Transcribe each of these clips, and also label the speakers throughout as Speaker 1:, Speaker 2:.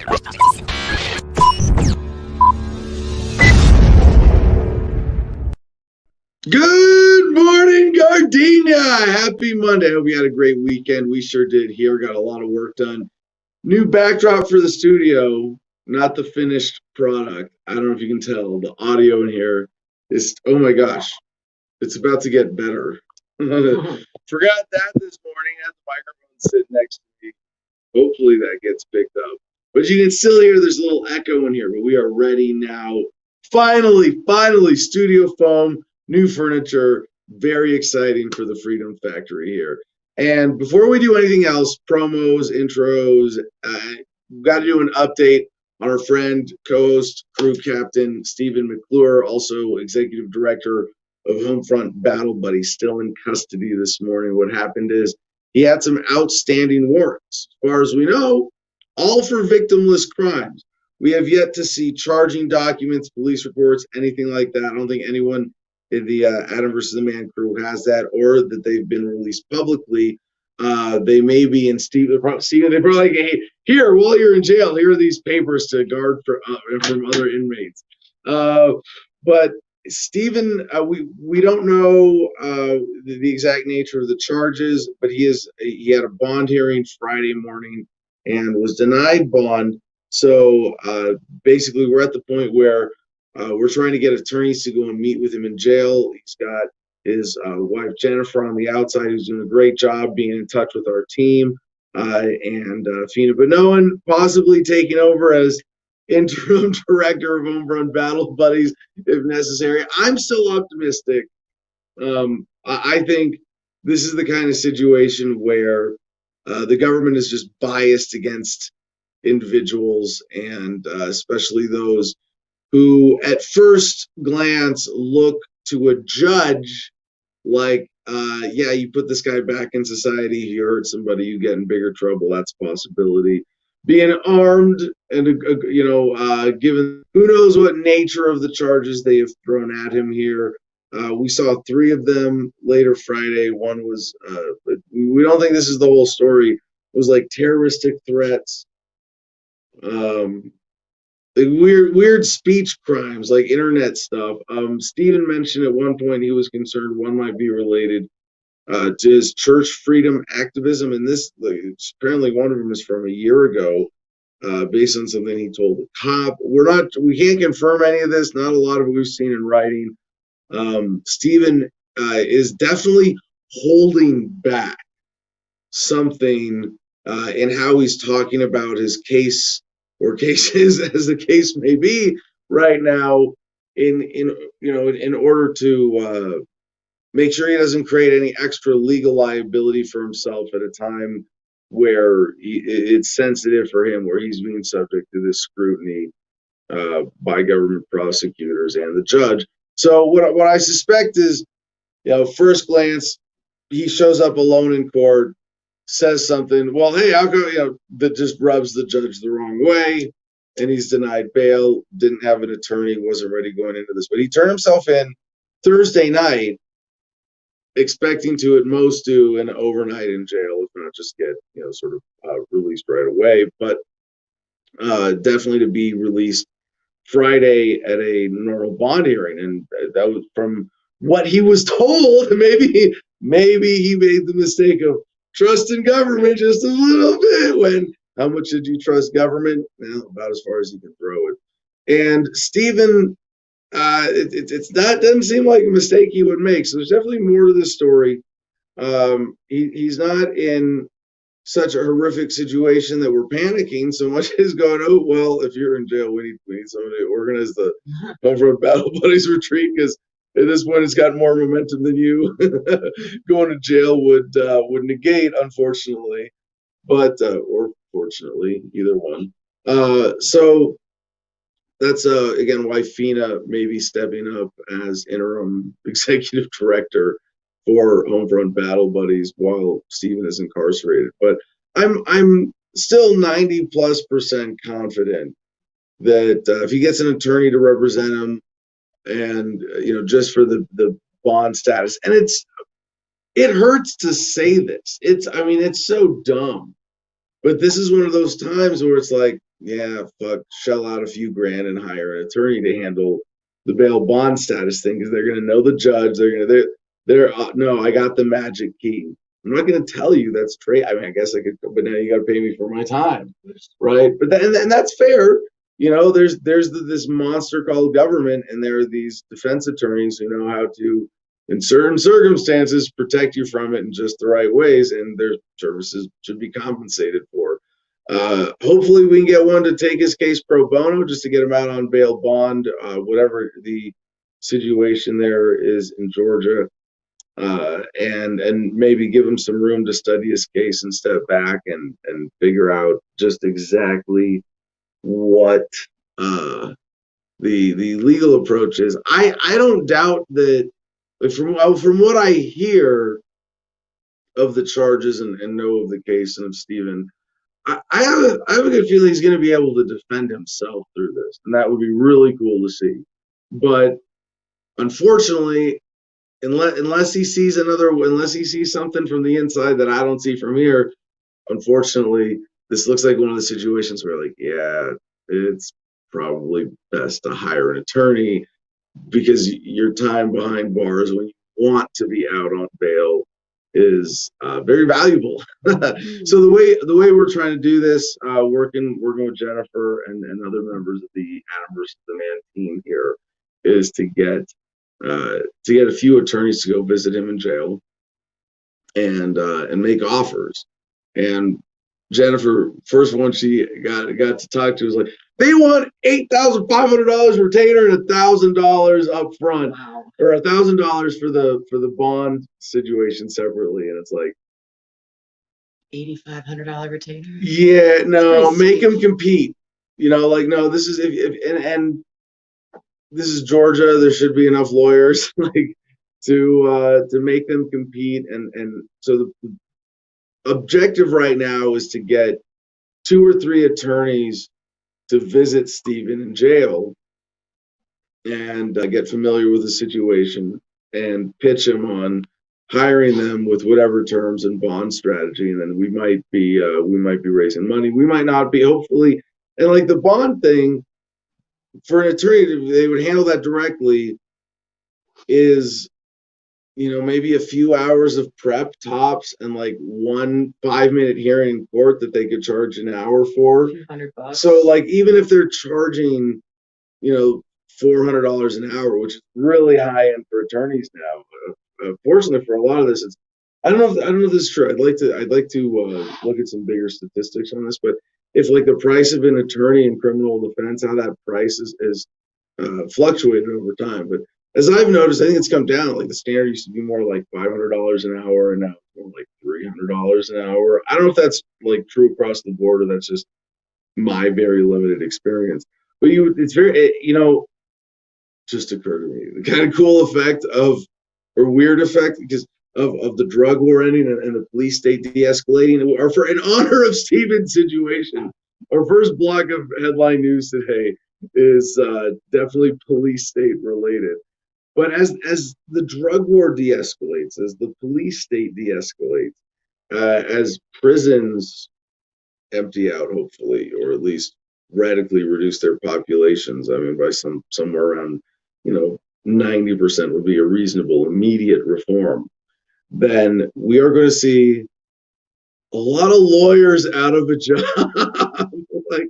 Speaker 1: Good morning, Gardenia. Happy Monday. I hope you had a great weekend. We sure did here. Got a lot of work done. New backdrop for the studio, not the finished product. I don't know if you can tell. The audio in here is, oh my gosh, it's about to get better. Forgot that this morning. Had the microphone sitting next to me. Hopefully that gets picked up. But you can still hear there's a little echo in here, but we are ready now. Finally, studio foam, new furniture, very exciting for the Freedom Factory here. And before we do anything else, promos, intros, we've got to do an update on our friend, co-host, crew captain, Stephen McClure, also executive director of Homefront Battle Buddies, still in custody this morning. What happened is he had some outstanding warrants. As far as we know, all for victimless crimes. We have yet to see charging documents, police reports, anything like that. I don't think anyone in the Adam versus the Man crew has that, or that they've been released publicly. They may be in Steve. They probably like, hey, here, while you're in jail, here are these papers to guard from other inmates. But Stephen, we don't know the exact nature of the charges, but he had a bond hearing Friday morning and was denied bond. So basically, we're at the point where we're trying to get attorneys to go and meet with him in jail. He's got his wife Jennifer on the outside, who's doing a great job being in touch with our team, and Fina Bonoan possibly taking over as interim director of Homefront Battle Buddies if necessary. I'm still optimistic. I think this is the kind of situation where the government is just biased against individuals, and especially those who at first glance look to a judge like, yeah, you put this guy back in society, you hurt somebody, you get in bigger trouble, that's a possibility. Being armed and, given who knows what nature of the charges they have thrown at him here. We saw 3 of them later Friday. One was, we don't think this is the whole story. It was like terroristic threats, weird speech crimes, like internet stuff. Stephen mentioned at one point he was concerned one might be related to his church freedom activism, and this apparently one of them is from a year ago, based on something he told the cop. We can't confirm any of this. Not a lot of it we've seen in writing. Stephen is definitely holding back something in how he's talking about his case or cases, as the case may be right now, in order to make sure he doesn't create any extra legal liability for himself at a time where it's sensitive for him, where he's being subject to this scrutiny by government prosecutors and the judge. So what I suspect is, first glance, he shows up alone in court, says something, well, hey, I'll go, that just rubs the judge the wrong way, and he's denied bail, didn't have an attorney, wasn't ready going into this. But he turned himself in Thursday night, expecting to at most do an overnight in jail, if not just get, sort of released right away. But definitely to be released Friday at a normal bond hearing. And that was from what he was told. Maybe he made the mistake of trusting government just a little bit. When how much did you trust government? Well, about as far as you can throw it. And Stephen, doesn't seem like a mistake he would make. So there's definitely more to this story. He's not in such a horrific situation that we're panicking so much as going, oh, well, if you're in jail, we need somebody to organize the Homefront Battle Buddies retreat, because at this point it's got more momentum than you. Going to jail would negate, unfortunately, but or fortunately, either one. So that's again why Fina may be stepping up as interim executive director for Homefront Battle Buddies while Stephen is incarcerated. But I'm still 90+% confident that if he gets an attorney to represent him, and just for the bond status, and it hurts to say this. It's so dumb, but this is one of those times where it's like, yeah, fuck, shell out a few grand and hire an attorney to handle the bail bond status thing because they're gonna know the judge. They're no, I got the magic key. I'm not gonna tell you that's trade. I mean, I guess I could, but now you got to pay me for my time, right? But and that's fair. You know, there's this monster called government, and there are these defense attorneys who know how to, in certain circumstances, protect you from it in just the right ways, and their services should be compensated for. Hopefully, we can get one to take his case pro bono just to get him out on bail bond, whatever the situation there is in Georgia, and maybe give him some room to study his case and step back and figure out just exactly what the legal approach is. I don't doubt that from what I hear of the charges and know of the case and of Stephen. I have a good feeling he's going to be able to defend himself through this, and that would be really cool to see. But unfortunately, unless he sees something from the inside that I don't see from here, unfortunately, this looks like one of the situations where, like, yeah, it's probably best to hire an attorney because your time behind bars when you want to be out on bail is very valuable. So the way we're trying to do this, working with Jennifer and other members of the Adam versus the Man team here, is to get a few attorneys to go visit him in jail and make offers. And Jennifer, first one she got to talk to was like, they want $8,500 retainer and $1,000 up front, wow, or $1,000 for the bond situation separately, and it's like
Speaker 2: $8,500 retainer.
Speaker 1: Yeah, no, make them compete. You know, like no, this is if and this is Georgia. There should be enough lawyers like to make them compete, and so the objective right now is to get 2 or 3 attorneys to visit Stephen in jail and get familiar with the situation and pitch him on hiring them with whatever terms and bond strategy, and then we might be raising money. We might not be, hopefully. And like the bond thing, for an attorney, they would handle that directly. Is maybe a few hours of prep tops and like 1 5-minute hearing in court that they could charge an hour for.
Speaker 2: $200.
Speaker 1: So like even if they're charging, $400 an hour, which is really high end for attorneys now. Fortunately for a lot of this, I don't know if this is true. I'd like to look at some bigger statistics on this, but if like the price of an attorney in criminal defense, how that price is fluctuated over time, but as I've noticed, I think it's come down. Like the standard used to be more like $500 an hour, and now it's more like $300 an hour. I don't know if that's like true across the board, or that's just my very limited experience. But it's very, just occurred to me the kind of cool effect or weird effect because of the drug war ending and the police state de-escalating, or for in honor of Stephen's situation. Our first block of headline news today is definitely police state related. But as the drug war de-escalates, as the police state de-escalates, as prisons empty out, hopefully, or at least radically reduce their populations. I mean, by somewhere around, 90% would be a reasonable immediate reform. Then we are going to see a lot of lawyers out of a job. Like,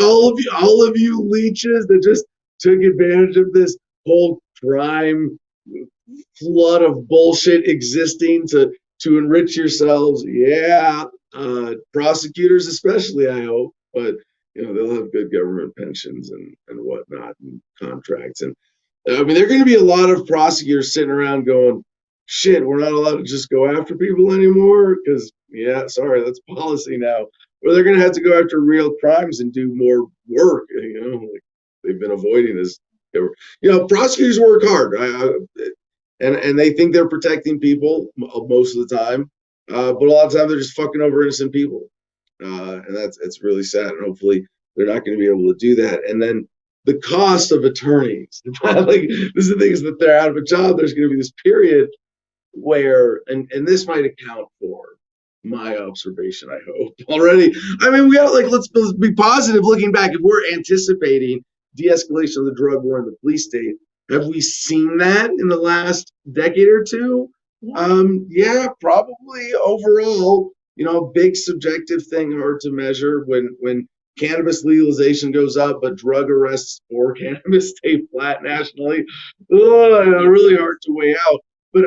Speaker 1: all of you leeches that just took advantage of this whole crime flood of bullshit existing to enrich yourselves. Yeah, prosecutors especially, I hope, but they'll have good government pensions and whatnot and contracts. And I mean, there are going to be a lot of prosecutors sitting around going, shit, we're not allowed to just go after people anymore because, yeah, sorry, that's policy now. Or they're going to have to go after real crimes and do more work, like they've been avoiding this. Prosecutors work hard, and they think they're protecting people most of the time, but a lot of times they're just fucking over innocent people, and it's really sad. And hopefully they're not going to be able to do that. And then the cost of attorneys, like this is the thing, is that they're out of a job. There's going to be this period where, and this might account for my observation, I hope already. I mean, we got let's be positive looking back. If we're anticipating de-escalation of the drug war in the police state, have we seen that in the last decade or two? Yeah, probably overall, big subjective thing, hard to measure when cannabis legalization goes up, but drug arrests for cannabis stay flat nationally. Really hard to weigh out. But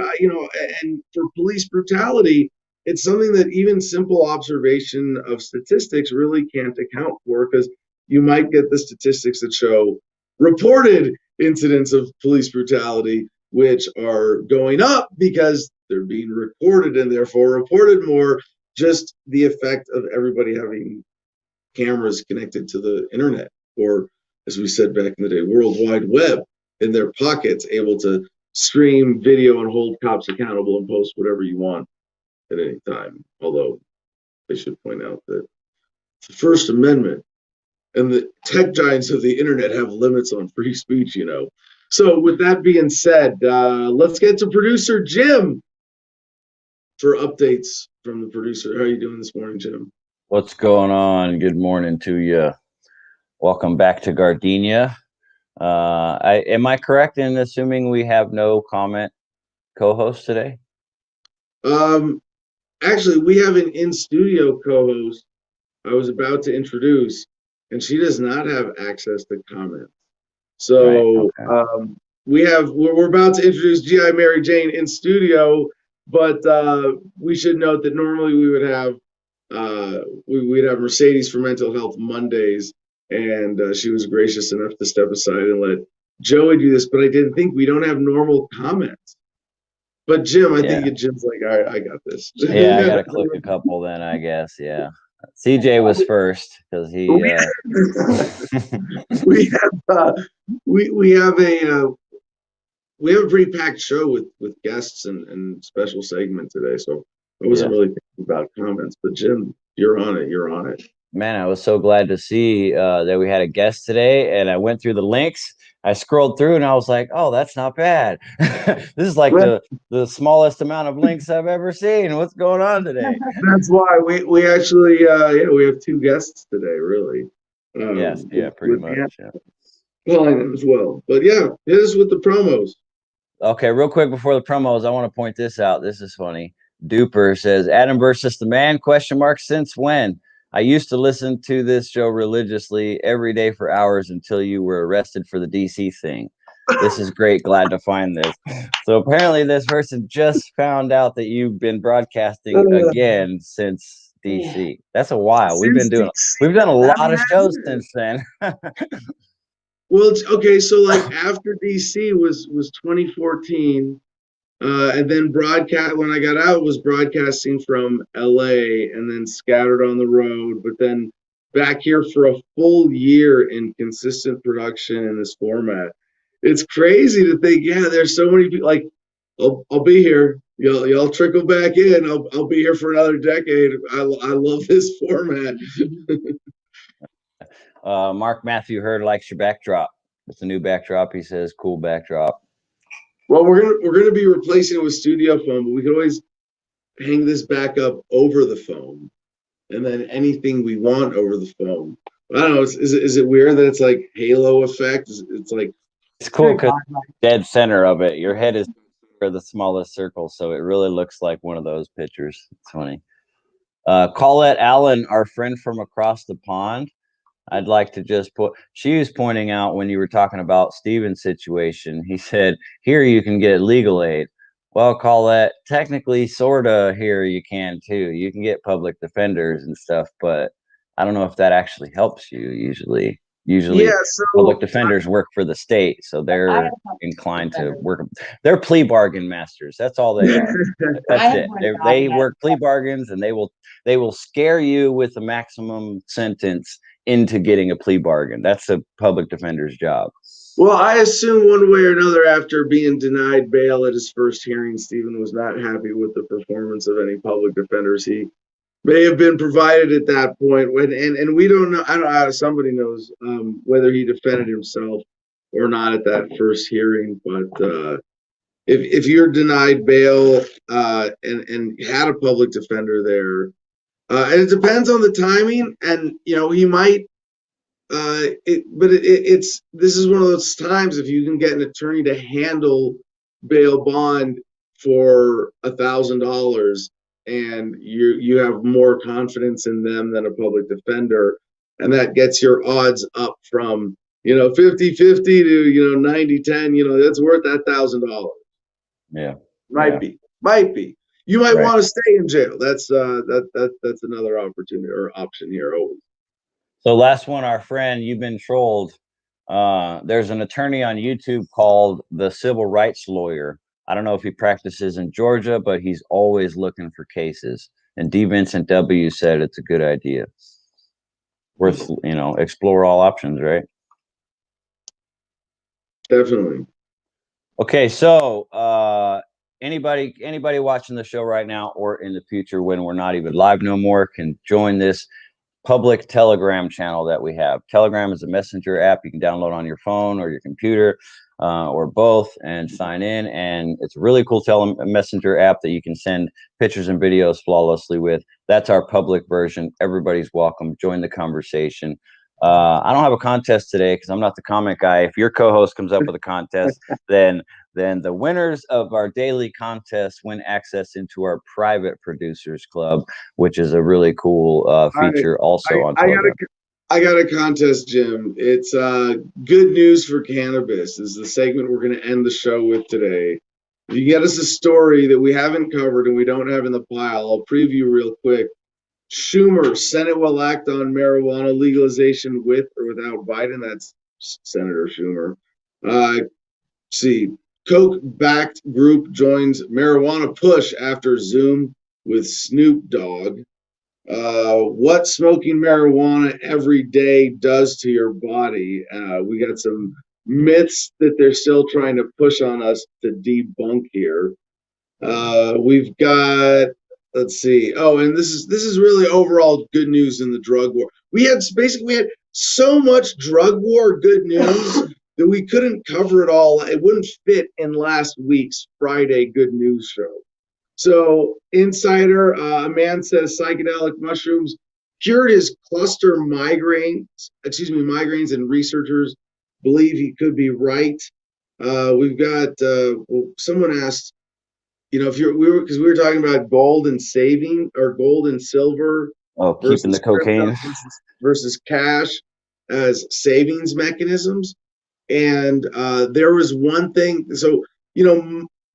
Speaker 1: and for police brutality, it's something that even simple observation of statistics really can't account for, because you might get the statistics that show reported incidents of police brutality, which are going up because they're being recorded and therefore reported more. Just the effect of everybody having cameras connected to the internet, or as we said back in the day, World Wide Web in their pockets, able to stream video and hold cops accountable and post whatever you want at any time. Although I should point out that the First Amendment and the tech giants of the internet have limits on free speech, So with that being said, let's get to producer Jim for updates from the producer. How are you doing this morning, Jim?
Speaker 2: What's going on? Good morning to you. Welcome back to Gardenia. Am I correct in assuming we have no comment co-host today?
Speaker 1: Actually, we have an in-studio co-host I was about to introduce, and she does not have access to comments. So right, okay. We're about to introduce GI Mary Jane in studio, but we should note that normally we would have we'd have Mercedes for Mental Health Mondays, and she was gracious enough to step aside and let Joey do this. But I didn't think we don't have normal comments. But Jim, I think Jim's like, all right, I got this.
Speaker 2: Yeah, I got to click a couple then, I guess. Yeah. CJ was first because he.
Speaker 1: we have a pretty packed show with guests and special segment today, so I wasn't really thinking about comments. But Jim, you're on it. You're on it.
Speaker 2: Man, I was so glad to see that we had a guest today, and I went through the links. I scrolled through and I was like, oh, that's not bad. This is like the smallest amount of links I've ever seen. What's going on today?
Speaker 1: That's why we actually we have two guests today, really.
Speaker 2: Yes, pretty much.
Speaker 1: Calling them as well. But yeah, hit us with the promos.
Speaker 2: Okay, real quick before the promos, I want to point this out. This is funny. Duper says, Adam versus the man, ? Since when? I used to listen to this show religiously every day for hours until you were arrested for the DC thing. This is great. Glad to find this. So apparently this person just found out that you've been broadcasting again since DC. That's a while. We've done a lot of shows since then.
Speaker 1: Well, okay. So like after DC was 2014. And then when I got out, was broadcasting from LA and then scattered on the road, but then back here for a full year in consistent production in this format. It's crazy to think, there's so many people. Like, I'll be here. Y'all trickle back in. I'll be here for another decade. I love this format.
Speaker 2: Mark Matthew Hurd likes your backdrop. It's a new backdrop. He says, cool backdrop.
Speaker 1: Well, we're gonna be replacing it with studio foam, but we can always hang this back up over the foam, and then anything we want over the foam. I don't know. Is it weird that it's like halo effect? It's like
Speaker 2: it's cool because dead center of it. Your head is for the smallest circle, so it really looks like one of those pictures. It's funny. Colette Allen, our friend from across the pond. I'd like to just she was pointing out when you were talking about Steven's situation, he said, here you can get legal aid. Well, Colette, technically, sort of here you can too. You can get public defenders and stuff, but I don't know if that actually helps you usually. Public defenders work for the state, so they're inclined to work. They're plea bargain masters. That's all they are. That's it. They work plea bargains, and they will scare you with a maximum sentence into getting a plea bargain. That's a public defender's job.
Speaker 1: Well, I assume one way or another, after being denied bail at his first hearing, Stephen was not happy with the performance of any public defenders he may have been provided at that point. And we don't know. I don't know. Somebody knows whether he defended himself or not at that first hearing. But if you're denied bail and had a public defender there, and it depends on the timing, and he might. It's this is one of those times if you can get an attorney to handle bail bond for $1,000 and you have more confidence in them than a public defender, and that gets your odds up from 50-50 to 90-10. That's worth that $1,000.
Speaker 2: Yeah,
Speaker 1: might be. You might
Speaker 2: Right.
Speaker 1: want to stay in jail. That's another opportunity or option here always.
Speaker 2: So last one, our friend, you've been trolled. There's an attorney on YouTube called the Civil Rights Lawyer. I don't know if he practices in Georgia, but he's always looking for cases. And D. Vincent W. said it's a good idea. Worth, explore all options, right?
Speaker 1: Definitely.
Speaker 2: Okay, so anybody watching the show right now or in the future when we're not even live no more can join this public Telegram channel that we have. Telegram is a messenger app you can download on your phone or your computer or both and sign in. And it's a really cool messenger app that you can send pictures and videos flawlessly with. That's our public version. Everybody's welcome. Join the conversation. I don't have a contest today because I'm not the comment guy. If your co-host comes up with a contest, then the winners of our daily contest win access into our private producers club, which is a really cool feature on Telegram.
Speaker 1: I got a contest, Jim. It's good news for cannabis is the segment we're going to end the show with today. If you get us a story that we haven't covered and we don't have in the pile, I'll preview real quick. Schumer, Senate will act on marijuana legalization with or without Biden. That's Senator Schumer. Koch-backed group joins marijuana push after Zoom with Snoop Dogg. What smoking marijuana every day does to your body. We got some myths that they're still trying to push on us to debunk here. We've got, let's see. Oh, and this is really overall good news in the drug war. We had so much drug war good news that we couldn't cover it all. It wouldn't fit in last week's Friday good news show. So, Insider, a man says psychedelic mushrooms cured his cluster migraines, and researchers believe he could be right. We've got, someone asked, because we were talking about gold and silver.
Speaker 2: Oh, keeping the cocaine
Speaker 1: versus cash as savings mechanisms. And there was one thing. So,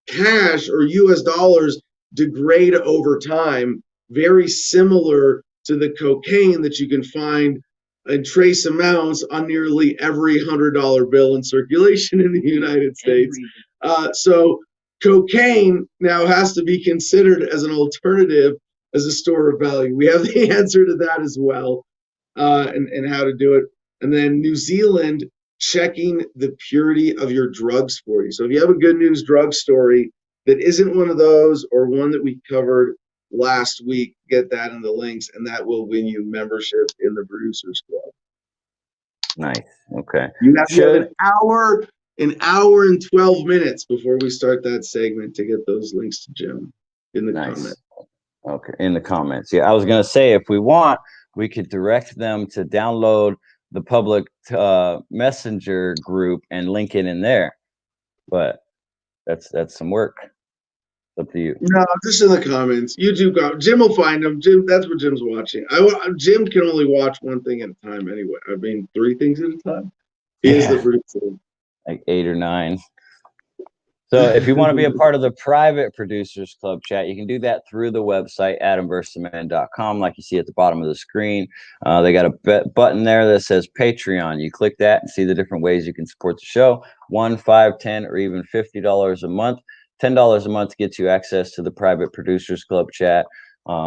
Speaker 1: cash or US dollars degrade over time, very similar to the cocaine that you can find in trace amounts on nearly every $100 bill in circulation in the United States. So cocaine now has to be considered as an alternative as a store of value. We have the answer to that as well, and how to do it. And then New Zealand checking the purity of your drugs for you. So if you have a good news drug story that isn't one of those or one that we covered last week, get that in the links, and that will win you membership in the Producers Club.
Speaker 2: Nice. Okay.
Speaker 1: You have an hour and 12 minutes before we start that segment to get those links to Jim in the comments.
Speaker 2: Okay, in the comments. Yeah, I was going to say, if we want, we could direct them to download the public messenger group and link it in there. But that's some work. Up to you.
Speaker 1: No, just in the comments. YouTube, Jim will find them. Jim, that's what Jim's watching. Jim can only watch one thing at a time anyway. I mean, 3 things at a time. He is the producer.
Speaker 2: Like 8 or 9. So if you want to be a part of the private producers club chat, you can do that through the website, adamversaman.com, like you see at the bottom of the screen. They got a button there that says Patreon. You click that and see the different ways you can support the show. $1, $5, $10, or even $50 a month. $10 a month gets you access to the private producers club chat,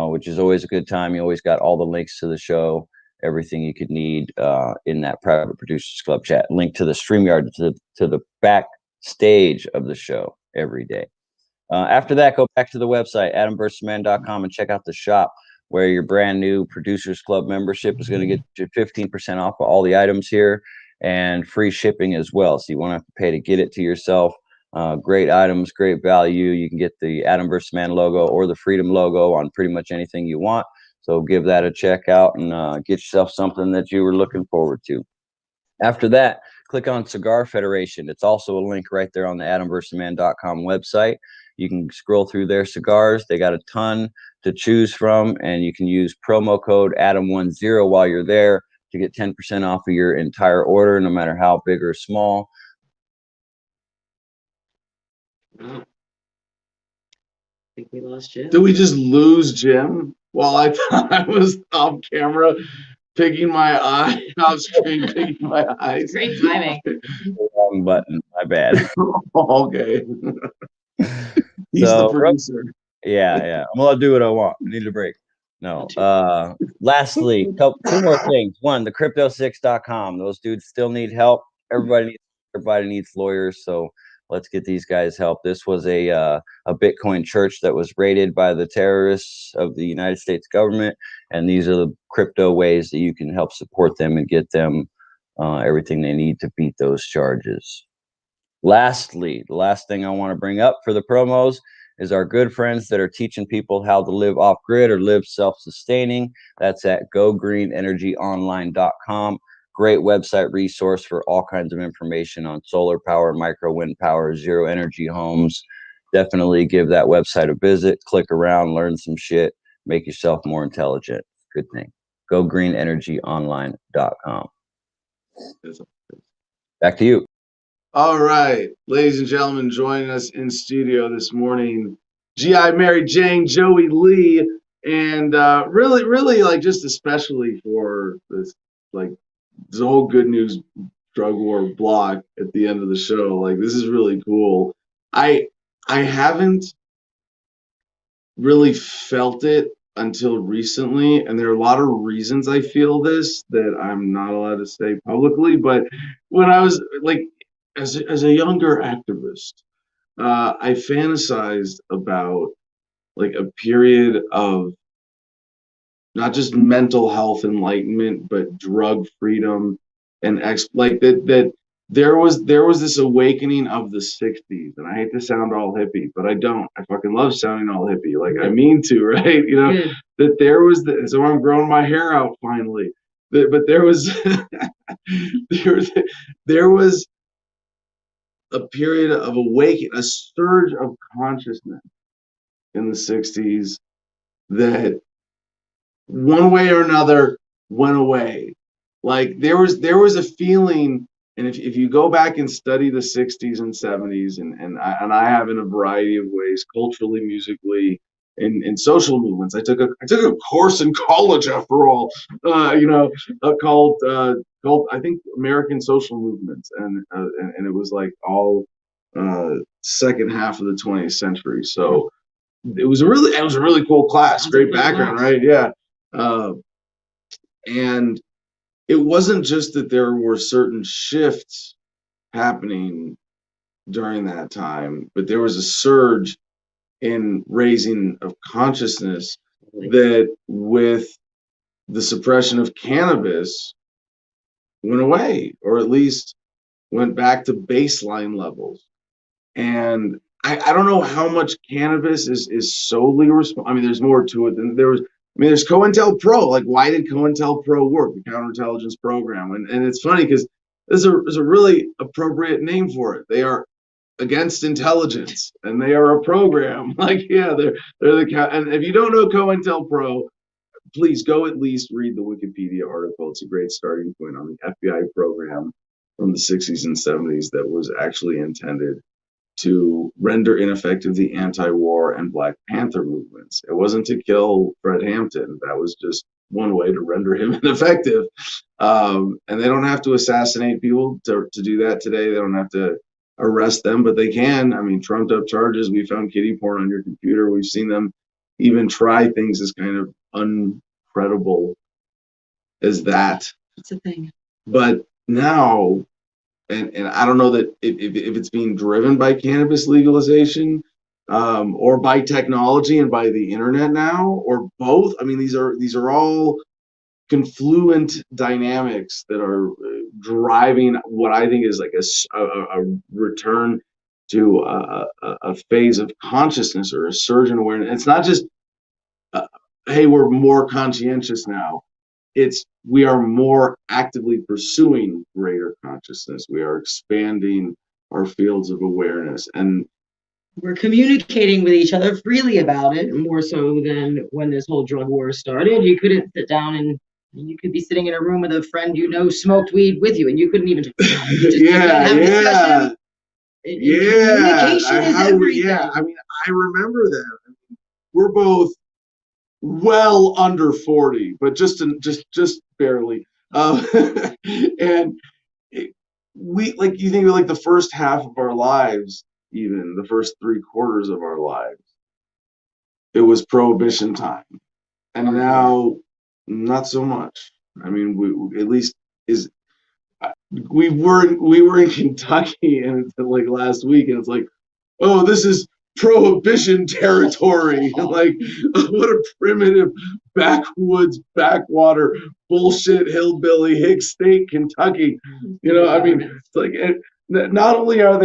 Speaker 2: which is always a good time. You always got all the links to the show, everything you could need in that private producers club chat. Link to the StreamYard to the backstage of the show every day. After that, go back to the website, adamversaman.com, and check out the shop where your brand new producers club membership is going to get you 15% off of all the items here and free shipping as well. So you won't have to pay to get it to yourself. Great items, great value. You can get the Adam vs. Man logo or the Freedom logo on pretty much anything you want. So give that a check out and get yourself something that you were looking forward to. After that, click on Cigar Federation. It's also a link right there on the AdamVersusMan.com website. You can scroll through their cigars. They got a ton to choose from, and you can use promo code Adam10 while you're there to get 10% off of your entire order, no matter how big or small.
Speaker 3: I think we lost Jim.
Speaker 1: Did we just lose Jim while I thought I was off camera picking my eye off screen, picking my eyes?
Speaker 3: Great timing.
Speaker 2: Wrong button. My bad.
Speaker 1: Okay. He's
Speaker 2: So,
Speaker 1: the producer.
Speaker 2: Yeah. I'm gonna do what I want. I need a break. No. Lastly, two more things. One, the crypto6.com. Those dudes still need help. Everybody needs lawyers. So let's get these guys help. This was a Bitcoin church that was raided by the terrorists of the United States government, and these are the crypto ways that you can help support them and get them everything they need to beat those charges. Lastly, the last thing I want to bring up for the promos is our good friends that are teaching people how to live off grid or live self-sustaining. That's at gogreenenergyonline.com. Great website resource for all kinds of information on solar power, micro wind power, zero energy homes. Definitely give that website a visit, click around, learn some shit, make yourself more intelligent. Good thing. gogreenenergyonline.com. Back to you.
Speaker 1: All right, ladies and gentlemen, joining us in studio this morning, GI Mary Jane, Joey Lee, and really like just especially for this whole Good News Drug War block at the end of the show. Like, this is really cool. I haven't really felt it until recently, and there are a lot of reasons I feel this that I'm not allowed to say publicly, but when I was like as a younger activist, I fantasized about like a period of not just mental health enlightenment, but drug freedom and that there was this awakening of the 60s. And I hate to sound all hippie, but I don't. I fucking love sounding all hippie. Like, I mean to, right? You know, that there was so I'm growing my hair out finally. But there was there was a period of awakening, a surge of consciousness in the 60s that one way or another went away. Like, there was a feeling, and if you go back and study the 60s and 70s, and I have in a variety of ways, culturally, musically, in social movements. I took a course in college, after all, called I think American Social Movements, and it was like all second half of the 20th century. So it was a really cool class, great background, right? Yeah. And it wasn't just that there were certain shifts happening during that time, but there was a surge in raising of consciousness that, with the suppression of cannabis, went away, or at least went back to baseline levels. And I don't know how much cannabis is solely responsible. I mean, there's more to it than there was. I mean, there's COINTELPRO. Like, why did COINTELPRO work? The counterintelligence program. And it's funny because there's a really appropriate name for it. They are against intelligence, and they are a program. Like, yeah, they're the. And if you don't know COINTELPRO, please go at least read the Wikipedia article. It's a great starting point on the FBI program from the 60s and 70s that was actually intended to render ineffective the anti-war and Black Panther movements. It wasn't to kill Fred Hampton. That was just one way to render him ineffective. And they don't have to assassinate people to do that today. They don't have to arrest them, but they can. I mean, trumped up charges. We found kiddie porn on your computer. We've seen them even try things as kind of uncredible as that.
Speaker 3: It's a thing.
Speaker 1: But now, and I don't know that if it's being driven by cannabis legalization, or by technology and by the internet now, or both. I mean, these are all confluent dynamics that are driving what I think is like a return to a phase of consciousness or a surge in awareness. It's not just, hey, we're more conscientious now. It's we are more actively pursuing greater consciousness. We are expanding our fields of awareness, and
Speaker 3: we're communicating with each other freely about it, more so than when this whole drug war started. You couldn't sit down and you could be sitting in a room with a friend you know smoked weed with you, and you couldn't even talk about it. You couldn't have a discussion. Communication is everything.
Speaker 1: I mean, I remember that. We're both well under 40, but just barely. And we, like, you think of like the first half of our lives, even the first 3/4 of our lives, it was prohibition time, and now not so much. I mean, we at least is we were in Kentucky, and it's like last week, and it's like, oh, this is prohibition territory. Like, what a primitive backwoods, backwater bullshit hillbilly hick state, Kentucky. You know, I mean, it's like, not only are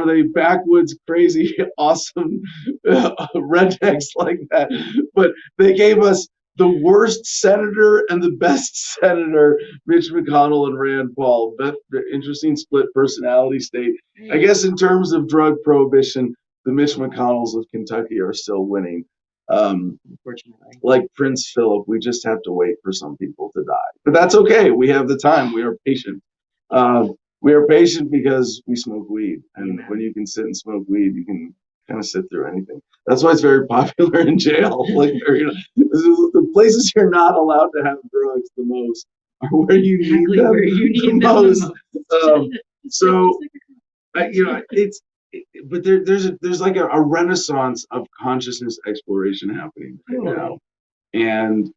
Speaker 1: they backwoods, crazy, awesome rednecks like that, but they gave us the worst senator and the best senator, Mitch McConnell and Rand Paul. That interesting split personality state. I guess in terms of drug prohibition, the Mitch McConnells of Kentucky are still winning.
Speaker 3: Unfortunately,
Speaker 1: like Prince Philip, we just have to wait for some people to die. But that's okay. We have the time. We are patient. We are patient because we smoke weed. And when you can sit and smoke weed, you can kind of sit through anything. That's why it's very popular in jail. Like, you know, the places you're not allowed to have drugs the most are where you need them the most. So, you know, but there's like a renaissance of consciousness exploration happening right now, and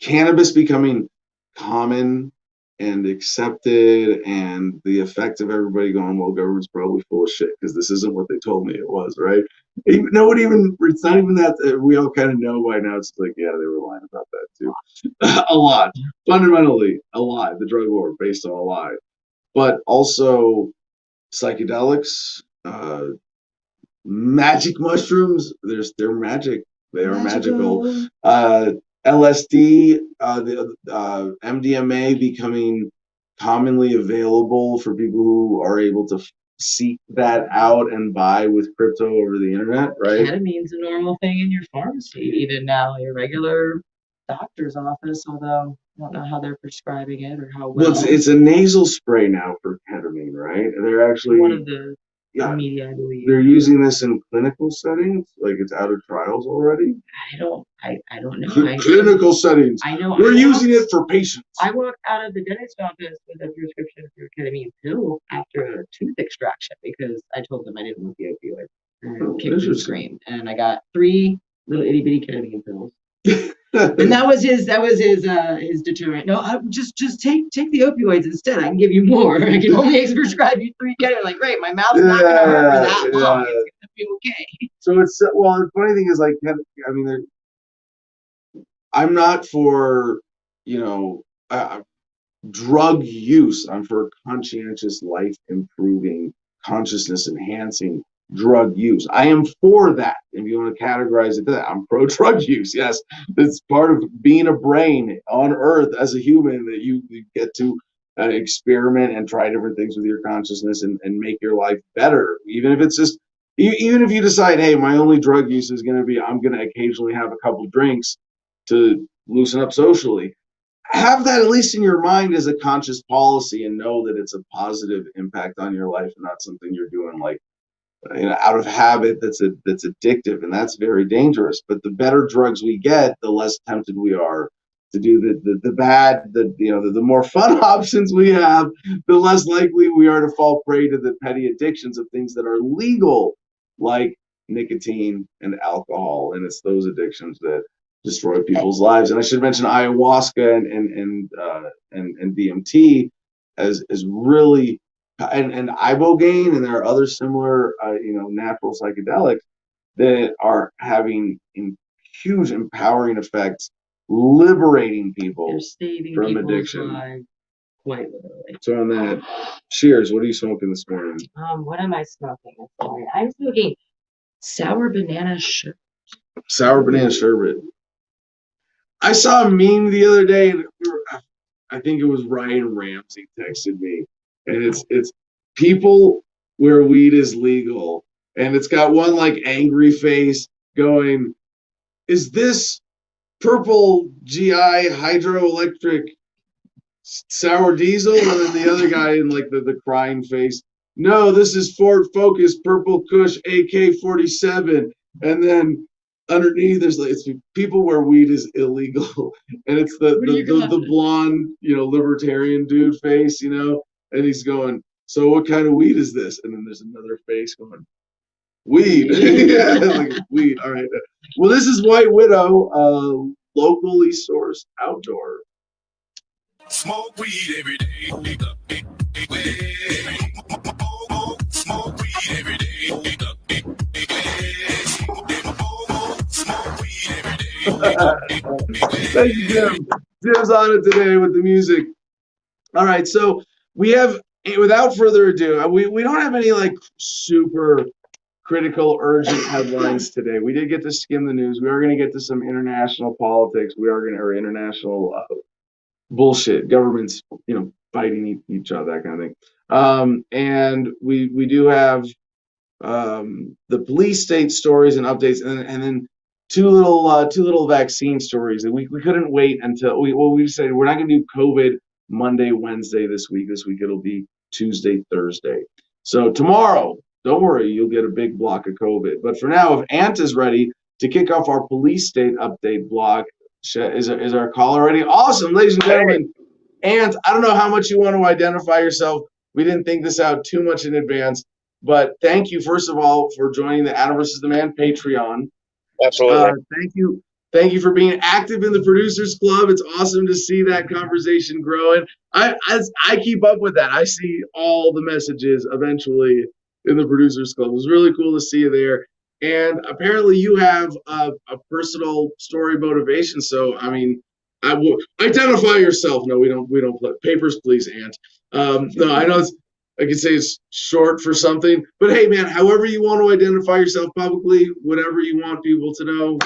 Speaker 1: cannabis becoming common and accepted, and the effect of everybody going, well, government's probably full of shit because this isn't what they told me it was, right? It's not even that we all kind of know by now. It's like, yeah, they were lying about that too. A lot, fundamentally a lie. The drug war based on a lie, but also psychedelics, magic mushrooms. They're magic. They are magical. LSD, the MDMA becoming commonly available for people who are able to seek that out and buy with crypto over the internet, right?
Speaker 3: Ketamine's a normal thing in your pharmacy, even now, your regular doctor's office, although I don't know how they're prescribing it or how well.
Speaker 1: Well, it's a nasal spray now for ketamine, right? They're actually
Speaker 3: one of the media, I believe.
Speaker 1: They're using this in clinical settings, like it's out of trials already.
Speaker 3: I don't know.
Speaker 1: Clinical settings.
Speaker 3: I know.
Speaker 1: We're using it for patients.
Speaker 3: I walked out of the dentist office with a prescription for ketamine pill after a tooth extraction because I told them I didn't want the opioid. And kicked and screamed, and I got 3 little itty bitty ketamine pills. And that was his deterrent. No, just take the opioids instead. I can give you more. I can only prescribe you 3 ketamine. Like, great, my mouth's not gonna hurt for that long. It's gonna be okay.
Speaker 1: So it's, well, the funny thing is, like, I mean, I'm not for, you know, drug use. I'm for conscientious, life improving, consciousness enhancing drug use. I am for that. If you want to categorize it that, I'm pro drug use. Yes, it's part of being a brain on Earth as a human, that you get to experiment and try different things with your consciousness and make your life better. Even if it's just, even if you decide, hey, my only drug use is going to be, I'm going to occasionally have a couple drinks to loosen up socially. Have that at least in your mind as a conscious policy, and know that it's a positive impact on your life and not something you're doing like, you know, out of habit that's addictive, and that's very dangerous. But the better drugs we get, the less tempted we are to do the bad, the more fun options we have, the less likely we are to fall prey to the petty addictions of things that are legal, like nicotine and alcohol. And it's those addictions that destroy people's lives. And I should mention ayahuasca and DMT as really, and ibogaine, and there are other similar natural psychedelics that are having huge empowering effects, liberating people from addiction.
Speaker 3: quite literally.
Speaker 1: So on that, Shears, what are you smoking this morning?
Speaker 3: What am I smoking this morning? I'm smoking sour banana sherbet.
Speaker 1: Sour banana sherbet. I saw a meme the other day, and I think it was Ryan Ramsey texted me, and it's people where weed is legal, and it's got one like angry face going, "Is this purple GI hydroelectric sour diesel?" And then the other guy in like the crying face, "No, this is Ford Focus Purple Kush AK-47." And then underneath there's like, it's people where weed is illegal, and it's the blonde, libertarian dude face, and he's going, "So what kind of weed is this?" And then there's another face going, "Weed." Yeah, like weed. All right. Well, this is White Widow, locally sourced outdoor.
Speaker 4: Smoke weed every day. Smoke weed every day. Smoke weed every day.
Speaker 1: Thank you, Jim. Jim's on it today with the music. All right, so we have, without further ado, we don't have any like super critical, urgent headlines today. We did get to skim the news. We are going to get to some international politics. We are going to, or international bullshit, governments, fighting each other, that kind of thing. And we do have the police state stories and updates, and then two little vaccine stories that we couldn't wait until we said we're not going to do COVID Monday, Wednesday this week. This week it'll be Tuesday, Thursday. So tomorrow, don't worry, you'll get a big block of COVID. But for now, if Ant is ready to kick off our police state update block, is our caller ready? Awesome, ladies and gentlemen. Ant, I don't know how much you want to identify yourself. We didn't think this out too much in advance, but thank you, first of all, for joining the Adam vs. the Man Patreon.
Speaker 5: Absolutely.
Speaker 1: Thank you for being active in the Producers Club. It's awesome to see that conversation growing. As I keep up with that, I see all the messages eventually in the Producers Club. It was really cool to see you there. And apparently you have a personal story motivation. So, I mean, I will identify yourself. No, we don't play papers, please, Ant. No, I know I could say it's short for something, but hey, man, however you want to identify yourself publicly, whatever you want people to know,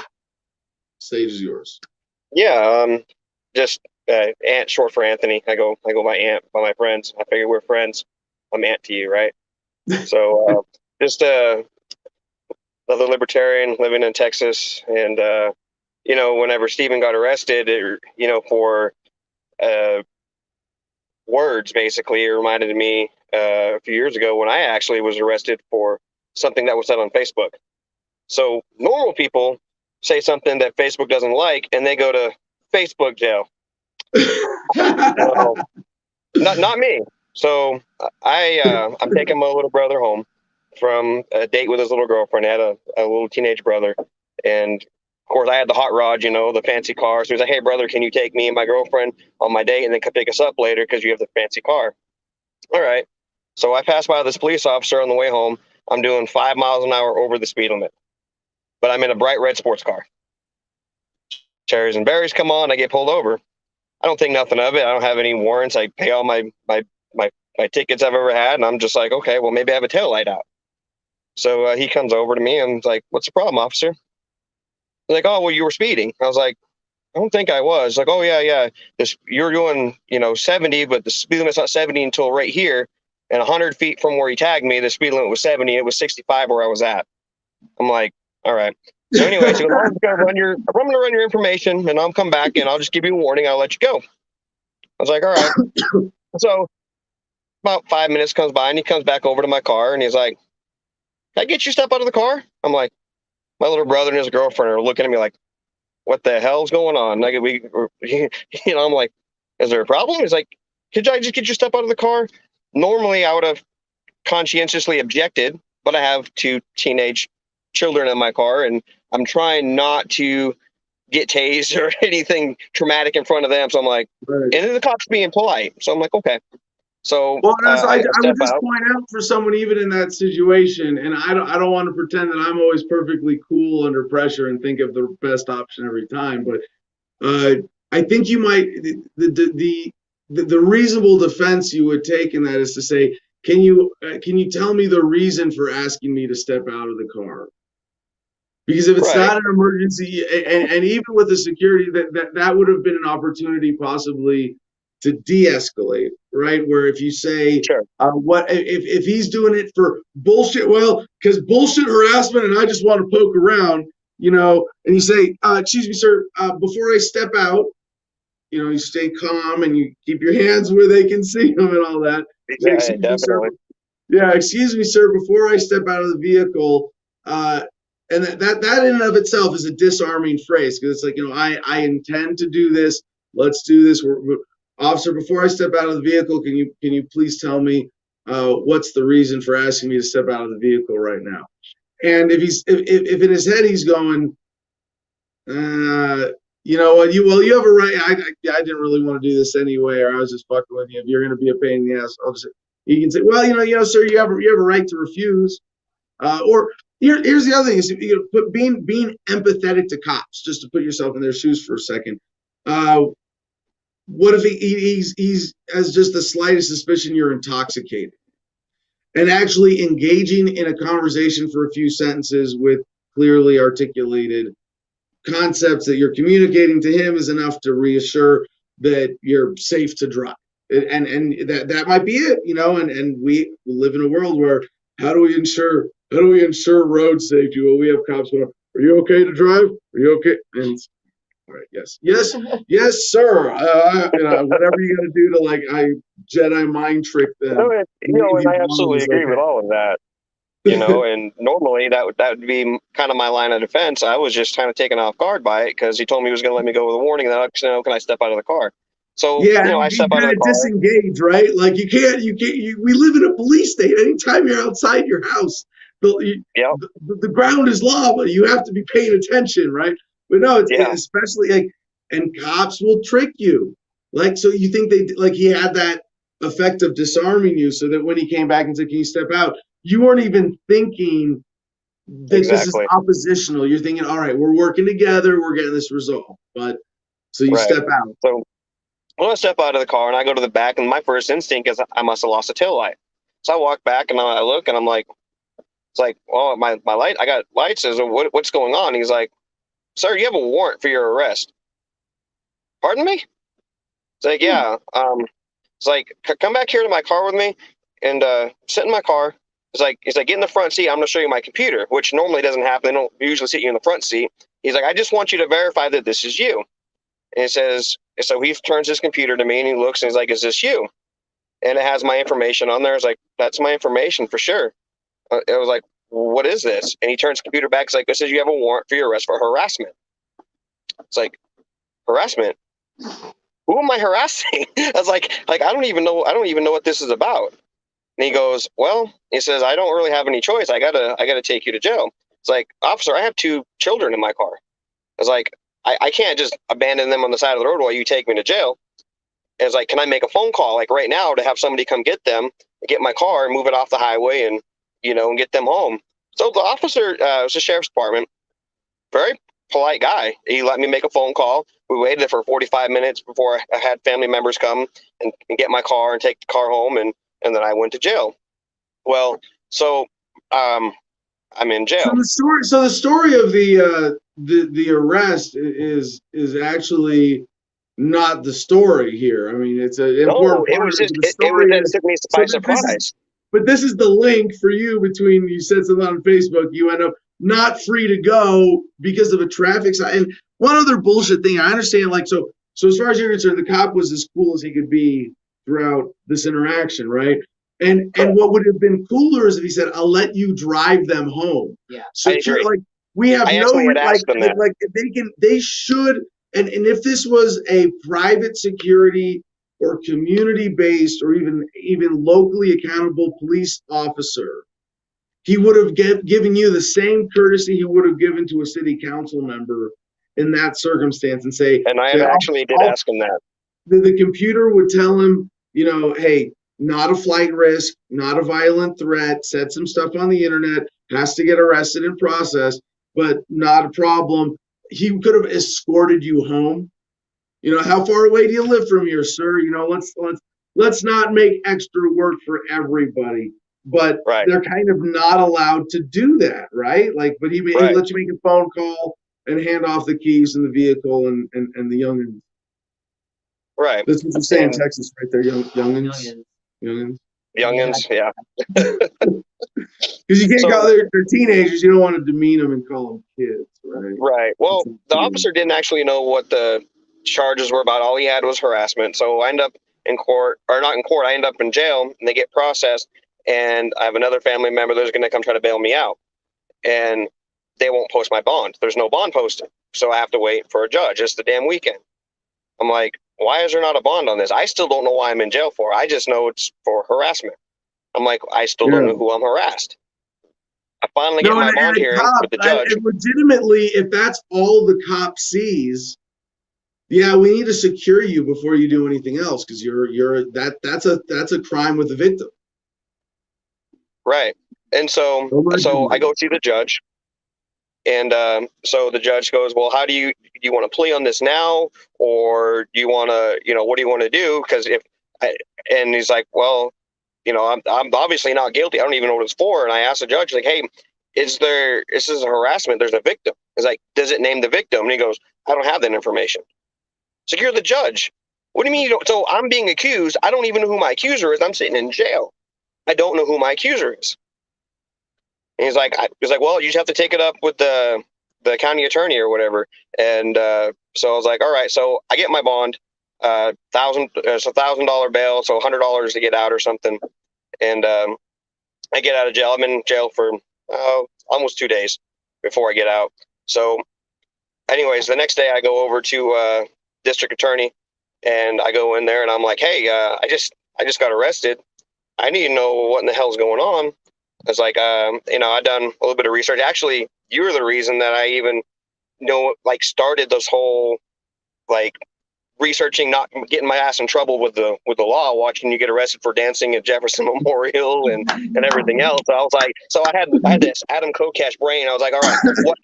Speaker 1: stage is yours.
Speaker 5: Yeah, just Ant, short for Anthony. I go by Ant by my friends. I figure we're friends. I'm Ant to you, right? So just another libertarian living in Texas, and whenever Stephen got arrested, for words, basically, it reminded me a few years ago when I actually was arrested for something that was said on Facebook. So normal people say something that Facebook doesn't like, and they go to Facebook jail. So, not me. So I'm taking my little brother home from a date with his little girlfriend. I had a little teenage brother, and of course I had the hot rod, the fancy car. So he's like, "Hey brother, can you take me and my girlfriend on my date and then come pick us up later because you have the fancy car?" All right. So I passed by this police officer on the way home. I'm doing 5 miles an hour over the speed limit, but I'm in a bright red sports car. Cherries and berries come on. I get pulled over. I don't think nothing of it. I don't have any warrants. I pay all my tickets I've ever had, and I'm just like, okay, well, maybe I have a taillight out. So he comes over to me and like, "What's the problem, officer?" He's like, "Oh, well, you were speeding." I was like, "I don't think I was." Like, "Oh, yeah. You're doing, 70, but the speed limit's not 70 until right here. And 100 feet from where he tagged me, the speed limit was 70. It was 65 where I was at." I'm like, all right. So anyway, so I'm going to run your information, and I'll come back, and I'll just give you a warning. I'll let you go. I was like, all right. So about 5 minutes comes by, and he comes back over to my car, and he's like, "Can I get you step out of the car?" I'm like, my little brother and his girlfriend are looking at me like, what the hell's going on? Like, I'm like, "Is there a problem?" He's like, "Could I just get you step out of the car?" Normally, I would have conscientiously objected, but I have 2 teenage children in my car, and I'm trying not to get tased or anything traumatic in front of them. So I'm like,
Speaker 1: Right.
Speaker 5: And then the cops being polite. So I'm like, okay. So
Speaker 1: Well, I would just
Speaker 5: out.
Speaker 1: point out for someone even in that situation, and I don't want to pretend that I'm always perfectly cool under pressure and think of the best option every time, but I think you might the the reasonable defense you would take in that is to say, can you tell me the reason for asking me to step out of the car? Because if it's
Speaker 5: Right.
Speaker 1: not an emergency, and even with the security, that would have been an opportunity possibly to de-escalate, right? Where if you say,
Speaker 5: Sure.
Speaker 1: what if he's doing it for bullshit? Well, because bullshit harassment, and I just want to poke around, and you say, excuse me, sir, before I step out, you stay calm and you keep your hands where they can see them and all that.
Speaker 5: Yeah,
Speaker 1: Excuse me, sir.
Speaker 5: definitely.
Speaker 1: Yeah, excuse me, sir, before I step out of the vehicle, and that in and of itself is a disarming phrase, because it's like, I intend to do this. Let's do this. Officer, before I step out of the vehicle, can you please tell me what's the reason for asking me to step out of the vehicle right now? And if in his head he's going, you know what, you have a right. I didn't really want to do this anyway, or I was just fucking with you. If you're going to be a pain in the ass, you can say, well, sir, you have a right to refuse. Or here's the other thing: is being empathetic to cops, just to put yourself in their shoes for a second. What if he's has just the slightest suspicion you're intoxicated, and actually engaging in a conversation for a few sentences with clearly articulated concepts that you're communicating to him is enough to reassure that you're safe to drive, and that might be it, and we live in a world where how do we ensure road safety? Well, we have cops going, are you okay to drive? Are you okay? And all right, yes, sir. Whatever you got to do to Jedi mind trick them.
Speaker 5: And I absolutely agree with all of that. And normally that would be kind of my line of defense. I was just kind of taken off guard by it because he told me he was going to let me go with a warning, and then can I step out of the car? So I step out of the car.
Speaker 1: Disengage, right? Like you can't. We live in a police state. Anytime you're outside your house, the ground is lava. You have to be paying attention, right? But no, it's especially and cops will trick you. So you think he had that effect of disarming you, so that when he came back and said, "Can you step out?" you weren't even thinking that this is oppositional. You're thinking, all right, we're working together. We're getting this resolved. But so you step out.
Speaker 5: So when I step out of the car and I go to the back, and my first instinct is I must have lost a tail light. So I walk back and I look and I'm like, it's like, oh, my light, I got lights. Says, what's going on? He's like, sir, you have a warrant for your arrest. Pardon me? It's like, yeah. It's like, come back here to my car with me and sit in my car. He's like, get in the front seat. I'm going to show you my computer, which normally doesn't happen. They don't usually sit you in the front seat. He's like, I just want you to verify that this is you. And it says, so he turns his computer to me and he looks and he's like, is this you? And it has my information on there. It's like, that's my information for sure. I was like, what is this? And he turns the computer back. It's like, it says you have a warrant for your arrest for harassment. It's like, harassment? Who am I harassing? I was like, I don't even know what this is about. And he goes, well, he says, I don't really have any choice. I gotta take you to jail. It's like, officer, I have 2 children in my car. I was like, I can't just abandon them on the side of the road while you take me to jail. And it's like, can I make a phone call right now to have somebody come get them, get my car, and move it off the highway, and and get them home? So the officer, it was the sheriff's department, very polite guy. He let me make a phone call. We waited for 45 minutes before I had family members come and get my car and take the car home, and then I went to jail. Well, so I'm in jail.
Speaker 1: So the story of the arrest is actually not the story here. I mean, it's an important part.
Speaker 5: It took me by surprise.
Speaker 1: But this is the link for you between, you said something on Facebook, you end up not free to go because of a traffic sign. And one other bullshit thing, I understand, so as far as you're concerned, the cop was as cool as he could be throughout this interaction, right? And what would have been cooler is if he said, I'll let you drive them home.
Speaker 3: Yeah.
Speaker 1: So we have they should, and if this was a private security or community-based or even locally accountable police officer, he would have given you the same courtesy he would have given to a city council member in that circumstance, and say.
Speaker 5: And I actually did ask him that.
Speaker 1: The computer would tell him, hey, not a flight risk, not a violent threat, said some stuff on the internet, has to get arrested and processed, but not a problem. He could have escorted you home. You know, how far away do you live from here, sir? You know, let's not make extra work for everybody. But
Speaker 5: Right.
Speaker 1: they're kind of not allowed to do that, right? Like, but he
Speaker 5: Right.
Speaker 1: lets you make a phone call and hand off the keys in the vehicle and the youngins.
Speaker 5: Right.
Speaker 1: That's what you say in
Speaker 5: And
Speaker 1: Texas, right there, youngins.
Speaker 3: Millions.
Speaker 1: Youngins.
Speaker 5: youngins, yeah.
Speaker 1: Because you can't
Speaker 5: So-
Speaker 1: call they're teenagers. You don't want to demean them and call them kids, right?
Speaker 5: Right. Well, the officer didn't actually know what the charges were about. All he had was harassment. So I end up in court, or not in court. I end up in jail, and they get processed. And I have another family member that's going to come try to bail me out, and they won't post my bond. There's no bond posted, so I have to wait for a judge. It's the damn weekend. I'm like, why is there not a bond on this? I still don't know why I'm in jail for. I just know it's for harassment. I'm like, I still don't know who I'm harassed. I finally get my bond hearing with the judge.
Speaker 1: And legitimately, if that's all the cop sees, yeah, we need to secure you before you do anything else, because that's a crime with the victim.
Speaker 5: Right. And so I go see the judge, and so the judge goes, well, how do you want to plea on this now, or do you want to, what do you want to do? Because and he's like, well, I'm obviously not guilty. I don't even know what it's for. And I asked the judge, like, hey, this is a harassment. There's a victim. He's like, does it name the victim? And he goes, I don't have that information. So you're the judge. What do you mean you don't? So I'm being accused. I don't even know who my accuser is. I'm sitting in jail. I don't know who my accuser is. And he's like, well, you just have to take it up with the county attorney or whatever. And so I was like, all right. So I get my bond, $1,000 bail, so $100 to get out or something. And I get out of jail. I'm in jail for almost 2 days before I get out. So, anyways, the next day I go over to district attorney, and I go in there and I'm like, hey, I just got arrested. I need to know what in the hell's going on. It's like, I've done a little bit of research. Actually, you were the reason that I even started this whole researching, not getting my ass in trouble with the law, watching you get arrested for dancing at Jefferson Memorial and everything else. So I was like, so I had this Adam Kokesh brain. I was like, all right,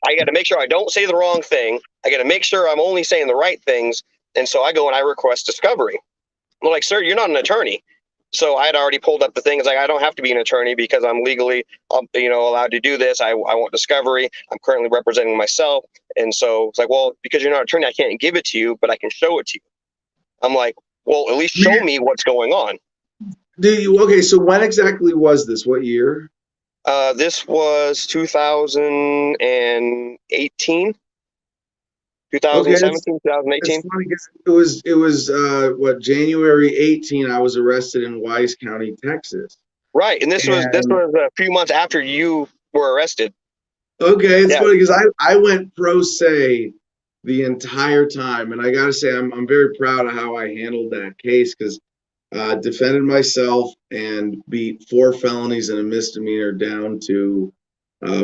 Speaker 5: I got to make sure I don't say the wrong thing. I got to make sure I'm only saying the right things. And so I go and I request discovery. I'm like, sir, you're not an attorney. So I had already pulled up the things like, I don't have to be an attorney because I'm legally, allowed to do this. I want discovery. I'm currently representing myself. And so it's like, well, because you're not an attorney, I can't give it to you, but I can show it to you. I'm like, well, at least show me what's going on.
Speaker 1: Okay, so when exactly was this? What year?
Speaker 5: This was 2018. 2017, 2018.
Speaker 1: It's funny 'cause it was January 18. I was arrested in Wise County, Texas.
Speaker 5: Right, and this was a few months after you were arrested.
Speaker 1: Okay, it's funny because I went pro se the entire time, and I gotta say I'm very proud of how I handled that case, because defended myself and beat 4 felonies and a misdemeanor down to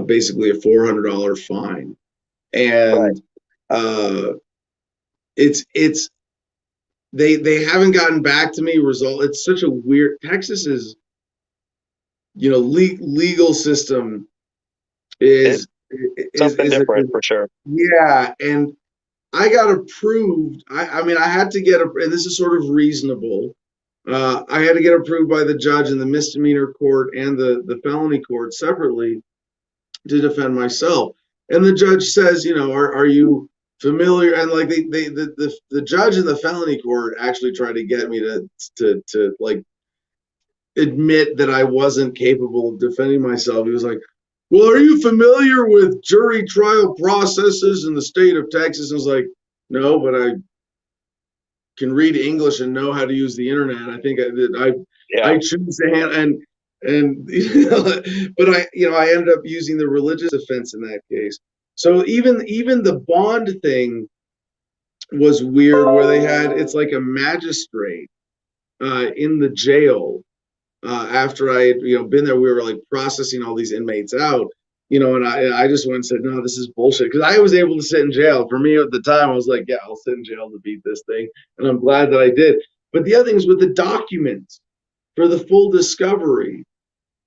Speaker 1: basically a $400 fine, and it's they haven't gotten back to me. It's such a weird. Texas is, legal system is
Speaker 5: something different for sure.
Speaker 1: Yeah, and I got approved. I mean, I had to get and this is sort of reasonable. I had to get approved by the judge in the misdemeanor court and the felony court separately to defend myself. And the judge says, are you familiar? And like the judge in the felony court actually tried to get me to admit that I wasn't capable of defending myself. He was like, well, are you familiar with jury trial processes in the state of Texas? I was like, no, but I can read English and know how to use the internet. I think I choose to handle but I ended up using the religious offense in that case. So even the bond thing was weird, where it's like a magistrate in the jail. After I had been there, we were like processing all these inmates out, and I just went and said, no, this is bullshit, because I was able to sit in jail. For me at the time, I was like, yeah, I'll sit in jail to beat this thing, and I'm glad that I did. But the other thing is with the documents for the full discovery,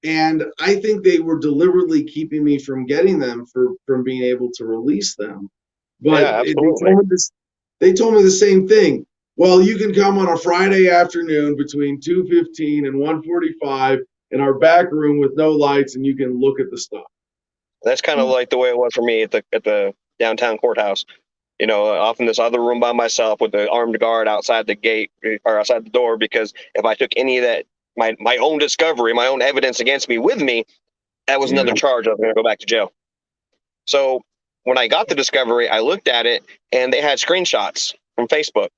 Speaker 1: and I think they were deliberately keeping me from getting them from being able to release them. But
Speaker 5: yeah,
Speaker 1: they told me They told me the same thing. Well, you can come on a Friday afternoon between 2:15 and 1:45 in our back room with no lights, and you can look at the stuff.
Speaker 5: That's kind of like the way it was for me at the downtown courthouse. You know, off in this other room by myself with the armed guard outside the gate or outside the door, because if I took any of that, my own discovery, my own evidence against me with me, that was another charge. I was going to go back to jail. So when I got the discovery, I looked at it and they had screenshots from Facebook.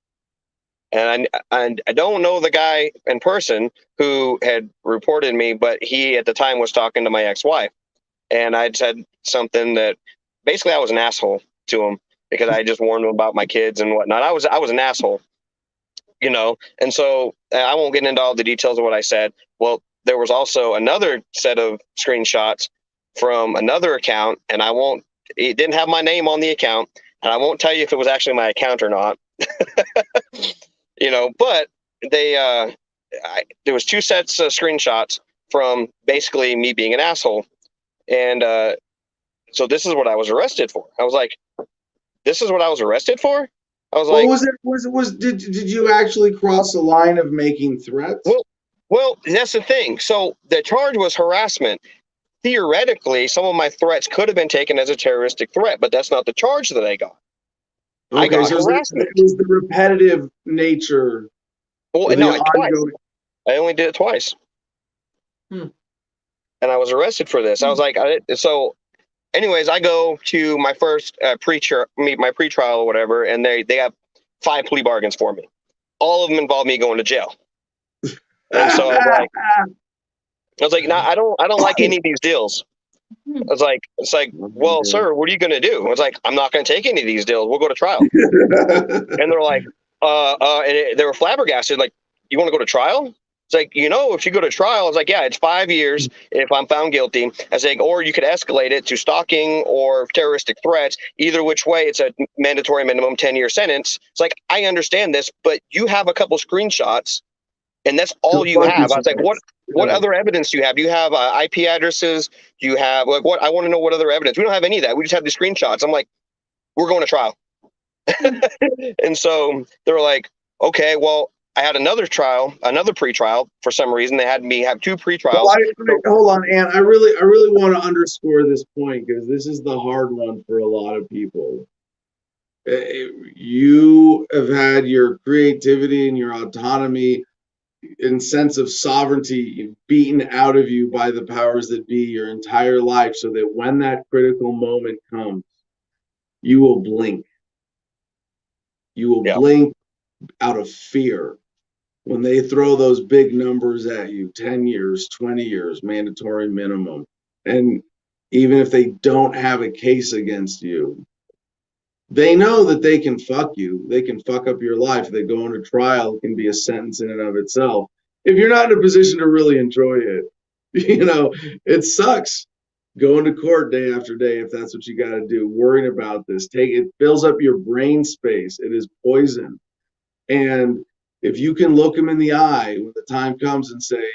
Speaker 5: And I don't know the guy in person who had reported me, but he at the time was talking to my ex-wife. And I'd said something that basically I was an asshole to him because I just warned him about my kids and whatnot. I was an asshole, you know. And so I won't get into all the details of what I said. Well, there was also another set of screenshots from another account, and it didn't have my name on the account, and I won't tell you if it was actually my account or not. You know, but there was two sets of screenshots from basically me being an asshole. And so this is what I was arrested for. I was like, this is what I was arrested for? I was like,
Speaker 1: did you actually cross the line of making threats?
Speaker 5: Well, that's the thing. So the charge was harassment. Theoretically, some of my threats could have been taken as a terroristic threat, but that's not the charge that I got.
Speaker 1: Okay,
Speaker 5: I got
Speaker 1: so
Speaker 5: harassment.
Speaker 1: it was the repetitive nature.
Speaker 5: Well, no, twice. I only did it twice. And I was arrested for this. I was like, so anyways, I go to my first my pretrial or whatever, and they have 5 plea bargains for me. All of them involve me going to jail. And so I was like, no, I don't like any of these deals. It's like, well, sir, what are you going to do? I was like, I'm not going to take any of these deals. We'll go to trial. And they're like, they were flabbergasted. Like, you want to go to trial? It's like, you know, if you go to trial, it's like, yeah, it's 5 years if I'm found guilty. I was like, or you could escalate it to stalking or terroristic threats. Either which way, it's a mandatory minimum 10-year sentence. It's like, I understand this, but you have a couple screenshots, and that's all you have. I was like, what other evidence do you have? Do you have IP addresses? Do you have like what? I want to know what other evidence. We don't have any of that. We just have the screenshots. I'm like, we're going to trial. And so they were like, okay, well, I had another pre-trial. For some reason, they had me have 2 pre-trials.
Speaker 1: Well, hold on, Ann. I really want to underscore this point because this is the hard one for a lot of people. You have had your creativity and your autonomy and sense of sovereignty beaten out of you by the powers that be your entire life, so that when that critical moment comes, you will blink. You will blink out of fear. When they throw those big numbers at you, 10 years, 20 years, mandatory minimum, and even if they don't have a case against you, they know that they can fuck you. They can fuck up your life. They go into trial. It can be a sentence in and of itself. If you're not in a position to really enjoy it, you know, it sucks going to court day after day if that's what you got to do, worrying about this. It fills up your brain space. It is poison. And if you can look them in the eye when the time comes and say,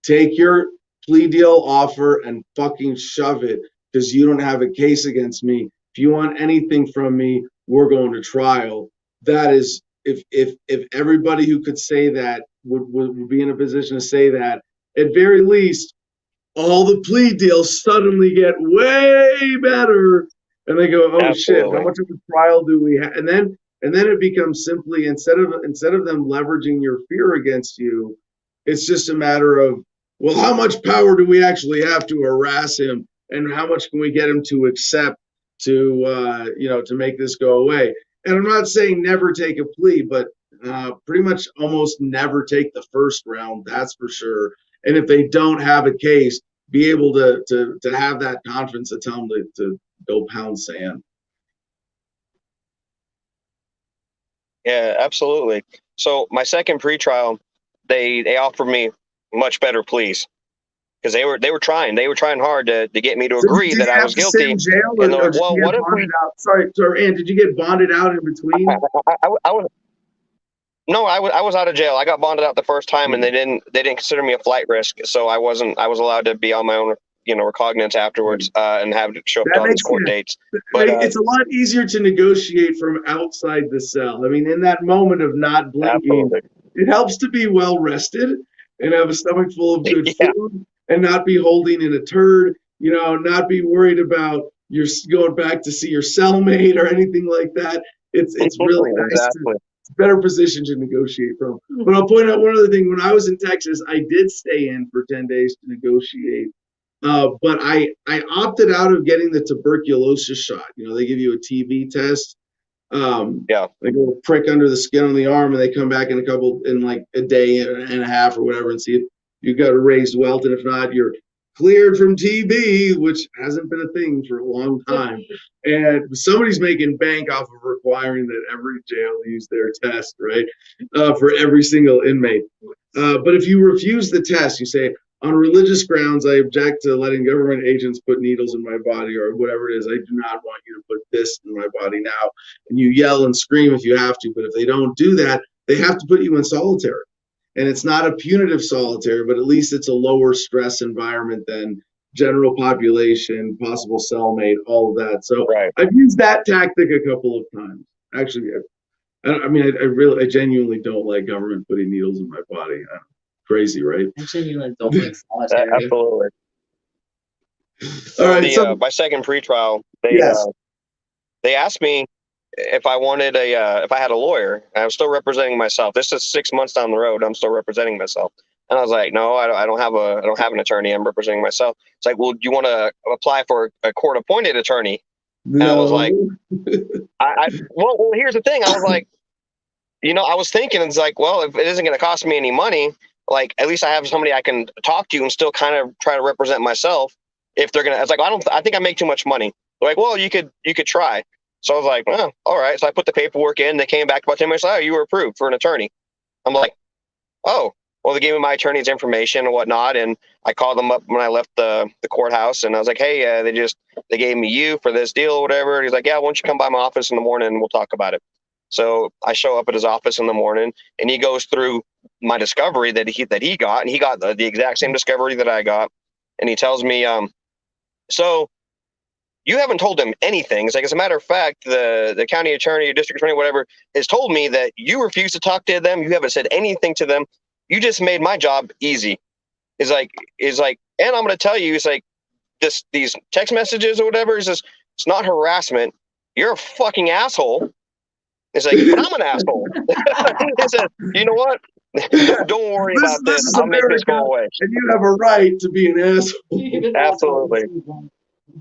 Speaker 1: take your plea deal offer and fucking shove it because you don't have a case against me. If you want anything from me, we're going to trial. That is, if everybody who could say that would be in a position to say that, at very least, all the plea deals suddenly get way better. And they go, oh, absolutely. Shit, how much of a trial do we have? And then it becomes simply, instead of them leveraging your fear against you, it's just a matter of, well, how much power do we actually have to harass him, and how much can we get him to accept to make this go away? And I'm not saying never take a plea, but pretty much almost never take the first round. That's for sure. And if they don't have a case, be able to have that confidence to tell them to go pound sand.
Speaker 5: Yeah, absolutely. So my second pretrial, they offered me much better pleas because they were trying hard to get me to agree that I was guilty.
Speaker 1: In jail, or
Speaker 5: like, well, what if we?
Speaker 1: Sorry, Ann, did you get bonded out in between?
Speaker 5: I was. No, I was out of jail. I got bonded out the first time, and they didn't consider me a flight risk, so I was allowed to be on my own recognizance afterwards, and have to show up
Speaker 1: That
Speaker 5: to all these
Speaker 1: makes
Speaker 5: court
Speaker 1: sense.
Speaker 5: dates. But
Speaker 1: It's a lot easier to negotiate from outside the cell. I mean, in that moment of not blinking,
Speaker 5: absolutely,
Speaker 1: it helps to be well rested and have a stomach full of good
Speaker 5: yeah,
Speaker 1: food and not be holding in a turd, not be worried about your going back to see your cellmate or anything like that. It's really nice to
Speaker 5: exactly.
Speaker 1: better position to negotiate from. But I'll point out one other thing. When I was in Texas, I did stay in for 10 days to negotiate. But I opted out of getting the tuberculosis shot. They give you a TB test.
Speaker 5: Yeah,
Speaker 1: They go prick under the skin on the arm, and they come back in like a day and a half or whatever, and see if you've got a raised welt, and if not, you're cleared from TB, which hasn't been a thing for a long time. And somebody's making bank off of requiring that every jail use their test, right, for every single inmate. But if you refuse the test, you say, on religious grounds, I object to letting government agents put needles in my body or whatever it is. I do not want you to put this in my body now. And you yell and scream if you have to. But if they don't do that, they have to put you in solitary. And it's not a punitive solitary, but at least it's a lower stress environment than general population, possible cellmate, all of that. So
Speaker 5: right.
Speaker 1: I've used that tactic a couple of times. Actually, I genuinely don't like government putting needles in my body. Crazy, right?
Speaker 3: I genuinely don't like solitary.
Speaker 5: Absolutely.
Speaker 1: All right. So
Speaker 5: My second pretrial,
Speaker 1: yes.
Speaker 5: they asked me if I wanted if I had a lawyer. I was still representing myself. This is 6 months down the road. I'm still representing myself, and I was like, no, I don't have an attorney. I'm representing myself. It's like, well, do you want to apply for a court appointed attorney? And I was like, well, here's the thing. I was like, I was thinking, it's like, well, if it isn't going to cost me any money, like at least I have somebody I can talk to and still kind of try to represent myself. If they're gonna, it's like, I think I make too much money. They're like, well, you could try. So I was like, oh, all right. So I put the paperwork in. They came back about 10 minutes later. Oh, you were approved for an attorney. I'm like, oh, well, they gave me my attorney's information and whatnot. And I called them up when I left the courthouse, and I was like, hey, they gave me you for this deal or whatever. And he's like, yeah, why don't you come by my office in the morning and we'll talk about it. So I show up at his office in the morning, and he goes through my discovery that he got, and he got the exact same discovery that I got. And he tells me, so you haven't told him anything. It's like, as a matter of fact, the county attorney or district attorney, whatever, has told me that you refuse to talk to them. You haven't said anything to them. You just made my job easy. Is like, and I'm going to tell you, it's like these text messages or whatever is just, it's not harassment. You're a fucking asshole. It's like, but I'm an asshole. He said, you know what? Don't worry about this. I'll make this go away.
Speaker 1: And you have a right to be an asshole.
Speaker 5: Absolutely.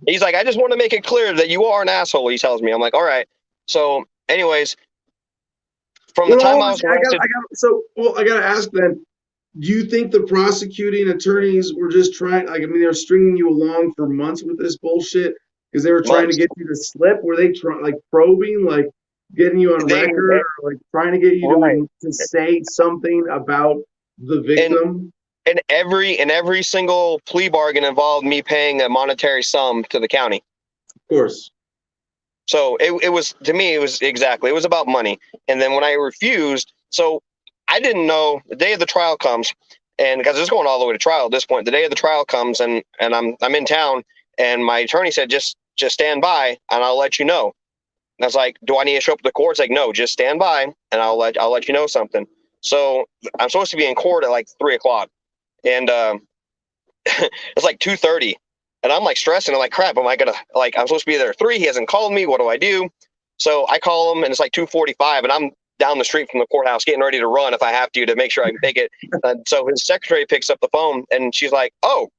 Speaker 5: He's like, I just want to make it clear that you are an asshole, he tells me. I'm like, all right. So anyways, from the time I was arrested.
Speaker 1: I got to ask then, do you think the prosecuting attorneys were just trying, they're stringing you along for months with this bullshit because they were trying to get you to slip? Were they probing, getting you on record, or trying to get you to say something about the victim?
Speaker 5: And every single plea bargain involved me paying a monetary sum to the county.
Speaker 1: Of course.
Speaker 5: So it was, to me, it was about money. And then when I refused, so I didn't know the day of the trial comes, and because it's going all the way to trial at this point, the day of the trial comes, and I'm in town, and my attorney said, just stand by and I'll let you know. And I was like, do I need to show up to the court? It's like, no, just stand by and I'll let you know something. So I'm supposed to be in court at like 3:00. And it's like 2:30, and I'm like stressing. I'm like, crap, am I gonna, I'm supposed to be there at 3:00. He hasn't called me. What do I do? So I call him, and it's like 2:45, and I'm down the street from the courthouse getting ready to run if I have to make sure I can make it. So his secretary picks up the phone, and she's like, oh,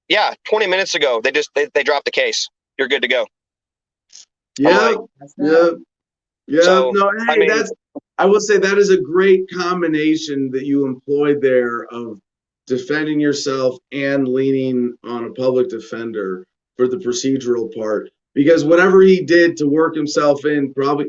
Speaker 5: yeah, 20 minutes ago, they dropped the case. You're good to go.
Speaker 1: Yeah.
Speaker 5: So,
Speaker 1: no, hey, I will say that is a great combination that you employed there of defending yourself and leaning on a public defender for the procedural part, because whatever he did to work himself in, probably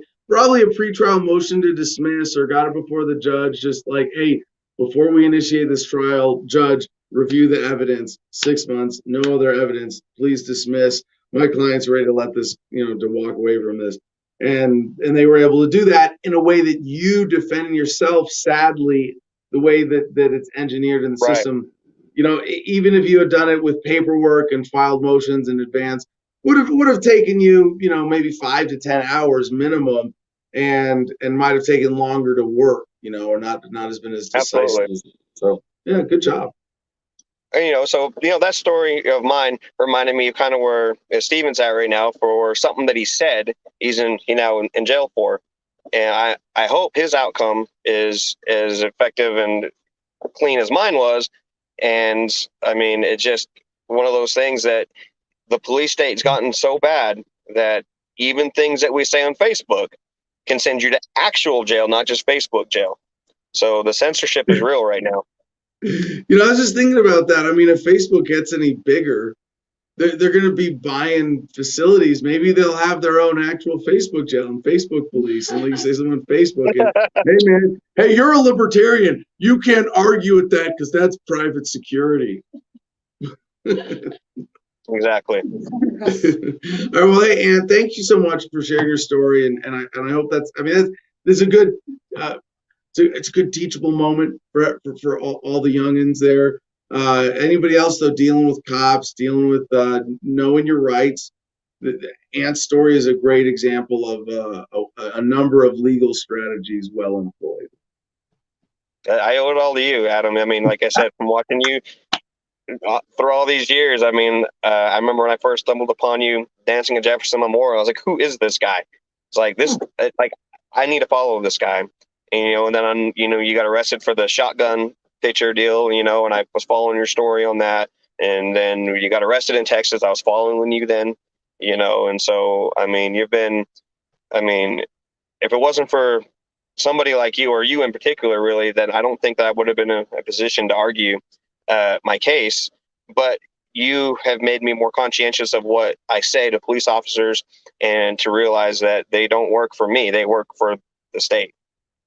Speaker 1: a pretrial motion to dismiss, or got it before the judge, just like, hey, before we initiate this trial, judge, review the evidence. 6 months, no other evidence, please dismiss. My client's ready to let this, to walk away from this. And they were able to do that in a way that you defend yourself, sadly, the way that it's engineered in the system even if you had done it with paperwork and filed motions in advance, would have taken you, maybe 5 to 10 hours minimum, and might have taken longer to work, or not as been as decisive.
Speaker 5: Absolutely.
Speaker 1: So yeah, good job.
Speaker 5: So that story of mine reminded me of kind of where Steven's at right now for something that he said he's in jail for, and I hope his outcome is as effective and clean as mine was. And I mean, it's just one of those things that the police state's gotten so bad that even things that we say on Facebook can send you to actual jail, not just Facebook jail. So the censorship is real right now.
Speaker 1: I was just thinking about that. I mean, if Facebook gets any bigger, they're going to be buying facilities. Maybe they'll have their own actual Facebook jail and Facebook police. And like say something on Facebook, and, hey man, hey, you're a libertarian. You can't argue with that because that's private security.
Speaker 5: Exactly.
Speaker 1: All right, well, hey, Ann, thank you so much for sharing your story, and I hope this is a good. It's a good teachable moment for all the youngins there. Anybody else though dealing with cops, dealing with knowing your rights? The Ant's story is a great example of a number of legal strategies well employed.
Speaker 5: I owe it all to you, Adam. I mean, like I said, from watching you through all these years, I mean, I remember when I first stumbled upon you dancing at Jefferson Memorial. I was like, who is this guy? It's like this, like I need to follow this guy. And then you got arrested for the shotgun picture deal, and I was following your story on that. And then you got arrested in Texas. I was following you then, and so, I mean, if it wasn't for somebody like you, or you in particular, really, then I don't think that I would have been in a position to argue my case. But you have made me more conscientious of what I say to police officers, and to realize that they don't work for me. They work for the state.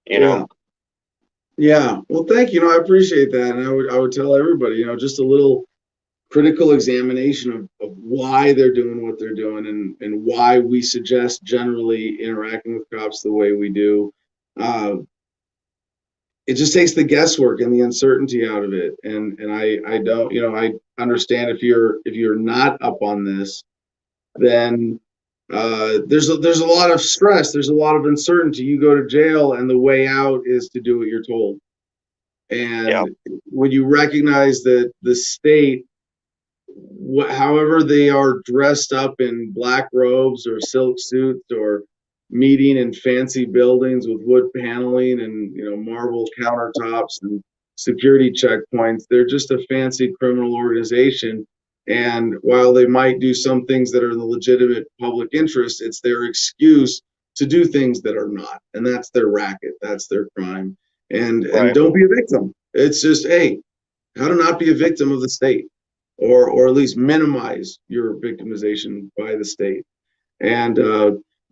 Speaker 1: Yeah. Well, thank you. I appreciate that. And I would tell everybody, just a little critical examination of why they're doing what they're doing, and why we suggest generally interacting with cops the way we do. It just takes the guesswork and the uncertainty out of it. And I don't, I understand if you're not up on this, then there's a lot of stress. There's a lot of uncertainty. You go to jail, and the way out is to do what you're told. And when you recognize that the state, however they are dressed up in black robes or silk suits, or meeting in fancy buildings with wood paneling and marble countertops and security checkpoints, they're just a fancy criminal organization. And while they might do some things that are in the legitimate public interest, it's their excuse to do things that are not. And that's their racket. That's their crime. And don't be a victim. It's just, hey, how to not be a victim of the state, or at least minimize your victimization by the state. And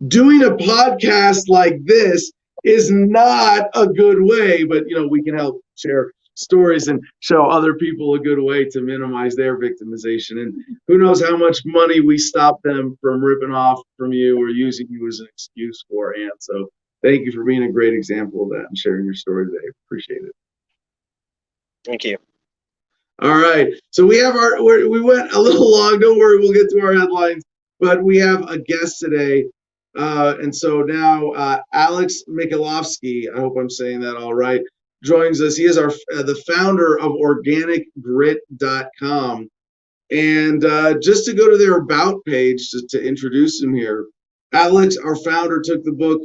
Speaker 1: doing a podcast like this is not a good way, but we can help share stories and show other people a good way to minimize their victimization. And who knows how much money we stop them from ripping off from you or using you as an excuse for. And so thank you for being a great example of that and sharing your story today. Appreciate it.
Speaker 5: Thank you.
Speaker 1: All right. So we went a little long. Don't worry, we'll get to our headlines. But we have a guest today. And so now Alex Michalowski, I hope I'm saying that all right, joins us. He is the founder of organicgrit.com. And just to go to their about page to introduce him here, Alex, our founder, took the book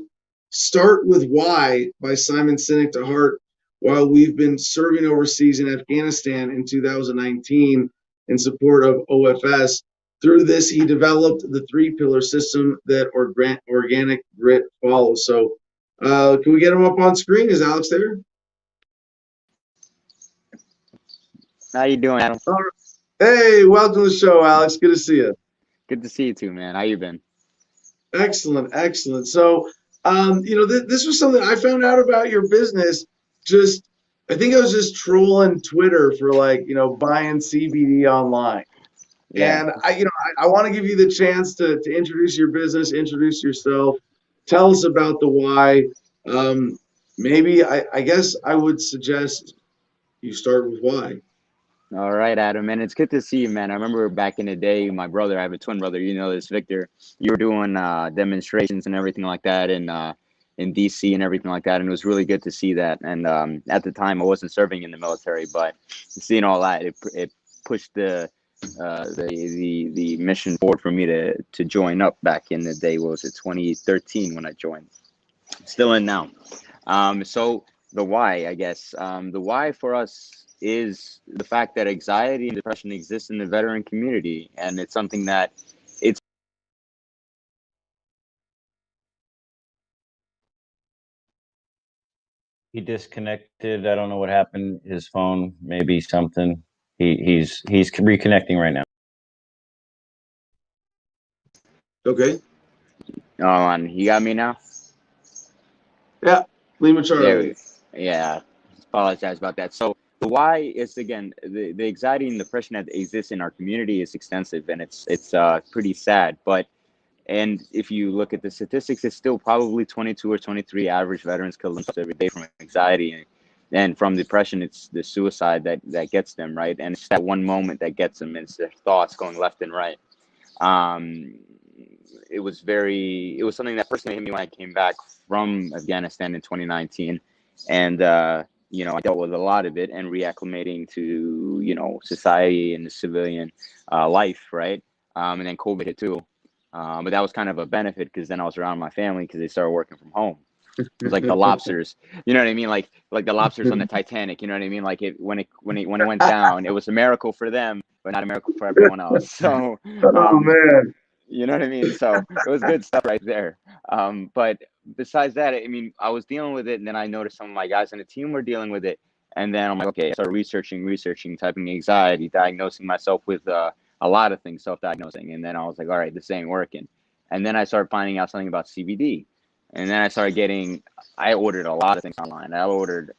Speaker 1: Start With Why by Simon Sinek to heart while we've been serving overseas in Afghanistan in 2019 in support of OFS. Through this, he developed the 3-pillar system that Organic Grit follows. So can we get him up on screen? Is Alex there?
Speaker 6: How you doing, Adam?
Speaker 1: Hey, welcome to the show, Alex. Good to see you.
Speaker 6: Good to see you too, man. How you been?
Speaker 1: Excellent, excellent. So, this was something I found out about your business. I think I was just trolling Twitter for buying CBD online. Yeah. And I want to give you the chance to introduce your business, introduce yourself, tell us about the why. Maybe I guess I would suggest you start with why.
Speaker 6: All right, Adam, and it's good to see you, man. I remember back in the day, my brother, I have a twin brother, you know this, Victor. You were doing demonstrations and everything like that in DC and everything like that, and it was really good to see that. And at the time, I wasn't serving in the military, but seeing all that, it pushed the mission forward for me to join up back in the day. What was it, 2013 when I joined? Still in now. So the why, I guess, the why for us is the fact that anxiety and depression exists in the veteran community, and it's something that it's
Speaker 2: He disconnected. I don't know what happened. His phone, maybe something. He's reconnecting right now.
Speaker 1: Okay.
Speaker 6: on. You got me now?
Speaker 1: Yeah. Lima
Speaker 6: There
Speaker 1: Charlie.
Speaker 6: we, yeah. Apologize about that. So the why is, again, the anxiety and depression that exists in our community is extensive, and it's pretty sad. But and if you look at the statistics, it's still probably 22 or 23 average veterans kill themselves every day from anxiety. And from depression, it's the suicide that gets them, right? And it's that one moment that gets them. It's their thoughts going left and right. Um, it was something that personally hit me when I came back from Afghanistan in 2019. And, I dealt with a lot of it and reacclimating to, society and the civilian life, right? And then COVID hit too. But that was kind of a benefit because then I was around my family because they started working from home. It was like the lobsters, you know what I mean? Like the lobsters on the Titanic, you know what I mean? Like when it went down, it was a miracle for them, but not a miracle for everyone else. So,
Speaker 1: Oh man.
Speaker 6: you know what I mean? So it was good stuff right there. But besides that, I mean, I was dealing with it, and then I noticed some of my guys on the team were dealing with it, and then I'm like, okay, I started researching, typing anxiety, diagnosing myself with a lot of things, self-diagnosing, and then I was like, all right, this ain't working. And then I started finding out something about CBD. And then I ordered a lot of things online. I ordered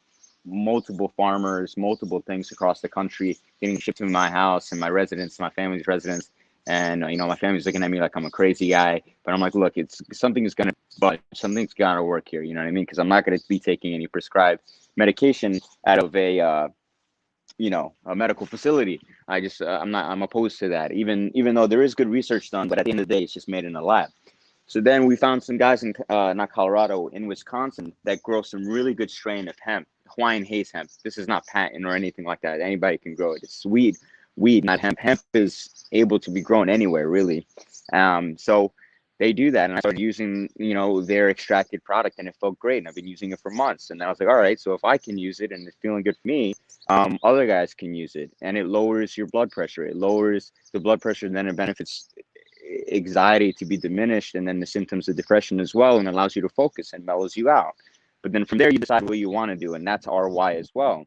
Speaker 6: multiple farmers, multiple things across the country, getting shipped to my house and my residence, my family's residence. And, my family's looking at me like I'm a crazy guy. But I'm like, look, something's going to, but something's got to work here. You know what I mean? Because I'm not going to be taking any prescribed medication out of a medical facility. I'm opposed to that. Even though there is good research done, but at the end of the day, it's just made in a lab. So then we found some guys in not Colorado, in Wisconsin, that grow some really good strain of hemp, Hawaiian haze hemp. This is not patent or anything like that. Anybody can grow it. It's weed, not hemp. Hemp is able to be grown anywhere, really. So they do that, and I started using, their extracted product, and it felt great. And I've been using it for months. And then I was like, all right, so if I can use it and it's feeling good for me, other guys can use it, and it lowers your blood pressure. It lowers the blood pressure, and then it benefits anxiety to be diminished, and then the symptoms of depression as well, and allows you to focus and mellows you out. But then from there, you decide what you want to do, and that's our why as well.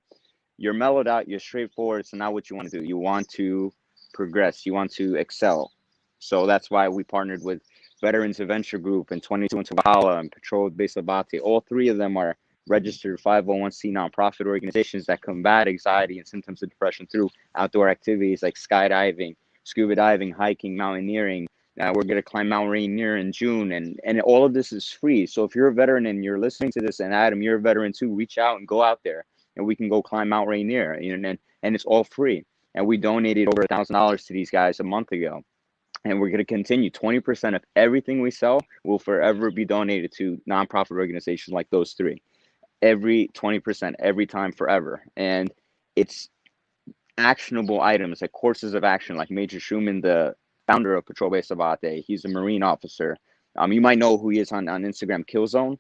Speaker 6: You're mellowed out, you're straightforward, so now what you want to do, you want to progress, you want to excel. So that's why we partnered with Veterans Adventure Group and 22 into Valhalla and Patrol Base Abate. All three of them are registered 501c nonprofit organizations that combat anxiety and symptoms of depression through outdoor activities like skydiving, scuba diving, hiking, mountaineering. We're going to climb Mount Rainier in June, and all of this is free. So if you're a veteran and you're listening to this, and Adam, you're a veteran too, reach out and go out there, and we can go climb Mount Rainier, and it's all free. And we donated over $1,000 to these guys a month ago, and we're going to continue. 20% of everything we sell will forever be donated to nonprofit organizations like those three. Every 20%, every time, forever. And it's actionable items, like courses of action, like Major Schumann, the founder of Patrol Base Abate. He's a Marine officer. You might know who he is on Instagram, Killzone.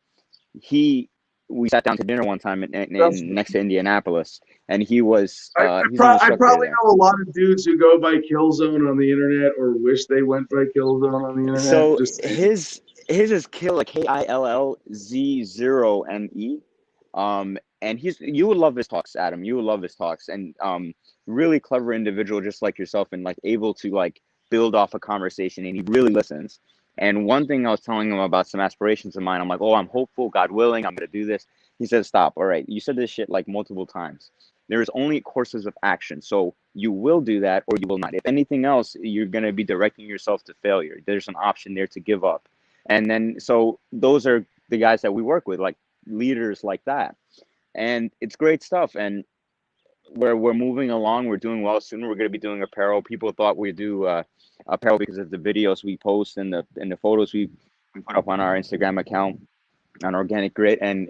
Speaker 6: We sat down to dinner one time next to Indianapolis, and he was he's an
Speaker 1: I
Speaker 6: instructor
Speaker 1: probably
Speaker 6: there.
Speaker 1: know a lot of dudes who go by Killzone on the internet or wish they went by Killzone on the internet.
Speaker 6: So
Speaker 1: Just
Speaker 6: his is Kill, like KILLZ0ME. And you would love his talks, Adam. You would love his talks, and really clever individual, just like yourself, and like able to like build off a conversation, and he really listens. And one thing I was telling him about some aspirations of mine, I'm like, oh, I'm hopeful, God willing, I'm gonna do this. He said, stop. All right, you said this shit like multiple times. There is only courses of action, so you will do that or you will not. If anything else, you're gonna be directing yourself to failure. There's an option there to give up. And then so those are the guys that we work with, like leaders like that. And it's great stuff. And we're moving along. We're doing well. Soon we're going to be doing apparel. People thought we'd do apparel because of the videos we post and the photos we put up on our Instagram account on Organic Grit, and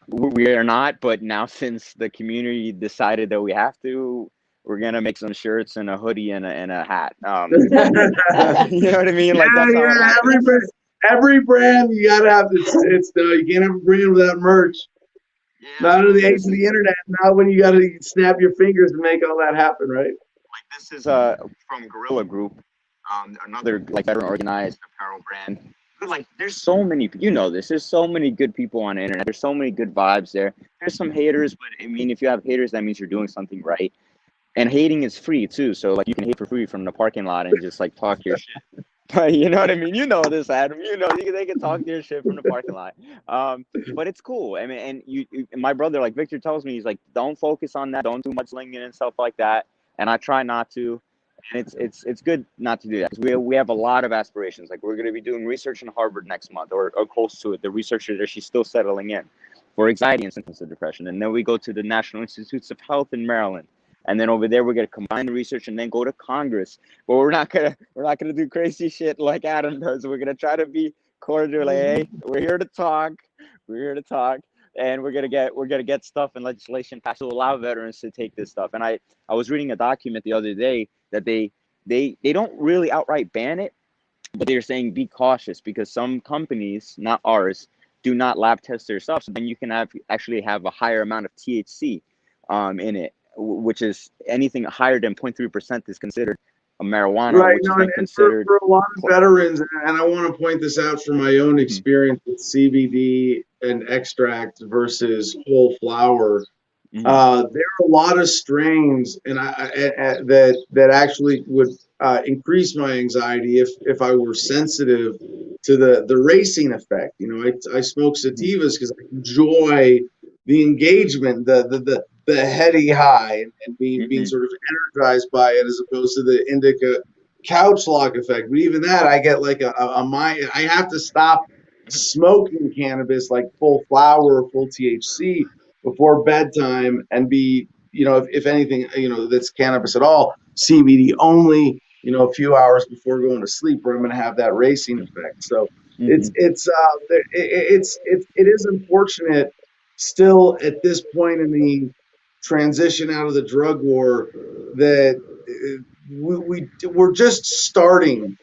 Speaker 6: we are not. But now since the community decided that we have to, we're gonna make some shirts and a hoodie and a hat. You know what I mean? Like that's how it happens.
Speaker 1: Every brand you gotta have it's you can't have a brand without merch.
Speaker 6: Yeah,
Speaker 1: Not
Speaker 6: so
Speaker 1: in the age
Speaker 6: this
Speaker 1: of
Speaker 6: is-
Speaker 1: the internet. Not when you gotta snap your fingers to make all that happen, right?
Speaker 6: This is from Gorilla Group, another like veteran organized apparel brand. But, like, there's so many, you know this. There's so many good people on the internet. There's so many good vibes there. There's some haters, but I mean, if you have haters, that means you're doing something right. And hating is free too. So like, you can hate for free from the parking lot and just like talk your shit. But you know what I mean? You know this, Adam. You know they can talk their shit from the parking lot. But it's cool. I mean, and and my brother, like Victor tells me, he's like, don't focus on that. Don't do much linking and stuff like that. And I try not to. And it's good not to do that, because we have a lot of aspirations. Like, we're going to be doing research in Harvard next month, or close to it. The researcher there, she's still settling in for anxiety and symptoms of depression. And then we go to the National Institutes of Health in Maryland. And then over there, we're gonna combine the research and then go to Congress. But we're not gonna do crazy shit like Adam does. We're gonna try to be cordial. Like, hey, we're here to talk. We're here to talk, and we're gonna get stuff and legislation passed to allow veterans to take this stuff. And I was reading a document the other day that they don't really outright ban it, but they're saying be cautious, because some companies, not ours, do not lab test their stuff. So then you can actually have a higher amount of THC in it, which is anything higher than 0.3% is considered a marijuana,
Speaker 1: Right.
Speaker 6: which
Speaker 1: No,
Speaker 6: is then
Speaker 1: and
Speaker 6: considered.
Speaker 1: for a lot of veterans, and I want to point this out from my own experience with CBD and extract versus whole flower.
Speaker 6: Mhm.
Speaker 1: There are a lot of strains, and that actually would increase my anxiety if I were sensitive to the racing effect. You know, I smoke sativas because I enjoy the engagement, the heady high, and being sort of energized by it, as opposed to the indica couch lock effect. But even that, I get like a mind. I have to stop smoking cannabis, like full flower or full THC, before bedtime, and be, you know, if anything, you know, that's cannabis at all, CBD only, you know, a few hours before going to sleep, where I'm going to have that racing effect. So it is unfortunate still at this point in the transition out of the drug war that we're just starting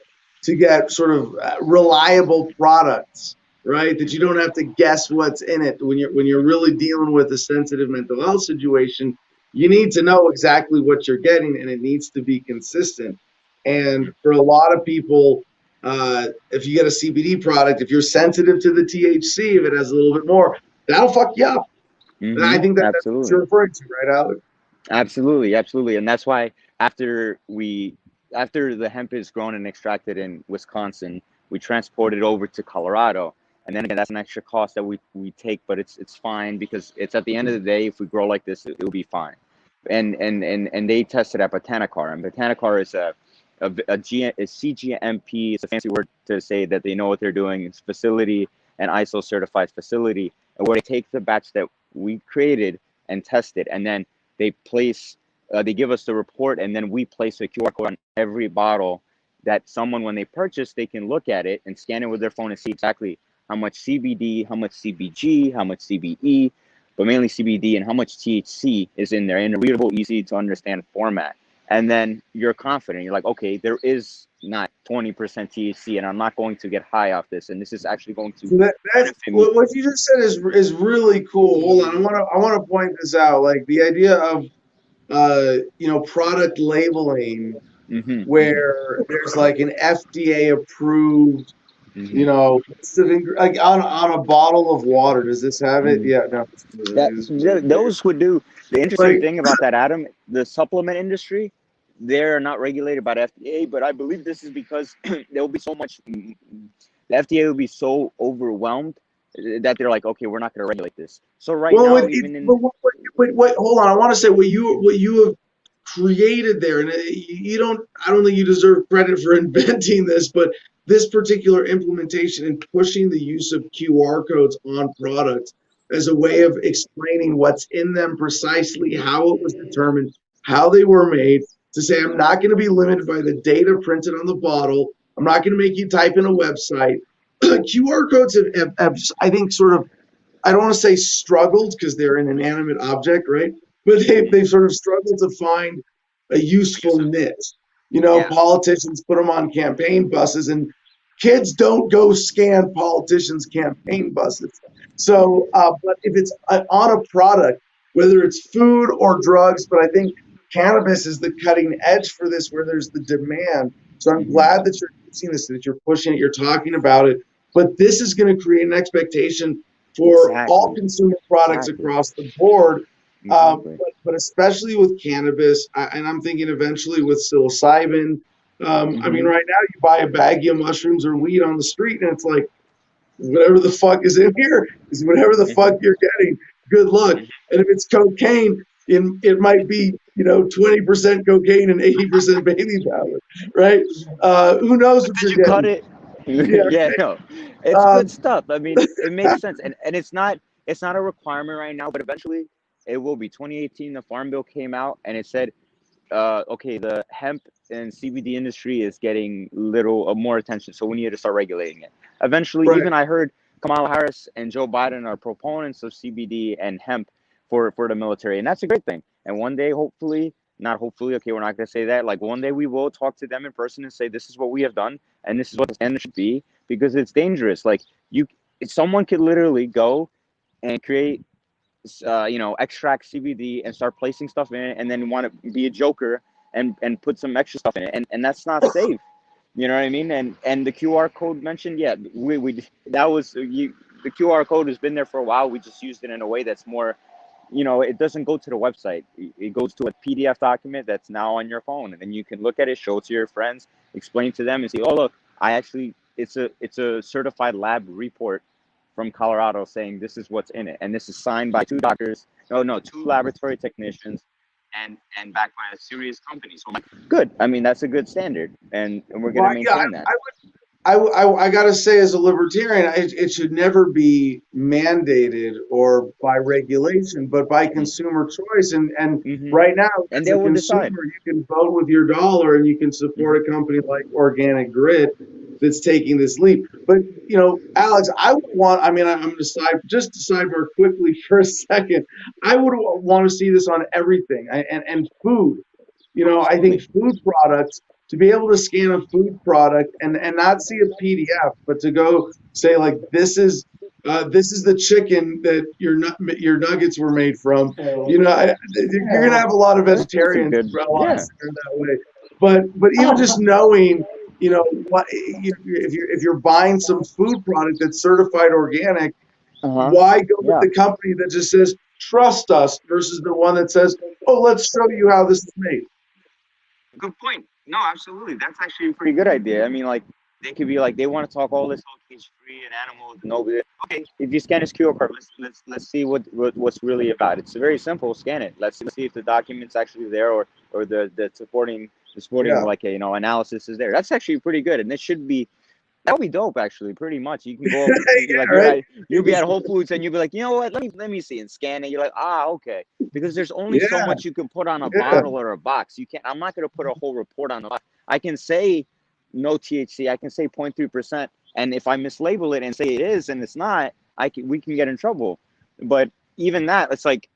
Speaker 1: to get sort of reliable products, right? That you don't have to guess what's in it when you're really dealing with a sensitive mental health situation. You need to know exactly what you're getting, and it needs to be consistent. And for a lot of people, if you get a CBD product, if you're sensitive to the THC, if it has a little bit more, that'll fuck you up. And I think that's what you're referring to, right, Alex?
Speaker 6: Absolutely, and that's why after the hemp is grown and extracted in Wisconsin, we transport it over to Colorado. And then again, that's an extra cost that we take, but it's fine, because it's at the end of the day, if we grow like this, it'll be fine. And they tested at Botanicar, and Botanicar is a CGMP. It's a fancy word to say that they know what they're doing. It's facility, an ISO certified facility, where they take the batch that we created and test it, and then they give us the report, and then we place a QR code on every bottle that someone, when they purchase, they can look at it and scan it with their phone and see exactly how much CBD, how much CBG, how much CBE, but mainly CBD, and how much THC is in there in a readable, easy to understand format. And then you're confident. You're like, okay, there is not 20% THC, and I'm not going to get high off this, and this is actually going to.
Speaker 1: So that's what you just said is really cool. Hold on, I want to point this out. Like the idea of you know, product labeling, where there's like an FDA approved, you know, like on a bottle of water. Does this have it? Yeah, no.
Speaker 6: Those would do. The interesting thing about that, Adam, the supplement industry, they're not regulated by the FDA, but I believe this is because there will be so much. The FDA will be so overwhelmed that they're like, okay, we're not going to regulate this. So now, hold
Speaker 1: on, I want to say what you have created there, and I don't think you deserve credit for inventing this, but this particular implementation and pushing the use of QR codes on products as a way of explaining what's in them precisely, how it was determined, how they were made, to say, I'm not going to be limited by the data printed on the bottle. I'm not going to make you type in a website. QR codes have, I think, sort of, I don't want to say struggled because they're an inanimate object, right? But they've sort of struggled to find a useful niche. You know,
Speaker 6: Yeah.
Speaker 1: politicians put them on campaign buses, and kids don't go scan politicians' campaign buses. So, but if it's on a product, whether it's food or drugs, but I think cannabis is the cutting edge for this, where there's the demand. So I'm glad that you're using this, that you're pushing it, you're talking about it. But this is going to create an expectation for all
Speaker 6: Exactly.
Speaker 1: consumer products
Speaker 6: Exactly.
Speaker 1: across the board.
Speaker 6: Exactly.
Speaker 1: But especially with cannabis, and I'm thinking eventually with psilocybin. I mean, right now you buy a baggie of mushrooms or weed on the street, and it's like, whatever the fuck is in here is whatever the fuck you're getting. Good luck. And if it's cocaine, it might be 20% cocaine and 80% baby powder, right? Who knows what
Speaker 6: Did
Speaker 1: you're
Speaker 6: you cut
Speaker 1: getting?
Speaker 6: it?
Speaker 1: Yeah.
Speaker 6: Yeah, no, it's
Speaker 1: Um,
Speaker 6: good stuff. I mean, it makes sense, and it's not a requirement right now, but eventually it will be. 2018, the Farm Bill came out, and it said, okay, the hemp and CBD industry is getting little more attention, so we need to start regulating it. Eventually,
Speaker 1: right.
Speaker 6: even I heard Kamala Harris and Joe Biden are proponents of CBD and hemp for the military, and that's a great thing. And one day, hopefully, not hopefully, okay, we're not going to say that. Like one day, we will talk to them in person and say, this is what we have done, and this is what the standard should be, because it's dangerous. Like someone could literally go and create extract CBD and start placing stuff in it, and then want to be a joker and put some extra stuff in it, and that's not safe. You know what I mean? And the QR code mentioned, yeah, we that was the QR code has been there for a while. We just used it in a way that's more, it doesn't go to the website. It goes to a PDF document that's now on your phone, and then you can look at it, show it to your friends, explain to them, and say, oh look, it's a certified lab report from Colorado saying this is what's in it, and this is signed by two doctors, two laboratory technicians, and backed by a serious company. So I'm like, good. I mean, that's a good standard, and we're gonna
Speaker 1: Well, yeah,
Speaker 6: maintain that.
Speaker 1: I got to say, as a libertarian, it should never be mandated or by regulation, but by consumer choice. And right now,
Speaker 6: And
Speaker 1: as
Speaker 6: they
Speaker 1: a
Speaker 6: will
Speaker 1: consumer,
Speaker 6: decide.
Speaker 1: you can vote with your dollar, and you can support a company like Organic Grit that's taking this leap. But Alex, I mean, I'm going to sidebar quickly for a second. I would want to see this on everything, and food. I think food products, to be able to scan a food product and not see a PDF, but to go say, like, this is the chicken that your nuggets were made from. You're gonna have a lot of
Speaker 6: That's a
Speaker 1: vegetarians
Speaker 6: good,
Speaker 1: a lot
Speaker 6: yeah.
Speaker 1: that way. But even just knowing, what if you're buying some food product that's certified organic, why go with
Speaker 6: Yeah.
Speaker 1: the company that just says trust us versus the one that says, oh, let's show you how this is made?
Speaker 6: Good point. No, absolutely. That's actually a pretty good idea. I mean, like, they could be like, they want to talk all this cage free and animals. No, okay. If you scan this QR code, let's see what's really about. It's very simple. Scan it. Let's see if the document's actually there, or the supporting
Speaker 1: Yeah.
Speaker 6: like analysis is there. That's actually pretty good, and that would be dope. Actually, pretty much. You can go, you'll be at Whole Foods, and you'll be like, you know what? Let me see, and scan it. You're like, okay, because there's only so
Speaker 1: Yeah.
Speaker 6: much you can put on a
Speaker 1: Yeah.
Speaker 6: bottle or a box. You can't. I'm not going to put a whole report on the box. I can say no THC. I can say 0.3%, and if I mislabel it and say it is and it's not, we can get in trouble. But even that, it's like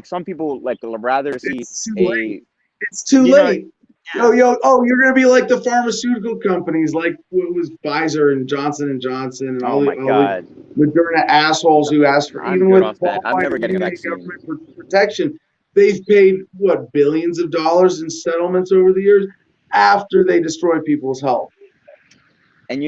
Speaker 6: some people rather see
Speaker 1: It's too late. It's too late. You're gonna be like the pharmaceutical companies, like what was Pfizer and Johnson & Johnson and all
Speaker 6: Oh my
Speaker 1: the
Speaker 6: God.
Speaker 1: Moderna assholes who asked for,
Speaker 6: I'm
Speaker 1: even
Speaker 6: good
Speaker 1: with
Speaker 6: off that. I'm
Speaker 1: qualified
Speaker 6: never getting a
Speaker 1: immunity
Speaker 6: vaccine.
Speaker 1: government protection, they've paid what, billions of dollars in settlements over the years after they destroy people's health.
Speaker 6: And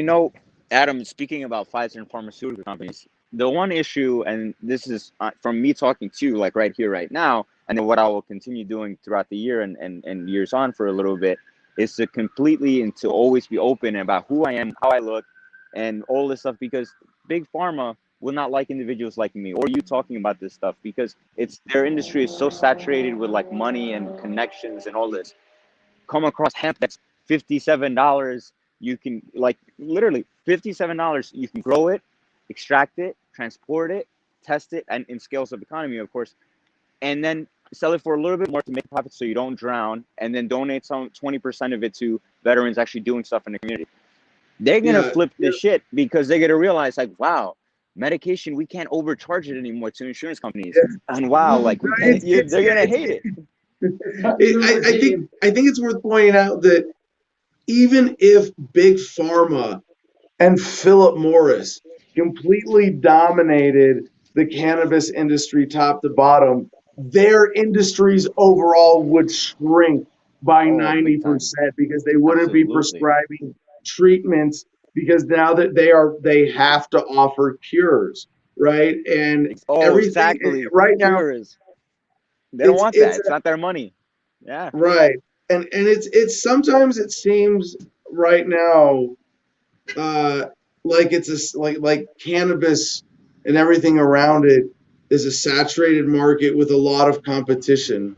Speaker 6: Adam, speaking about Pfizer and pharmaceutical companies, the one issue, and this is from me talking to you, like right here, right now, and then what I will continue doing throughout the year and years on for a little bit, is to completely and to always be open about who I am, how I look, and all this stuff, because big pharma will not like individuals like me or you talking about this stuff, because their industry is so saturated with like money and connections and all this. Come across hemp that's $57. You can literally $57. You can grow it, extract it, transport it, test it and in scales of economy, of course, and then sell it for a little bit more to make profit so you don't drown, and then donate some 20% of it to veterans actually doing stuff in the community. They're gonna
Speaker 1: Yeah,
Speaker 6: flip this shit because they're gonna realize like, wow, medication, we can't overcharge it anymore to insurance companies, and wow, like we can't, they're gonna hate it.
Speaker 1: I think it's worth pointing out that even if Big Pharma and Philip Morris completely dominated the cannabis industry top to bottom, their industries overall would shrink by
Speaker 6: Oh, big time.
Speaker 1: 90% because they wouldn't be
Speaker 6: Absolutely.
Speaker 1: prescribing treatments because now that they have to offer cures, right? And
Speaker 6: Oh,
Speaker 1: everything
Speaker 6: exactly.
Speaker 1: right now
Speaker 6: Cures. They don't want that.
Speaker 1: it's
Speaker 6: It's not their money. Yeah.
Speaker 1: right. And it's sometimes it seems right now like it's like cannabis and everything around it is a saturated market with a lot of competition.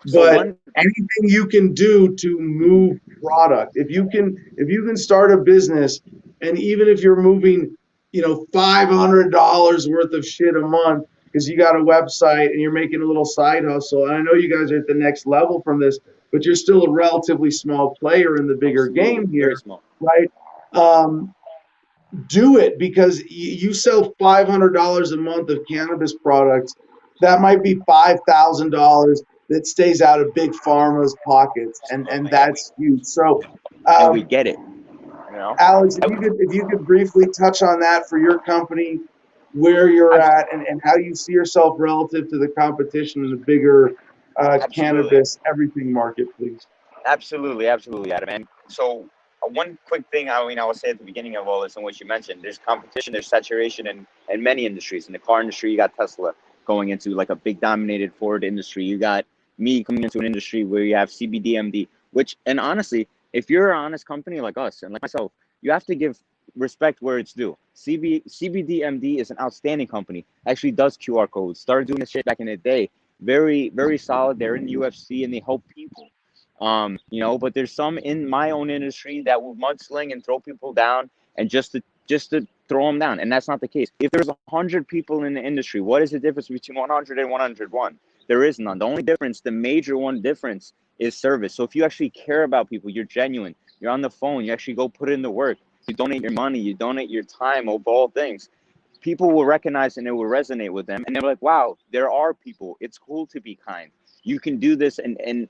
Speaker 6: So
Speaker 1: But
Speaker 6: one,
Speaker 1: anything you can do to move product, if you can start a business, and even if you're moving, $500 worth of shit a month because you got a website and you're making a little side hustle. And I know you guys are at the next level from this, but you're still a relatively small player in the bigger game here,
Speaker 6: very small.
Speaker 1: right? Do it because you sell $500 a month of cannabis products. That might be $5,000 that stays out of Big Pharma's pockets, and that's huge. So,
Speaker 6: And we get it. You know?
Speaker 1: Alex, if you could briefly touch on that for your company, where you're at, and how you see yourself relative to the competition in the bigger cannabis everything market, please.
Speaker 6: Absolutely, Adam. And so one quick thing, I will say at the beginning of all this and what you mentioned, there's competition, there's saturation in many industries. In the car industry, you got Tesla going into like a big dominated Ford industry. You got me coming into an industry where you have CBDMD, and honestly, if you're an honest company like us and like myself, you have to give respect where it's due. CBDMD is an outstanding company. Actually does QR codes. Started doing this shit back in the day. Very, very solid. They're in the UFC and they help people. But there's some in my own industry that will mudsling and throw people down and just to throw them down. And that's not the case. If there's 100 people in the industry, what is the difference between 100 and 101? There is none. The only difference, the major one difference, is service. So if you actually care about people, you're genuine, you're on the phone, you actually go put in the work, you donate your money, you donate your time, of all things, people will recognize and it will resonate with them. And they're like, wow, there are people. It's cool to be kind. You can do this, and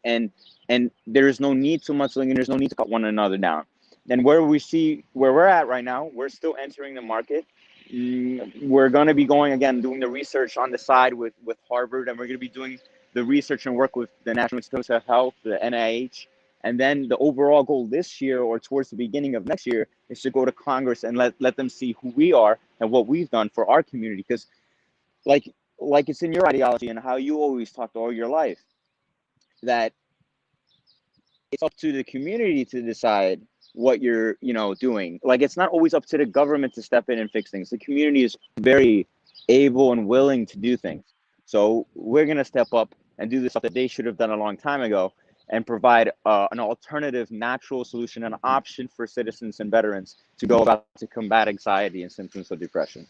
Speaker 6: there is no need to mudsling, and there's no need to cut one another down. And where we're at right now, we're still entering the market. We're going to be going again, doing the research on the side with Harvard, and we're going to be doing the research and work with the National Institutes of Health, the NIH. And then the overall goal this year or towards the beginning of next year is to go to Congress and let them see who we are and what we've done for our community. Because like it's in your ideology and how you always talked all your life, that it's up to the community to decide what you're doing. Like, it's not always up to the government to step in and fix things. The community is very able and willing to do things. So we're going to step up and do the stuff that they should have done a long time ago and provide an alternative, natural solution, an option for citizens and veterans to go about to combat anxiety and symptoms of depression.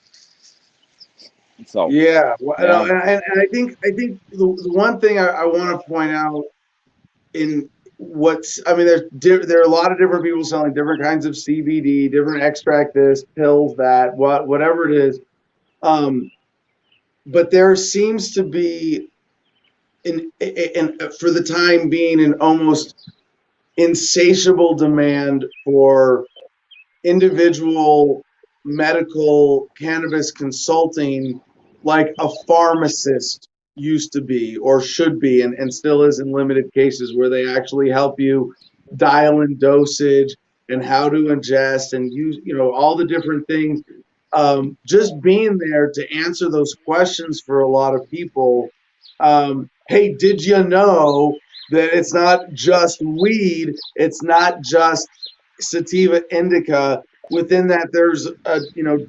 Speaker 6: So
Speaker 1: yeah, well, and I think the one thing I want to point out in there are a lot of different people selling different kinds of CBD, different extract, this, pills, that, whatever it is. But there seems to be, for the time being, an almost insatiable demand for individual medical cannabis consulting, like a pharmacist used to be or should be, and still is in limited cases, where they actually help you dial in dosage and how to ingest and use, all the different things. Just being there to answer those questions for a lot of people. Hey, did you know that it's not just weed? It's not just sativa indica. Within that, there's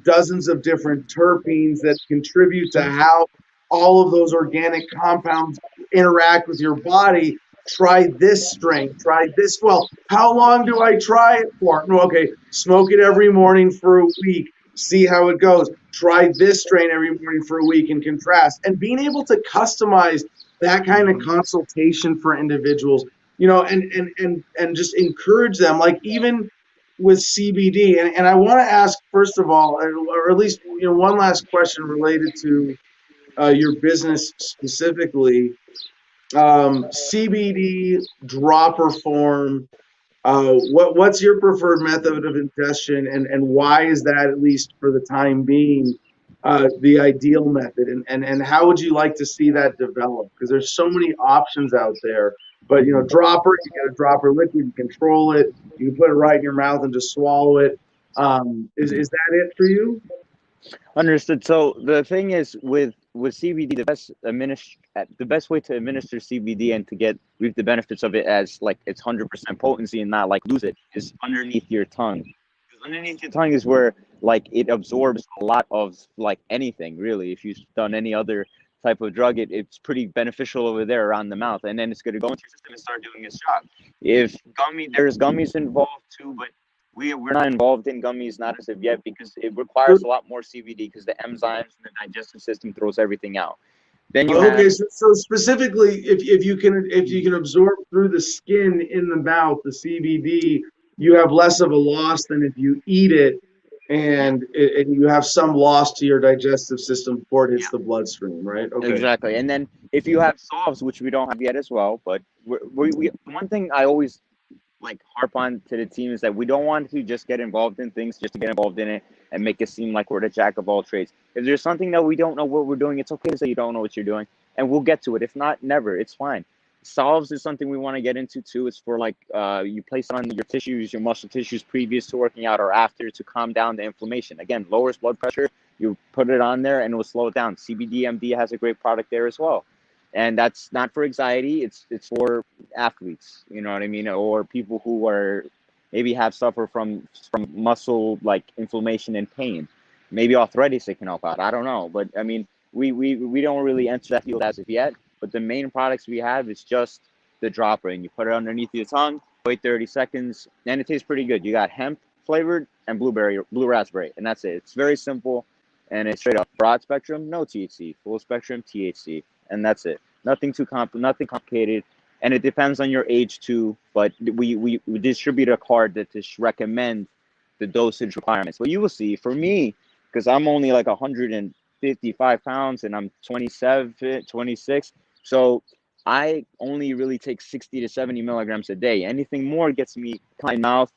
Speaker 1: dozens of different terpenes that contribute to how all of those organic compounds interact with your body. Try this strength, try this. Well, how long do I try it for? No, okay, smoke it every morning for a week. see how it goes. Try this strain every morning for a week and contrast. And being able to customize that kind of consultation for individuals, and just encourage them, like even with CBD. And I want to ask, first of all, or at least, one last question related to your business specifically. CBD dropper form. What's your preferred method of ingestion, and why is that, at least for the time being, the ideal method? And how would you like to see that develop? Because there's so many options out there. But dropper, you get a dropper liquid, you control it, you can put it right in your mouth and just swallow it. Is that it for you?
Speaker 6: Understood. So the thing is with CBD, the best way to administer CBD and to reap the benefits of it as like its 100% potency and not like lose it is underneath your tongue. Because underneath your tongue is where like it absorbs a lot of like anything really. If you've done any other type of drug, it's pretty beneficial over there around the mouth, and then it's going to go into your system and start doing its job. There's gummies involved too, but we're not involved in gummies, not as of yet, because it requires a lot more CBD because the enzymes and the digestive system throws everything out. Then you
Speaker 1: Okay,
Speaker 6: have,
Speaker 1: so specifically, if you can absorb through the skin in the mouth the CBD, you have less of a loss than if you eat it, and you have some loss to your digestive system before it hits the bloodstream, right? Okay.
Speaker 6: exactly. And then if you have solves, which we don't have yet as well, but one thing I always like harp on to the team is that we don't want to just get involved in things just to get involved in it and make it seem like we're the jack of all trades. If there's something that we don't know what we're doing, it's okay to say you don't know what you're doing, and we'll get to it. If not, never. It's fine. Solves is something we want to get into too. It's for like you place it on your tissues, your muscle tissues previous to working out or after to calm down the inflammation. Again, lowers blood pressure. You put it on there and it will slow it down. CBDMD has a great product there as well. And that's not for anxiety. It's for athletes, you know what I mean, or people who are maybe suffer from muscle like inflammation and pain. Maybe arthritis, it can help out. I don't know, but I mean, we don't really enter that field as of yet. But the main products we have is just the dropper, and you put it underneath your tongue, wait 30 seconds, and it tastes pretty good. You got hemp flavored and blue raspberry, and that's it. It's very simple, and it's straight up broad spectrum, no THC, full spectrum THC. And that's it. Nothing nothing complicated, and it depends on your age too. But we distribute a card that just recommend the dosage requirements. But you will see, for me, because I'm only like 155 pounds and I'm 27, 26, so I only really take 60 to 70 milligrams a day. Anything more gets me my mouth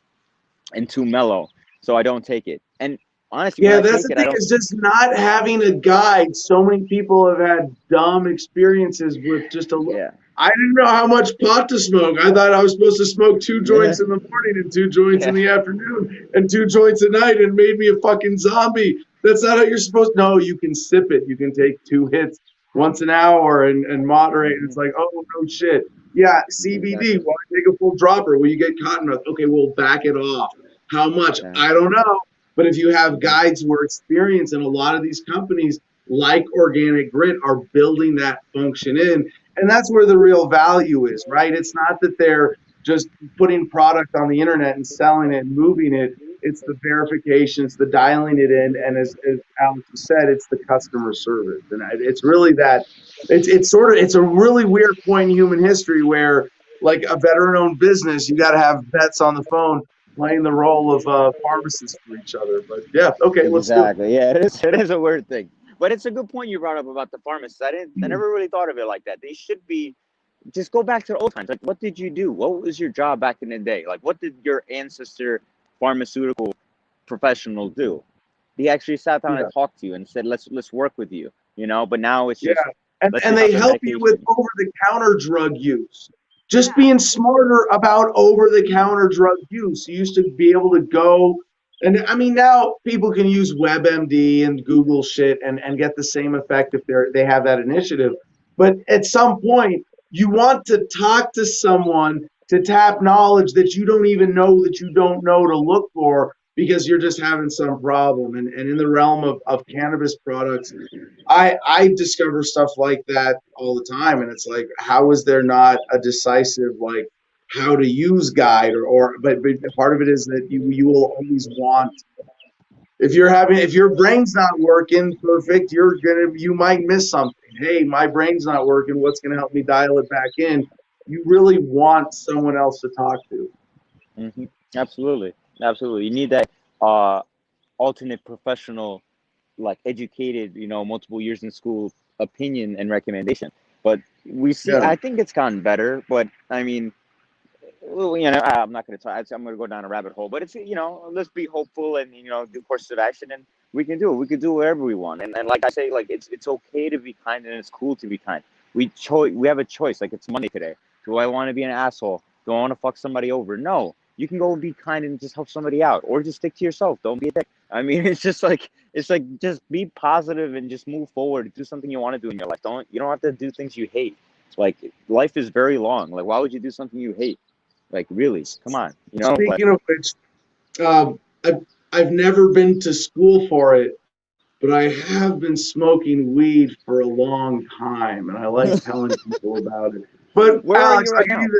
Speaker 6: and too mellow, so I don't take it. And honestly,
Speaker 1: Yeah, that's the thing, is just not having a guide. So many people have had dumb experiences with just a little.
Speaker 6: Yeah.
Speaker 1: I didn't know how much pot to smoke. I thought I was supposed to smoke 2 joints in the morning and 2 joints in the afternoon and 2 joints at night, and made me a fucking zombie. That's not how you're supposed to. No, you can sip it. You can take 2 hits once an hour and moderate. And it's like, oh, no shit. Yeah, CBD. Why take a full dropper? Well, you get cotton mouth. Okay, we'll back it off. How much? I don't know. But if you have guides who are experienced, and a lot of these companies like Organic Grit are building that function in, and that's where the real value is, right? It's not that they're just putting product on the internet and selling it and moving it. It's the verification, it's the dialing it in, and as Alex said, it's the customer service. And it's really that, it's a really weird point in human history where, like a veteran-owned business, you got to have vets on the phone playing the role of pharmacists for each other. But yeah, okay, let's do it.
Speaker 6: Exactly. Yeah, it is a weird thing. But it's a good point you brought up about the pharmacists. I never really thought of it like that. They should be, just go back to the old times. Like, what did you do? What was your job back in the day? Like, what did your ancestor pharmaceutical professional do? He actually sat down and talked to you and said, let's work with you, you know? But now it's just,
Speaker 1: and they help you with over-the-counter drug use. Just being smarter about over-the-counter drug use. You used to be able to go, and I mean, now people can use WebMD and Google shit and get the same effect if they have that initiative. But at some point, you want to talk to someone to tap knowledge that you don't even know that you don't know to look for, because you're just having some problem. And in the realm of cannabis products, I discover stuff like that all the time. And it's like, how is there not a decisive, like, how to use guide but part of it is that you will always want, if your brain's not working perfect, you might miss something. Hey, my brain's not working. What's going to help me dial it back in? You really want someone else to talk to.
Speaker 6: Hmm. Absolutely, absolutely. You need that uh, alternate professional, like educated, multiple years in school opinion and recommendation. But we see,
Speaker 1: Yeah.
Speaker 6: I think it's gotten better. But I mean, well, I'm not going to talk. I'm going to go down a rabbit hole. But it's let's be hopeful and do courses of action, and we can do it. We can do whatever we want. And like I say, like it's okay to be kind, and it's cool to be kind. We have a choice. Like it's Monday today. Do I want to be an asshole? Do I want to fuck somebody over? No. You can go and be kind and just help somebody out, or just stick to yourself. Don't be a dick. I mean, it's like just be positive and just move forward. Do something you want to do in your life. You don't have to do things you hate. It's like life is very long. Like why would you do something you hate? Like really, come on,
Speaker 1: Speaking of which, I've never been to school for it, but I have been smoking weed for a long time, and I like telling people about it. But
Speaker 6: Where are
Speaker 1: Alex,
Speaker 6: you right
Speaker 1: I'll
Speaker 6: now?
Speaker 1: give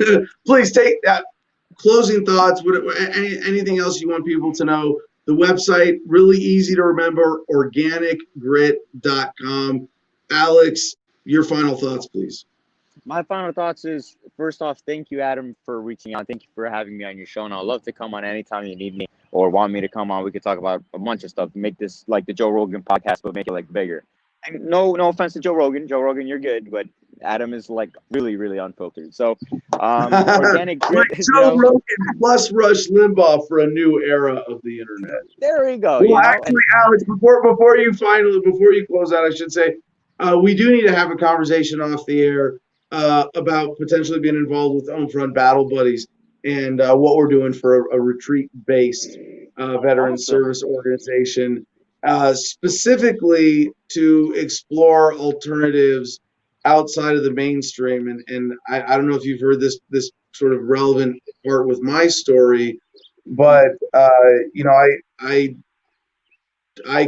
Speaker 1: you please take that. Closing thoughts. Anything else you want people to know? The website, really easy to remember, organicgrit.com. Alex, your final thoughts, please.
Speaker 6: My final thoughts is, first off, thank you, Adam, for reaching out. Thank you for having me on your show, and I'd love to come on anytime you need me or want me to come on. We could talk about a bunch of stuff, make this like the Joe Rogan podcast, but make it like bigger. And no offense to Joe Rogan. Joe Rogan, you're good, but Adam is like really, really unfiltered. So, organic grit,
Speaker 1: Like Joe Rogan plus Rush Limbaugh for a new era of the internet.
Speaker 6: there we go.
Speaker 1: Well, actually, Alex, before you close out, I should say, we do need to have a conversation off the air about potentially being involved with Homefront Battle Buddies and what we're doing for a retreat-based veteran service organization, specifically to explore alternatives outside of the mainstream. And I don't know if you've heard this sort of relevant part with my story, but I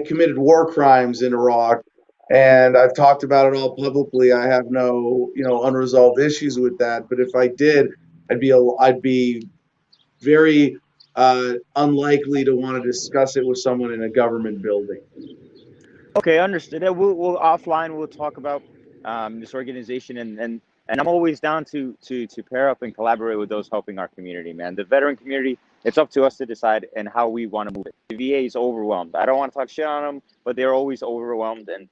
Speaker 1: committed war crimes in Iraq, and I've talked about it all publicly. I have no, unresolved issues with that. But if I did, I'd be very unlikely to want to discuss it with someone in a government building.
Speaker 6: Okay, understood. We'll offline. We'll talk about this organization, and I'm always down to pair up and collaborate with those helping our community, man. The veteran community, it's up to us to decide and how we want to move it. The VA is overwhelmed. I don't want to talk shit on them, but they're always overwhelmed, and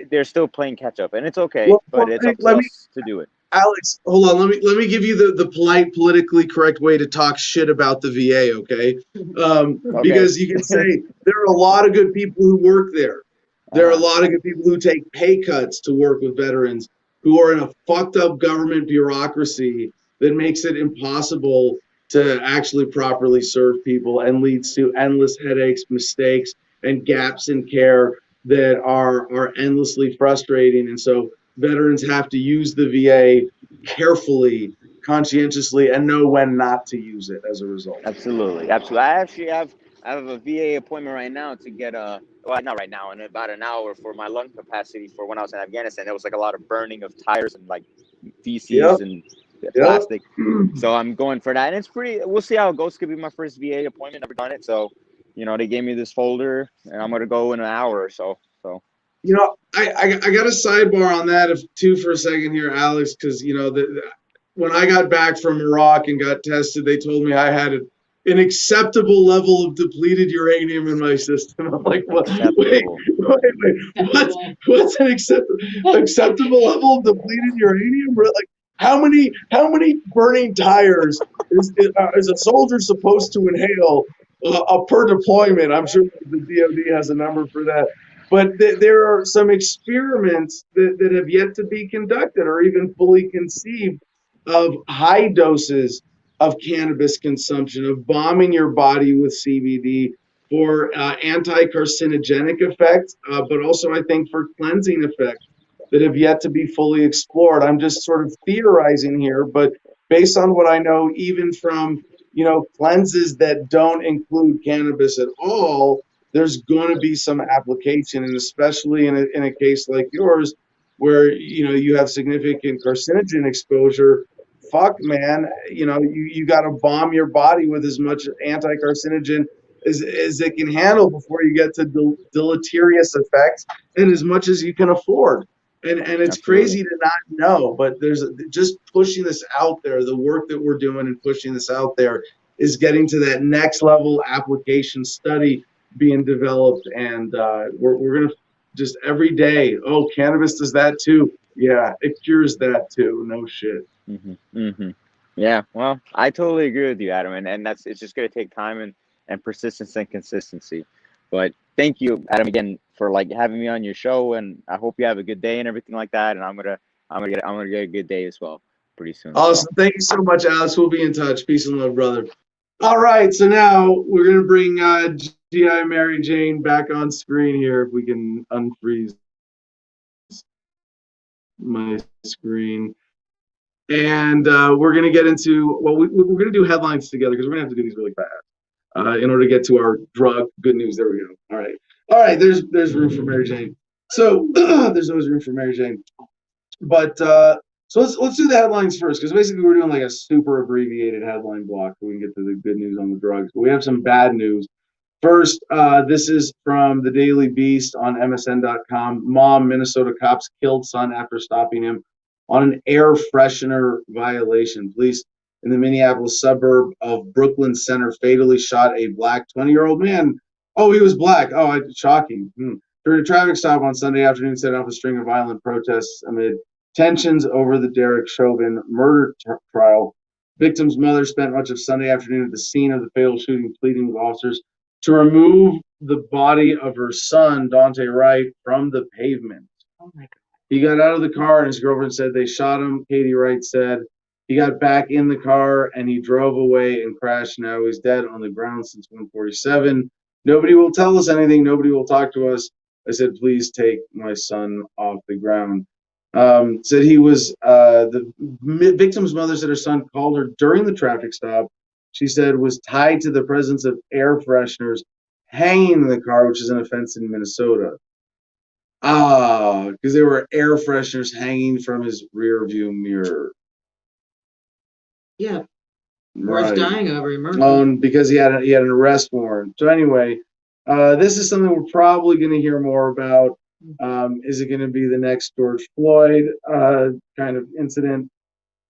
Speaker 6: they're still playing catch up, and it's okay. But it's up to us to do it.
Speaker 1: Alex, hold on. Let me give you the polite, politically correct way to talk shit about the VA, okay? Because you can say there are a lot of good people who work there. There are a lot of good people who take pay cuts to work with veterans, who are in a fucked up government bureaucracy that makes it impossible to actually properly serve people and leads to endless headaches, mistakes, and gaps in care that are endlessly frustrating. And so veterans have to use the VA carefully, conscientiously, and know when not to use it as a result.
Speaker 6: Absolutely. I actually have a VA appointment right now to get not right now, in about an hour, for my lung capacity for when I was in Afghanistan. There was like a lot of burning of tires and like feces and plastic. So I'm going for that, and it's pretty. We'll see how it goes. Could be my first VA appointment. Never done it, so they gave me this folder, and I'm gonna go in an hour or so. So.
Speaker 1: I got a sidebar on that too for a second here, Alex, because when I got back from Iraq and got tested, they told me I had an acceptable level of depleted uranium in my system. I'm like, what? Wait, what's an acceptable level of depleted uranium? Like, how many burning tires is a soldier supposed to inhale per deployment? I'm sure the DoD has a number for that. But there are some experiments that have yet to be conducted or even fully conceived of high doses of cannabis consumption, of bombing your body with CBD for anti-carcinogenic effects, but also I think for cleansing effects that have yet to be fully explored. I'm just sort of theorizing here, but based on what I know, even from cleanses that don't include cannabis at all, there's going to be some application, and especially in a case like yours, where you have significant carcinogen exposure. Fuck, man, you got to bomb your body with as much anti-carcinogen as it can handle before you get to deleterious effects and as much as you can afford. And it's
Speaker 6: Absolutely.
Speaker 1: crazy to not know, but there's just pushing this out there. The work that we're doing and pushing this out there is getting to that next level application study being developed, and we're gonna just every day. Oh, cannabis does that too. Yeah, it cures that too. No shit.
Speaker 6: Yeah, well, I totally agree with you, Adam, and it's just gonna take time and persistence and consistency. But thank you, Adam, again for like having me on your show, and I hope you have a good day and everything like that. And I'm gonna get a good day as well pretty soon.
Speaker 1: Awesome. Thank you so much, Alex. We'll be in touch. Peace and love, brother. All right, so now we're gonna bring GI Mary Jane back on screen here if we can unfreeze my screen. And we're going to get into, well, we're going to do headlines together because we're going to have to do these really fast in order to get to our drug good news. There we go. All right. All right. There's room for Mary Jane. So there's always room for Mary Jane. But so let's do the headlines first, because basically we're doing like a super abbreviated headline block so we can get to the good news on the drugs. But we have some bad news. First, this is from the Daily Beast on MSN.com. Mom, Minnesota cops killed son after stopping him on an air freshener violation. Police in the Minneapolis suburb of Brooklyn Center fatally shot a black 20-year-old man. Oh, he was black. Oh, shocking. During a traffic stop on Sunday afternoon, set off a string of violent protests amid tensions over the Derek Chauvin murder trial. Victim's mother spent much of Sunday afternoon at the scene of the fatal shooting, pleading with officers to remove the body of her son, Dante Wright, from the pavement.
Speaker 3: Oh my God.
Speaker 1: He got out of the car and his girlfriend said they shot him. Katie Wright said he got back in the car and he drove away and crashed. Now he's dead on the ground since 1:47. Nobody will tell us anything. Nobody will talk to us. I said, please take my son off the ground. Said he was, the victim's mother said her son called her during the traffic stop. She said was tied to the presence of air fresheners hanging in the car, which is an offense in Minnesota. Because there were air fresheners hanging from his rear view mirror.
Speaker 3: Yeah. Worth dying over. He murdered.
Speaker 1: Because he had an arrest warrant. So anyway, this is something we're probably going to hear more about. Is it going to be the next George Floyd kind of incident?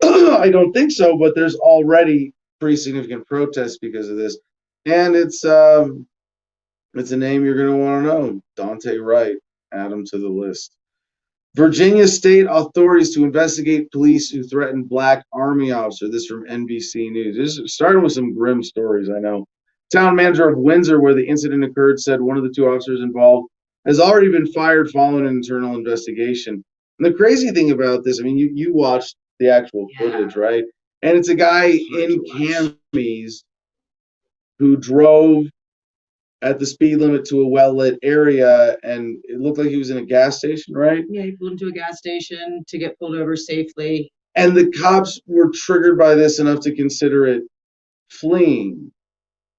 Speaker 1: I don't think so, but there's already pretty significant protests because of this, and it's a name you're going to want to know, Dante Wright. Add him to the list. Virginia state authorities to investigate police who threatened black army officer. This from NBC News. This is starting with some grim stories, I know. Town manager of Windsor, where the incident occurred, said one of the two officers involved has already been fired following an internal investigation. And the crazy thing about this, I mean, you watched the actual footage, right? And it's a guy in camis who drove at the speed limit to a well-lit area, and it looked like he was in a gas station, right?
Speaker 3: Yeah, he pulled into a gas station to get pulled over safely.
Speaker 1: And the cops were triggered by this enough to consider it fleeing.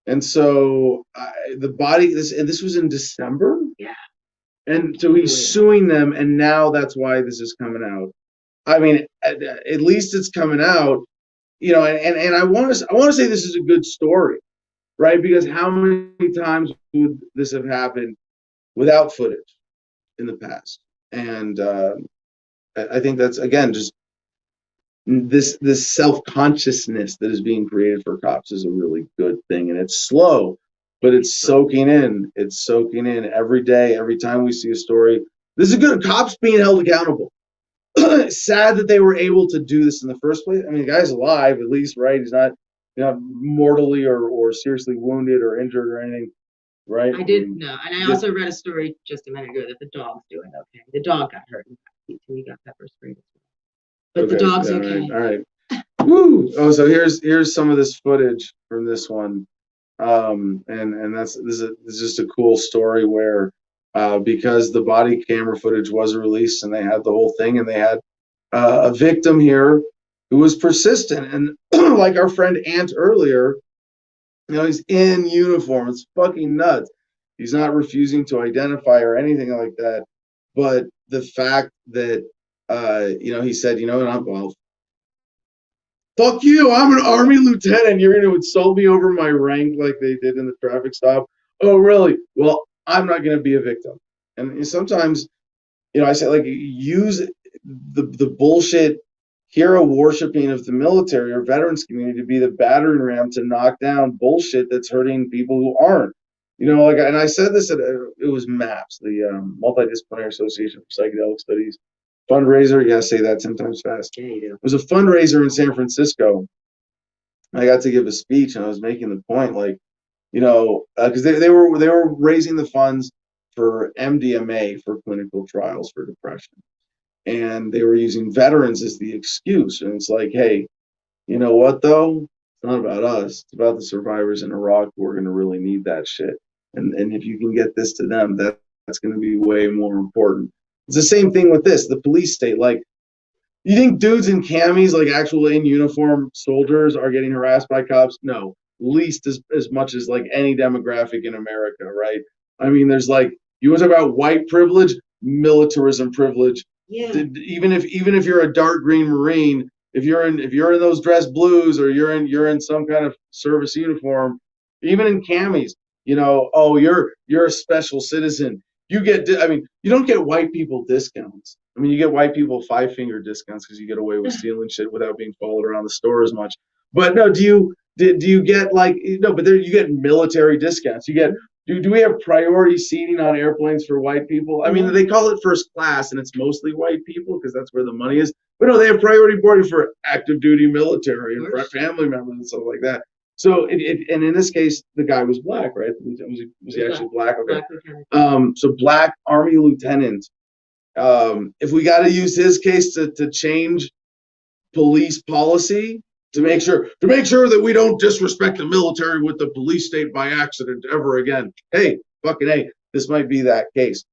Speaker 1: And so this was in December?
Speaker 3: Yeah.
Speaker 1: And so he's suing them, and now that's why this is coming out. I mean, at least it's coming out, you know, and I want to say this is a good story. Right, because how many times would this have happened without footage in the past? And I think that's, again, just this self-consciousness that is being created for cops is a really good thing, and it's slow, but it's soaking in. It's soaking in every day, every time we see a story. This is good. Cops being held accountable. Sad that they were able to do this in the first place. I mean, the guy's alive at least, right? He's not mortally or seriously wounded or injured or anything, right?
Speaker 3: I did know, and I also read a story just a minute ago that the dog's doing okay. The dog got hurt in the backseat too. He got pepper sprayed as well, but
Speaker 1: Okay,
Speaker 3: the dog's
Speaker 1: yeah,
Speaker 3: okay.
Speaker 1: All right. Woo! Oh, so here's some of this footage from this one, and this is just a cool story where because the body camera footage was released and they had the whole thing, and they had a victim here who was persistent, and like our friend Ant earlier, you know, he's in uniform. It's fucking nuts. He's not refusing to identify or anything like that. But the fact that, you know, he said, you know, fuck you, I'm an Army lieutenant. You're going to insult me over my rank like they did in the traffic stop. Oh, really? Well, I'm not going to be a victim. And sometimes, I say, like, use the bullshit hero worshiping of the military or veterans community to be the battering ram to knock down bullshit that's hurting people who aren't. And I said this it was MAPS, the Multidisciplinary Association for Psychedelic Studies fundraiser. Yeah, say that 10 times fast.
Speaker 3: Yeah, you do.
Speaker 1: It was a fundraiser in San Francisco. I got to give a speech, and I was making the point, like, because they were raising the funds for MDMA for clinical trials for depression, and they were using veterans as the excuse. And it's like, hey, you know what though? It's not about us. It's about the survivors in Iraq who are going to really need that shit. And if you can get this to them, that's going to be way more important. It's the same thing with this, the police state. Like, you think dudes in camis, like actual in uniform soldiers, are getting harassed by cops? No, least as much as like any demographic in America, right? I mean, there's like, you want to talk about white privilege, militarism privilege.
Speaker 3: Yeah.
Speaker 1: Even if you're a dark green Marine, if you're in those dress blues, or you're in some kind of service uniform, even in camis, oh, you're a special citizen. You don't get white people discounts. I mean, you get white people 5-finger discounts because you get away with stealing shit without being followed around the store as much. But no, do you get like, no? But there you get military discounts. You get do we have priority seating on airplanes for white people? I mean, they call it first class, and it's mostly white people because that's where the money is. But no, they have priority boarding for active duty military and for family members and stuff like that. So and in this case, the guy was black, right? Was he actually black? Okay. So black Army lieutenant. If we got to use his case to change police policy to make sure that we don't disrespect the military with the police state by accident ever again, hey, fucking hey, this might be that case.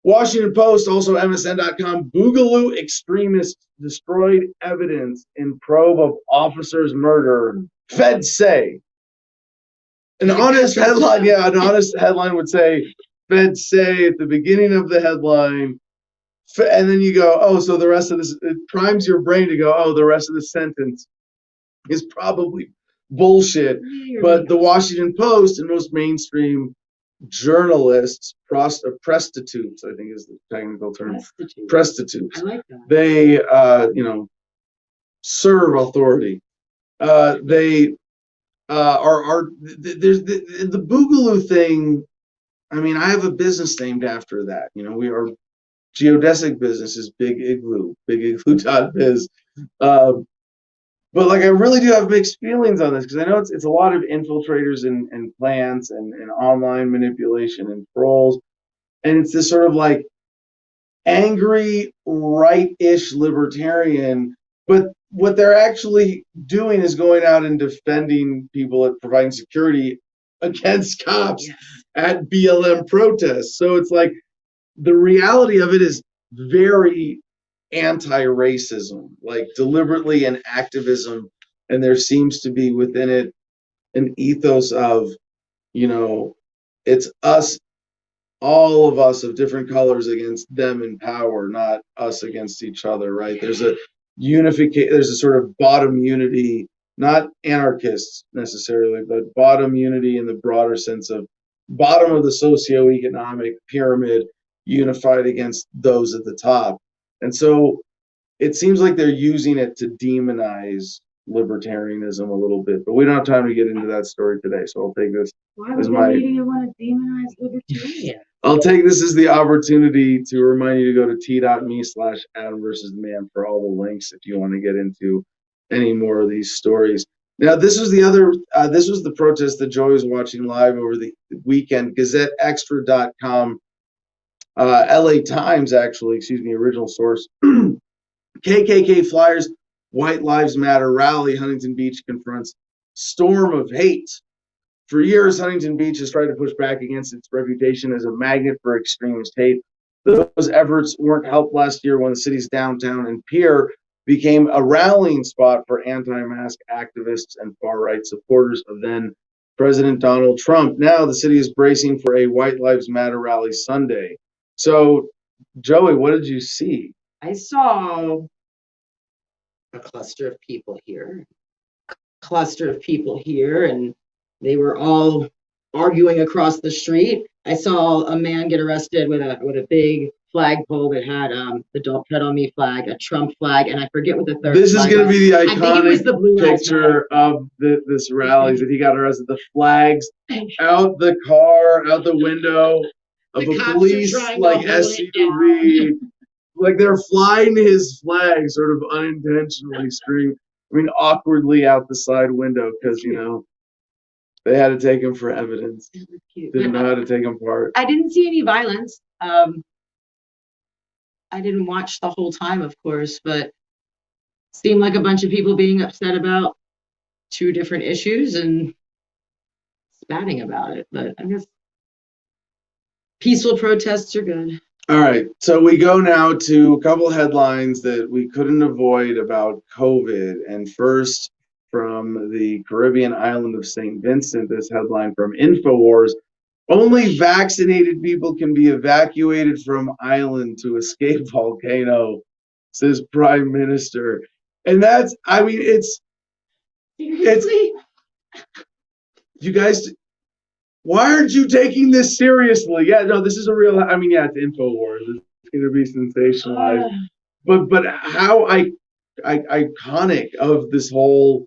Speaker 1: Washington Post, also MSN.com, Boogaloo extremists destroyed evidence in probe of officer's murder. Feds say. An honest headline would say, Feds say at the beginning of the headline, and then you go, oh, so the rest of this, it primes your brain to go, oh, the rest of the sentence is probably bullshit. But the Washington Post and most mainstream journalists, prostitutes, I think is the technical term. Prostitutes. I like that. They, serve authority. They there's the Boogaloo thing. I mean, I have a business named after that. We are geodesic business is Big Igloo, bigigloo.biz. But like, I really do have mixed feelings on this because I know it's a lot of infiltrators and plants and online manipulation and trolls. And it's this sort of like angry right-ish libertarian, but what they're actually doing is going out and defending people at providing security against cops at BLM protests. So it's like, the reality of it is very anti-racism, like deliberately an activism, and there seems to be within it an ethos of, it's us, all of us of different colors against them in power, not us against each other, right? There's a sort of bottom unity, not anarchists necessarily, but bottom unity in the broader sense of bottom of the socioeconomic pyramid unified against those at the top. And so it seems like they're using it to demonize libertarianism a little bit, but we don't have time to get into that story today, so I'll take this as my
Speaker 3: you want to demonize libertarian?
Speaker 1: I'll take this as the opportunity to remind you to go to t.me/Adam versus the Man for all the links if you want to get into any more of these stories. Now, this was the protest that Joey was watching live over the weekend. GazetteExtra.com, LA Times, actually, original source. KKK flyers, White Lives Matter rally, Huntington Beach confronts storm of hate. For years, Huntington Beach has tried to push back against its reputation as a magnet for extremist hate. Those efforts weren't helped last year when the city's downtown and pier became a rallying spot for anti-mask activists and far-right supporters of then President Donald Trump. Now the city is bracing for a White Lives Matter rally Sunday. So, Joey, what did you see?
Speaker 3: I saw a cluster of people here, and they were all arguing across the street. I saw a man get arrested with a big flagpole that had the "Don't Tread on Me" flag, a Trump flag, and I forget what the third.
Speaker 1: This is
Speaker 3: flag
Speaker 1: going to
Speaker 3: was.
Speaker 1: be the
Speaker 3: I think it was
Speaker 1: iconic
Speaker 3: the Blue Lives
Speaker 1: picture of this rally that he got arrested. The flags out the car, out the window of
Speaker 3: The
Speaker 1: a
Speaker 3: cops are
Speaker 1: police
Speaker 3: trying to
Speaker 1: like
Speaker 3: hold it
Speaker 1: SUV. Like they're flying his flag sort of unintentionally awkwardly out the side window because, they had to take him for evidence.
Speaker 3: It was cute.
Speaker 1: Didn't
Speaker 3: But
Speaker 1: know how to take him apart.
Speaker 3: I didn't see any violence. I didn't watch the whole time, of course, but seemed like a bunch of people being upset about two different issues and spatting about it. But I guess peaceful protests are good.
Speaker 1: All right, so we go now to a couple headlines that we couldn't avoid about COVID. And first, from the Caribbean island of St. Vincent, this headline from InfoWars: only vaccinated people can be evacuated from island to escape volcano, says Prime Minister. And that's,
Speaker 3: Seriously?
Speaker 1: you guys, why aren't you taking this seriously? Yeah, no, this is a real, it's InfoWars. It's going to be sensationalized. But how iconic of this whole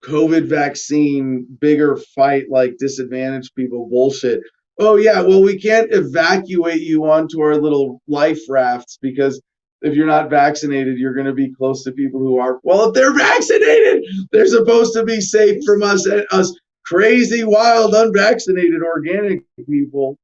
Speaker 1: COVID vaccine, bigger fight, like disadvantaged people bullshit. Oh yeah, well, we can't evacuate you onto our little life rafts because if you're not vaccinated, you're going to be close to people who are. Well, if they're vaccinated, they're supposed to be safe from us crazy, wild, unvaccinated, organic people.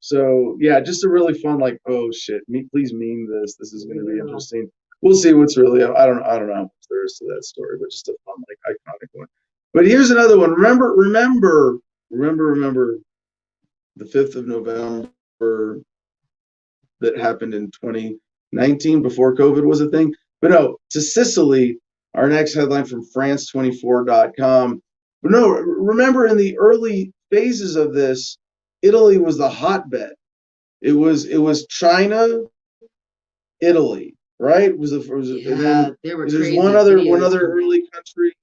Speaker 1: So yeah, just a really fun, like, oh shit, please meme this. This is going to be interesting. We'll see what's really. I don't know how much there is to that story, but just a fun, like, iconic one. But here's another one. Remember the 5th of November that happened in 2019 before COVID was a thing. But no, to Sicily. Our next headline from France24.com. But no, remember in the early phases of this, Italy was the hotbed. It was China, Italy, right? And then there's one other early country,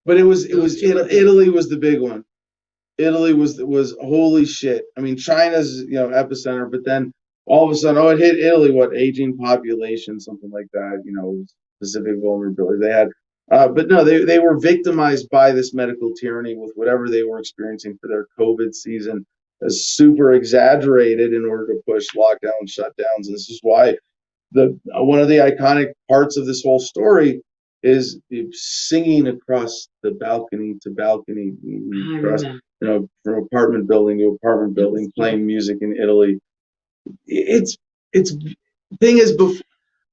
Speaker 1: but Italy was the big one. Italy was holy shit. China's epicenter, but then all of a sudden, it hit Italy. What, aging population, something like that. Specific vulnerability they had. But no, they were victimized by this medical tyranny with whatever they were experiencing for their COVID season as super exaggerated in order to push lockdown shutdowns. And this is why one of the iconic parts of this whole story is singing across the balcony to balcony, across, from apartment building to apartment building, playing music in Italy. It's thing is,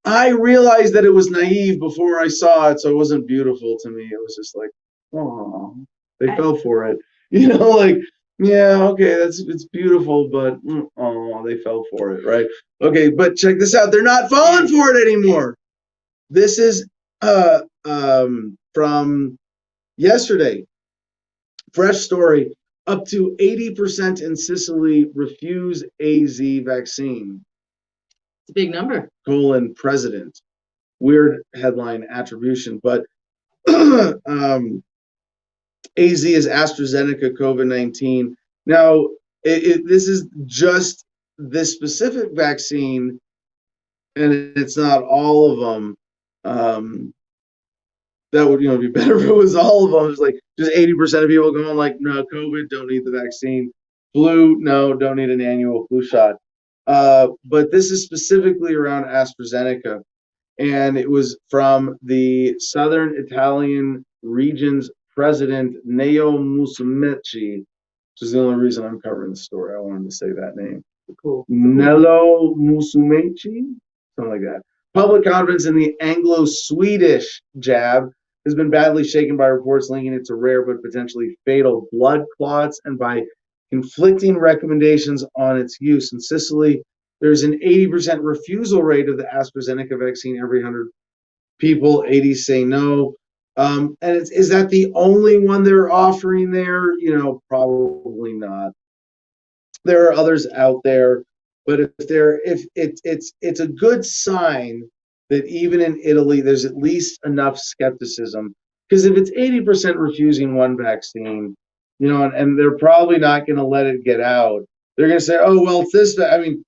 Speaker 1: I realized that it was naive before I saw it, so it wasn't beautiful to me. It was just like, oh, they fell for it. Like, yeah, okay, it's beautiful, but they fell for it, right? Okay, but check this out. They're not falling for it anymore. This is from yesterday. Fresh story. Up to 80% in Sicily refuse AZ vaccine.
Speaker 3: It's a big number.
Speaker 1: President. Weird headline attribution, but AZ is AstraZeneca COVID-19. Now, this is just this specific vaccine, and it's not all of them. That would be better if it was all of them. It's like just 80% of people going like, no, COVID, don't need the vaccine. Flu, no, don't need an annual flu shot. But this is specifically around AstraZeneca, and it was from the Southern Italian region's president, Neo Musumeci, which is the only reason I'm covering the story. I wanted to say that name.
Speaker 3: Cool.
Speaker 1: Nello Musumeci, something like that. Public confidence in the Anglo-Swedish jab has been badly shaken by reports linking it to rare but potentially fatal blood clots and by conflicting recommendations on its use. In Sicily, there's an 80% refusal rate of the AstraZeneca vaccine. Every 100 people, 80 say no. And is that the only one they're offering there? Probably not. There are others out there, but if it's a good sign that even in Italy, there's at least enough skepticism. Because if it's 80% refusing one vaccine, and they're probably not going to let it get out. They're going to say, oh, well, it's this. I mean,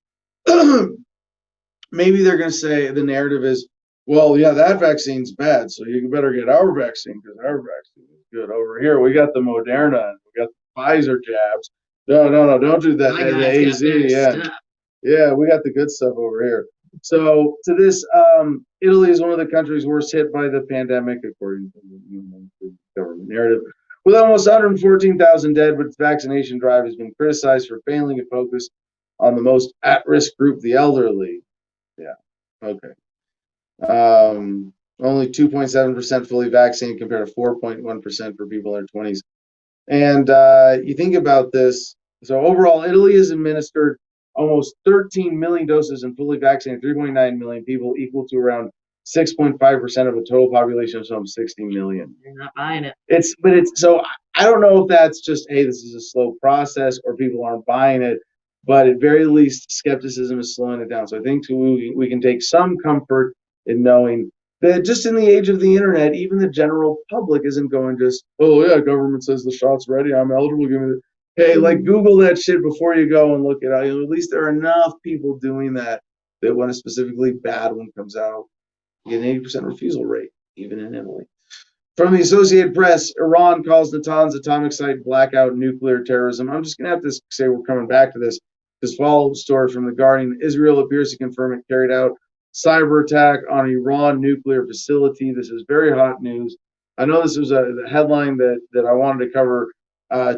Speaker 1: maybe they're going to say the narrative is, well, yeah, that vaccine's bad, so you better get our vaccine because our vaccine is good. Over here, we got the Moderna and we got the Pfizer jabs. No, don't do that.
Speaker 3: My
Speaker 1: The
Speaker 3: guys
Speaker 1: AZ,
Speaker 3: got their
Speaker 1: yeah.
Speaker 3: stuff.
Speaker 1: Yeah, we got the good stuff over here. So to this, Italy is one of the countries worst hit by the pandemic, according to the government narrative. With almost 114,000 dead, but its vaccination drive has been criticized for failing to focus on the most at-risk group, the elderly. Yeah, okay. Only 2.7% fully vaccinated compared to 4.1% for people in their 20s. And you think about this. So overall, Italy has administered almost 13 million doses and fully vaccinated 3.9 million people, equal to around 6.5% of a total population of some 60 million.
Speaker 3: You're not buying it.
Speaker 1: So I don't know if that's just, hey, this is a slow process or people aren't buying it, but at very least skepticism is slowing it down. So I think we can take some comfort in knowing that just in the age of the internet, even the general public isn't going just, oh yeah, government says the shot's ready, I'm eligible, give me the. Hey, like Google that shit before you go and look it up. At least there are enough people doing that when a specifically bad one comes out, you get an 80% refusal rate, even in Italy. From the Associated Press, Iran calls Natanz atomic site blackout nuclear terrorism. I'm just going to have to say we're coming back to this. This follow-up story from The Guardian. Israel appears to confirm it carried out cyber attack on Iran nuclear facility. This is very hot news. I know this was the headline that I wanted to cover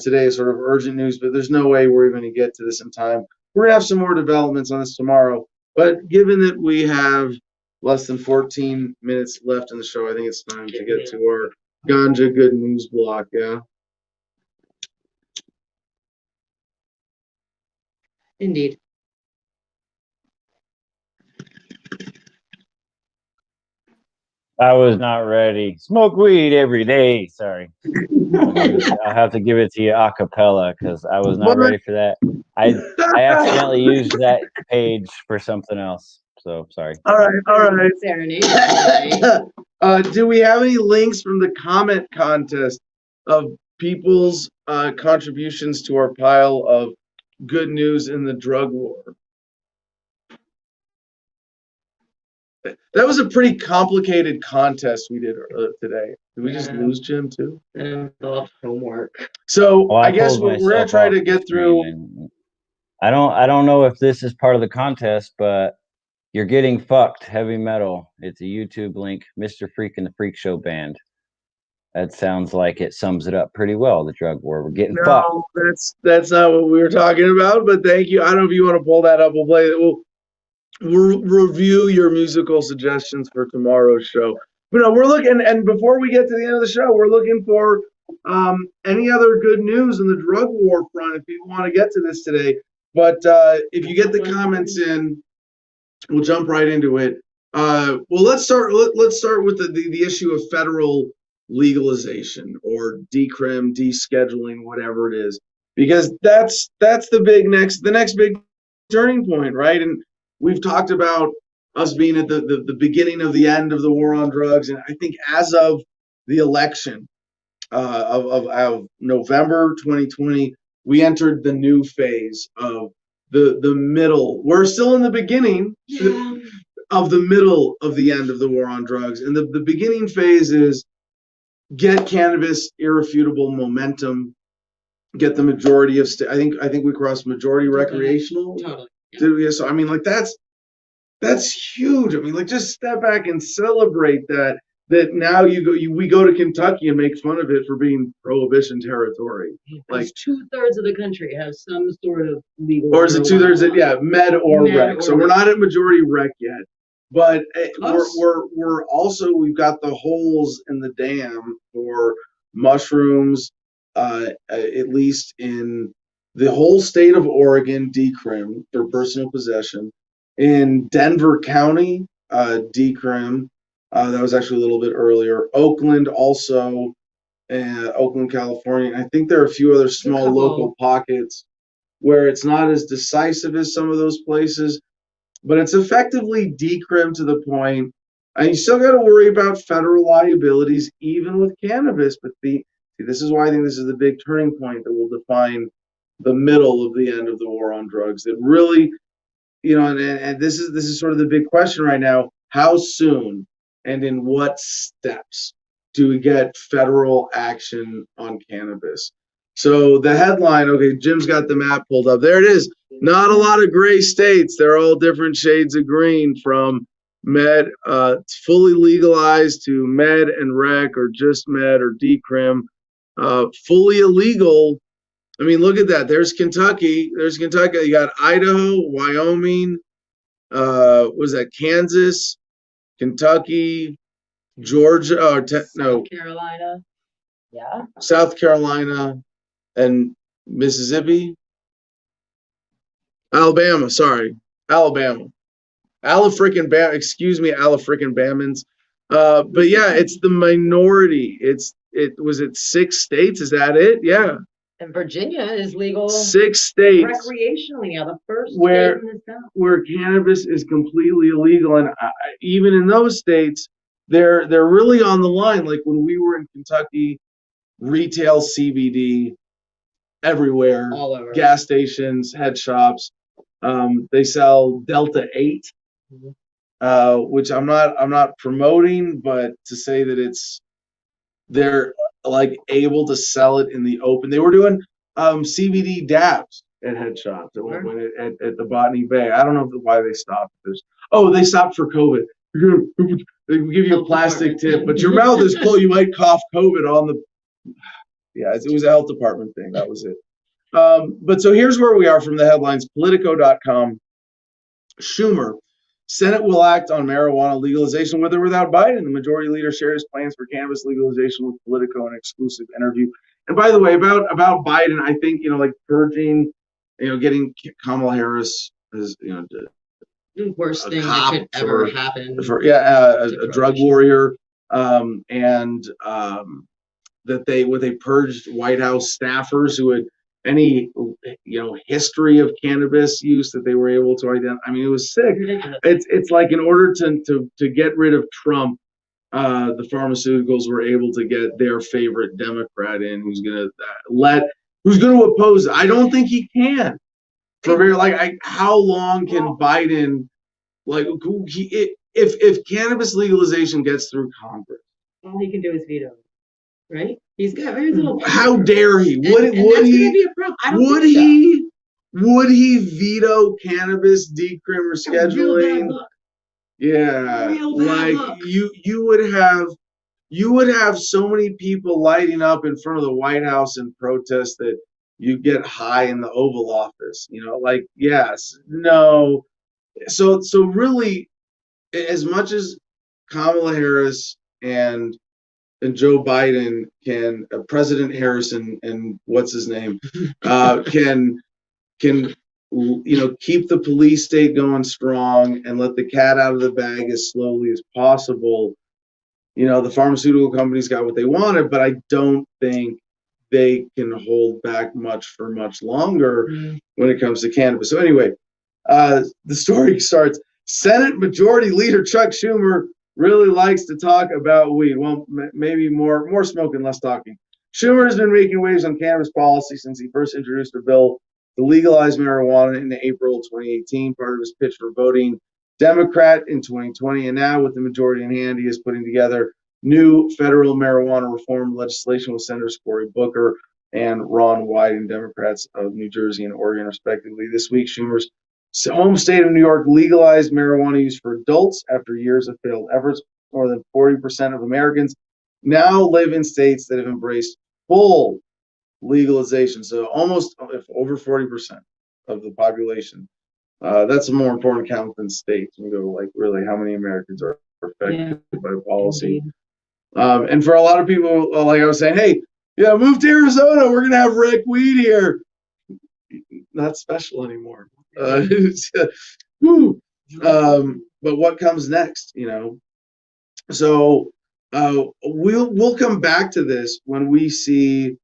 Speaker 1: today, sort of urgent news, but there's no way we're even going to get to this in time. We're going to have some more developments on this tomorrow. But given that we have less than 14 minutes left in the show, I think it's time to get to our Ganja Good News block, yeah?
Speaker 3: Indeed.
Speaker 2: I was not ready. Smoke weed every day. Sorry. I'll have to give it to you a cappella because I was not ready for that. I accidentally used that page for something else. So sorry.
Speaker 1: All right.
Speaker 3: Serenade.
Speaker 1: Do we have any links from the comment contest of people's contributions to our pile of good news in the drug war? That was a pretty complicated contest we did today. Did we just lose Jim too?
Speaker 3: Involved homework.
Speaker 1: So
Speaker 2: Well,
Speaker 1: I guess we're gonna try to get through.
Speaker 2: I don't know if this is part of the contest, but you're getting fucked. Heavy metal. It's a YouTube link. Mr. Freak and the Freak Show band. That sounds like it sums it up pretty well. The drug war. We're getting fucked.
Speaker 1: No, that's not what we were talking about. But thank you. I don't know if you want to pull that up. We'll play it. We'll review your musical suggestions for tomorrow's show. But no, we're looking, and before we get to the end of the show, we're looking for any other good news in the drug war front if people want to get to this today. But if you get the comments in, we'll jump right into it. Well, let's start with the issue of federal legalization or decrim, descheduling, whatever it is, because that's the next big turning point, right? And we've talked about us being at the beginning of the end of the war on drugs. And I think as of the election of November 2020, we entered the new phase of the middle. We're still in the beginning of the middle of the end of the war on drugs. And the beginning phase is get cannabis irrefutable momentum, get the majority of I think we crossed majority recreational.
Speaker 3: Totally.
Speaker 1: Did we? So I mean, like that's huge. I mean, like just step back and celebrate that now we go to Kentucky and make fun of it for being prohibition territory. Like
Speaker 3: 2/3 of the country has some sort of legal.
Speaker 1: Or is it 2/3? Yeah, med or rec. So we're not at majority rec yet, but we're also, we've got the holes in the dam for mushrooms, at least in the whole state of Oregon, decrim for personal possession. In Denver County, decrim. That was actually a little bit earlier. Oakland also, Oakland, California. I think there are a few other small local pockets where it's not as decisive as some of those places, but it's effectively decrim to the point And you still got to worry about federal liabilities, even with cannabis. But this is why I think this is the big turning point that will define the middle of the end of the war on drugs. That really, and this is sort of the big question right now: how soon and in what steps do we get federal action on cannabis? So the headline, okay, Jim's got the map pulled up. There it is. Not a lot of gray states. They're all different shades of green, from med, fully legalized, to med and rec, or just med, or decrim. Fully illegal. I mean, look at that. There's Kentucky. You got Idaho, Wyoming. Was that Kansas, Kentucky, Georgia?
Speaker 3: South Carolina. Yeah.
Speaker 1: South Carolina, and Mississippi. Alabama. Sorry, Alabama. Excuse me, Alafrickin-Bammans. But yeah, it's the minority. Was it 6 states? Is that it? Yeah.
Speaker 3: And Virginia is legal
Speaker 1: 6 states
Speaker 3: recreationally now, the first
Speaker 1: where
Speaker 3: state in the South.
Speaker 1: where cannabis is completely illegal, and even in those states, they're really on the line. Like when we were in Kentucky, retail CBD everywhere,
Speaker 3: All over.
Speaker 1: gas stations, head shops. They sell Delta 8, which I'm not promoting, but to say that they're like able to sell it in the open. They were doing CBD dabs at head shops at the Botany Bay. I don't know why they stopped. They stopped for COVID. They give you a plastic tip, but your mouth is closed. You might cough COVID on the. Yeah, it was a health department thing. That was it. But so here's where we are from the headlines. Politico.com. Schumer. Senate will act on marijuana legalization with or without Biden. The majority leader shared his plans for cannabis legalization with Politico in an exclusive interview. And by the way, about Biden, I think, like purging, getting Kamala Harris as,
Speaker 3: The worst
Speaker 1: a
Speaker 3: thing
Speaker 1: cop
Speaker 3: that could ever happen.
Speaker 1: a drug warrior, and that they purged White House staffers who had any history of cannabis use, that they were able to identify. I mean, it was sick. It's like in order to get rid of Trump, the pharmaceuticals were able to get their favorite Democrat in, who's gonna oppose it. I don't think he can. How long can Biden, if cannabis legalization gets through Congress,
Speaker 3: All he can do is veto, right? He's got very little power.
Speaker 1: how dare he?
Speaker 3: And that's gonna be a problem. I don't think so.
Speaker 1: Would he veto cannabis decrim or
Speaker 3: It's a real bad
Speaker 1: scheduling?
Speaker 3: look.
Speaker 1: Yeah,
Speaker 3: Real bad look.
Speaker 1: you would have so many people lighting up in front of the White House in protest that you get high in the Oval Office. Yes, no. So really, as much as Kamala Harris and Joe Biden can, President Harrison and what's his name, can keep the police state going strong and let the cat out of the bag as slowly as possible. The pharmaceutical companies got what they wanted, but I don't think they can hold back much for much longer when it comes to cannabis. So anyway, the story starts. Senate Majority Leader Chuck Schumer really likes to talk about weed. Well, maybe more smoking, less talking. Schumer has been making waves on cannabis policy since he first introduced a bill to legalize marijuana in April 2018, part of his pitch for voting Democrat in 2020. And now, with the majority in hand, he is putting together new federal marijuana reform legislation with Senators Cory Booker and Ron Wyden, Democrats of New Jersey and Oregon, respectively. This week, Schumer's home state of New York legalized marijuana use for adults after years of failed efforts. More than 40% of Americans now live in states that have embraced full legalization. So almost over 40% of the population. That's a more important count than states. We go really how many Americans are affected by policy. And for a lot of people, like I was saying, hey, move to Arizona. We're going to have rec weed here. Not special anymore. But what comes next, So we'll come back to this when we see,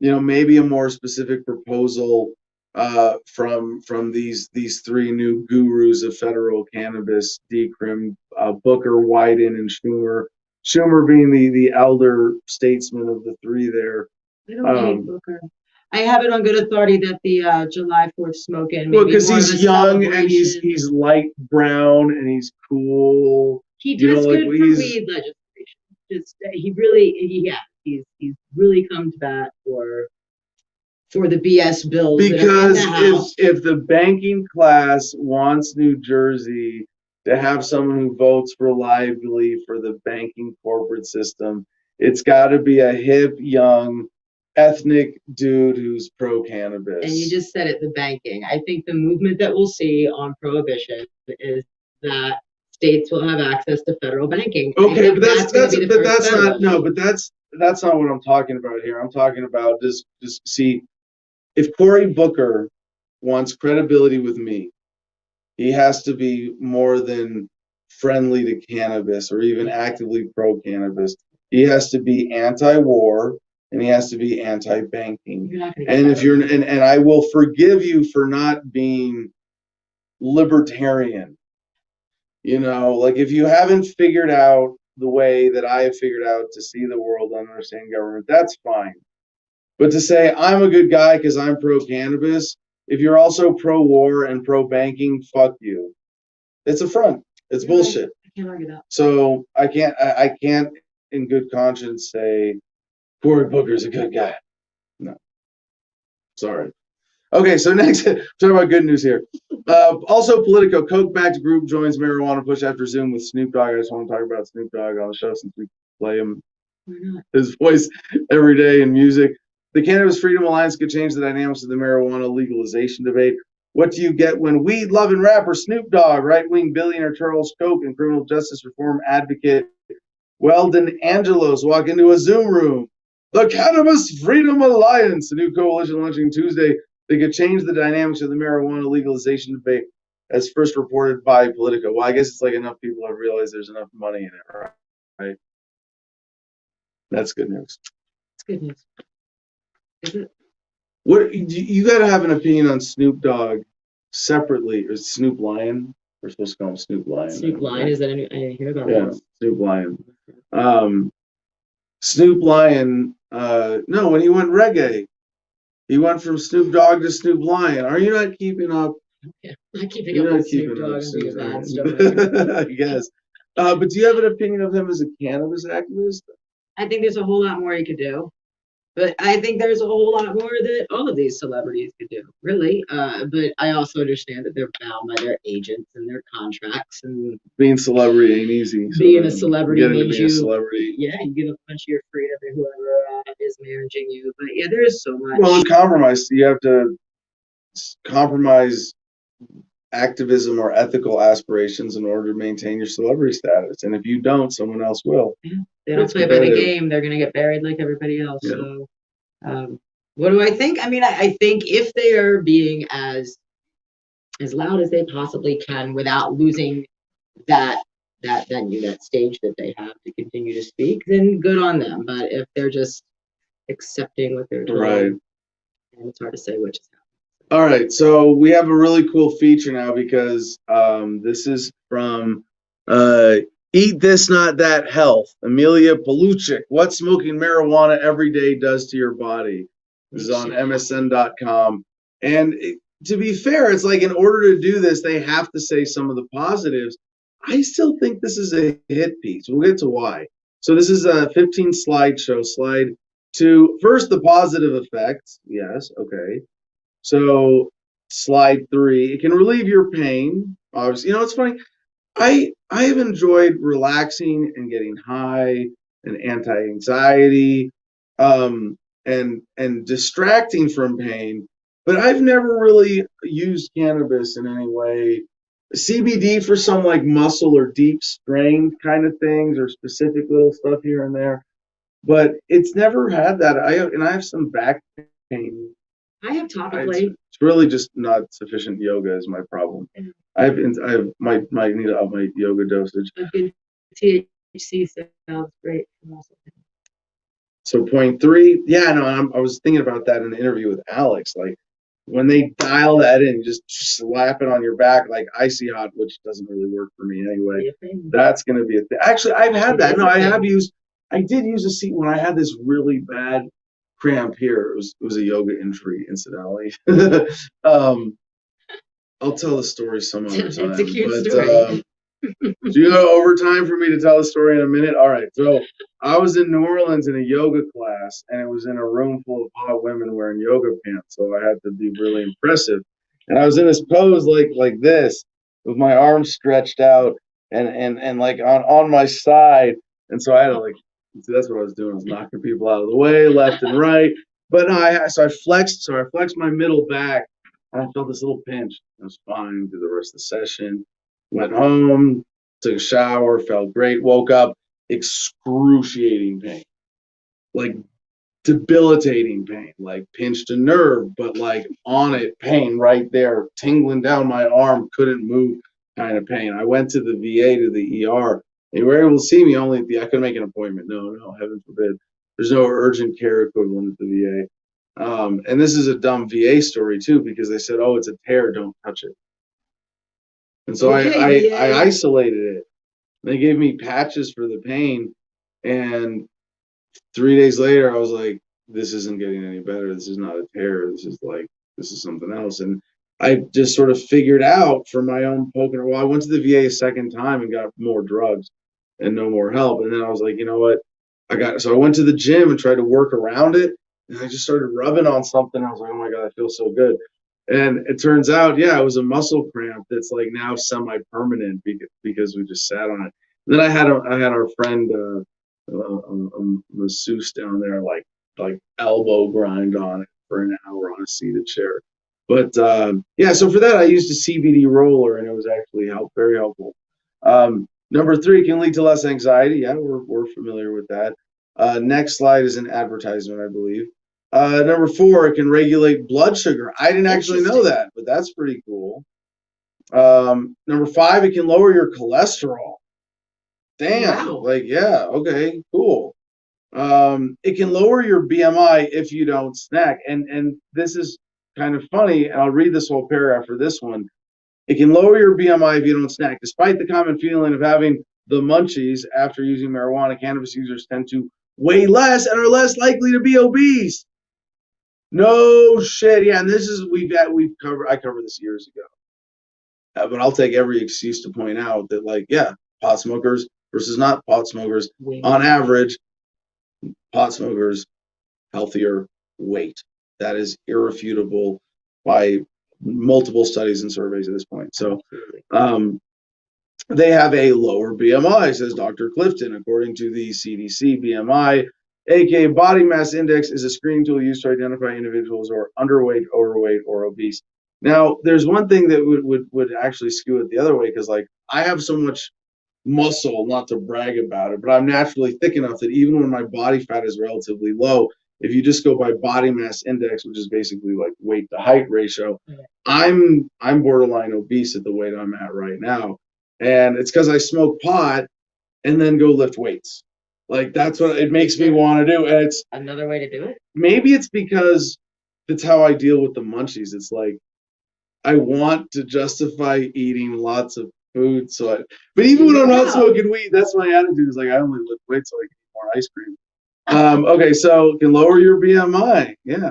Speaker 1: maybe a more specific proposal from these three new gurus of federal cannabis decrim, Booker, Wyden, and Schumer. Schumer being the elder statesman of the three there.
Speaker 3: I don't hate Booker. I have it on good authority that the July 4th smoke-in.
Speaker 1: Well,
Speaker 3: maybe
Speaker 1: because
Speaker 3: more of
Speaker 1: he's
Speaker 3: a
Speaker 1: young and
Speaker 3: celebration.
Speaker 1: he's light brown and he's cool.
Speaker 3: He
Speaker 1: you know,
Speaker 3: does
Speaker 1: like,
Speaker 3: good for
Speaker 1: he's-
Speaker 3: weed legislation. Just he's really come to bat for the BS bills that are in
Speaker 1: Because
Speaker 3: the House.
Speaker 1: if the banking class wants New Jersey to have someone who votes reliably for the banking corporate system, it's got to be a hip, young, ethnic dude who's pro cannabis.
Speaker 3: And you just said it, the banking. I think the movement that we'll see on prohibition is that states will have access to federal banking. I
Speaker 1: Okay,
Speaker 3: think
Speaker 1: but that's
Speaker 3: gonna be the first
Speaker 1: not
Speaker 3: federal.
Speaker 1: no, but that's not what I'm talking about here. I'm talking about just see, if Cory Booker wants credibility with me, he has to be more than friendly to cannabis or even actively pro cannabis. He has to be anti-war and he has to be anti-banking.
Speaker 3: You're not gonna get
Speaker 1: And
Speaker 3: that
Speaker 1: if you're
Speaker 3: right.
Speaker 1: and I will forgive you for not being libertarian. You know, like if you haven't figured out the way that I have figured out to see the world and understand government, that's fine. But to say I'm a good guy because I'm pro cannabis, if you're also pro war and pro banking, fuck you. It's a front. It's
Speaker 3: You're right.
Speaker 1: bullshit.
Speaker 3: I can't argue that.
Speaker 1: So I can't in good conscience say Cory Booker's a good guy. No. Sorry. Okay, so next, talk about good news here. Also, Politico, Coke-backed group joins marijuana push after Zoom with Snoop Dogg. I just want to talk about Snoop Dogg on the show since we play him,
Speaker 3: Why not?
Speaker 1: his voice every day in music. The Cannabis Freedom Alliance could change the dynamics of the marijuana legalization debate. What do you get when weed-loving rapper Snoop Dogg, right-wing billionaire Charles Koch, and criminal justice reform advocate Weldon Angelos walk into a Zoom room? The Cannabis Freedom Alliance, a new coalition launching Tuesday. They could change the dynamics of the marijuana legalization debate, as first reported by Politico. Well, I guess it's like enough people have realized there's enough money in it, right? That's good news.
Speaker 3: It's good news. Is it?
Speaker 1: What you got to have an opinion on Snoop Dogg separately, or Snoop Lion? We're supposed to call him Snoop Lion.
Speaker 3: Snoop Lion, is that I didn't hear about
Speaker 1: Yeah,
Speaker 3: that.
Speaker 1: Snoop Lion. Snoop Lion. No, when he went reggae, he went from Snoop Dogg to Snoop Lion. Are you not keeping up?
Speaker 3: Not keeping
Speaker 1: You're
Speaker 3: up
Speaker 1: not
Speaker 3: with Snoop
Speaker 1: keeping
Speaker 3: Dogg
Speaker 1: up.
Speaker 3: and being a bad
Speaker 1: Snoop
Speaker 3: story.
Speaker 1: Dogg. I guess. But do you have an opinion of him as a cannabis activist?
Speaker 3: I think there's a whole lot more he could do. But I think there's a whole lot more that all of these celebrities could do, really. But I also understand that they're bound by their agents and their contracts. And
Speaker 1: Being celebrity ain't easy.
Speaker 3: being a celebrity
Speaker 1: getting to
Speaker 3: means
Speaker 1: be a
Speaker 3: you,
Speaker 1: celebrity.
Speaker 3: yeah, you give up a bunch of your freedom to whoever is managing you. But yeah, there is so much.
Speaker 1: Well, it's compromise. You have to compromise activism or ethical aspirations in order to maintain your celebrity status. And if you don't, someone else will.
Speaker 3: They don't
Speaker 1: it's
Speaker 3: play by the
Speaker 1: competitive.
Speaker 3: game, they're going to get buried like everybody else.
Speaker 1: Yeah.
Speaker 3: So, what do I think? I mean, I think if they are being as loud as they possibly can without losing that venue, that stage that they have to continue to speak, then good on them. But if they're just accepting what they're doing,
Speaker 1: Right.
Speaker 3: and it's hard to say which is happening.
Speaker 1: All right, so we have a really cool feature now because this is from Eat This Not That Health, Amelia Paluchik. What smoking marijuana every day does to your body. This is on MSN.com. And to be fair, it's like in order to do this, they have to say some of the positives. I still think this is a hit piece. We'll get to why. So this is a 15 slideshow. Slide 2. First, the positive effects. Yes, okay. So slide 3, it can relieve your pain. Obviously, you know, it's funny. I have enjoyed relaxing and getting high and anti-anxiety, and distracting from pain, but I've never really used cannabis in any way. CBD for some like muscle or deep strength kind of things or specific little stuff here and there, but it's never had that. I have some back pain.
Speaker 3: I have topically.
Speaker 1: It's really just not sufficient yoga is my problem. I might need to up my yoga dosage.
Speaker 3: A good THC sounds great.
Speaker 1: So point 3, yeah, no, I was thinking about that in the interview with Alex. Like, when they dial that in, just slap it on your back like icy hot, which doesn't really work for me anyway. That's going to be a thing. Actually, I've had that. No, I did use a seat when I had this really bad cramp here. It was a yoga injury, incidentally. I'll tell the story some other time.
Speaker 3: It's a cute story.
Speaker 1: Do you go overtime for me to tell the story in a minute? All right. So I was in New Orleans in a yoga class, and it was in a room full of hot women wearing yoga pants. So I had to be really impressive. And I was in this pose like this, with my arms stretched out and like on my side. And so I had to like, see, that's what I was doing. I was knocking people out of the way, left and right. But no, I flexed my middle back, and I felt this little pinch. I was fine through the rest of the session. Went home, took a shower, felt great, woke up, excruciating pain, like debilitating pain, like pinched a nerve, but like on it, pain right there, tingling down my arm, couldn't move kind of pain. I went to the VA, to the ER. They were able to see me only I couldn't make an appointment. No, heaven forbid. There's no urgent care equivalent at the VA. And this is a dumb VA story too, because they said, oh, it's a tear, don't touch it. And so I isolated it. They gave me patches for the pain. And 3 days later, I was like, this isn't getting any better. This is not a tear. This is something else. And I just sort of figured out from my own poking. Well, I went to the VA a second time and got more drugs and no more help. And then I was like, you know what? So I went to the gym and tried to work around it. And I just started rubbing on something. I was like, oh my God, I feel so good. And it turns out, yeah, it was a muscle cramp that's like now semi-permanent because we just sat on it. And then I had our friend, a masseuse down there, like elbow grind on it for an hour on a seated chair. But yeah, so for that I used a CBD roller, and it was actually very helpful. Number 3 can lead to less anxiety. Yeah, we're familiar with that. Next slide is an advertisement, I believe. Number 4, it can regulate blood sugar. I didn't actually know that, but that's pretty cool. Number 5, it can lower your cholesterol. Damn.
Speaker 3: Wow.
Speaker 1: Like, yeah, okay, cool. It can lower your BMI if you don't snack. And this is kind of funny, and I'll read this whole paragraph for this one. It can lower your BMI if you don't snack. Despite the common feeling of having the munchies after using marijuana, cannabis users tend to weigh less and are less likely to be obese. No shit. Yeah, and this is I covered this years ago. But I'll take every excuse to point out that, like, yeah, pot smokers versus not pot smokers, on average, pot smokers healthier weight. That is irrefutable by multiple studies and surveys at this point. So they have a lower BMI, says Dr. Clifton. According to the CDC, BMI, aka body mass index, is a screening tool used to identify individuals who are underweight, overweight, or obese. Now, there's one thing that would actually skew it the other way, because like I have so much muscle, not to brag about it, but I'm naturally thick enough that even when my body fat is relatively low, if you just go by body mass index, which is basically like weight to height ratio, I'm borderline obese at the weight I'm at right now. And it's because I smoke pot and then go lift weights. Like, that's what it makes me want to do. And it's
Speaker 3: another way to do it.
Speaker 1: Maybe it's because that's how I deal with the munchies. It's like I want to justify eating lots of food. But even when I'm not smoking weed, that's my attitude. Is like, I only lift weights so I can eat more ice cream. Okay, so it can lower your BMI. Yeah.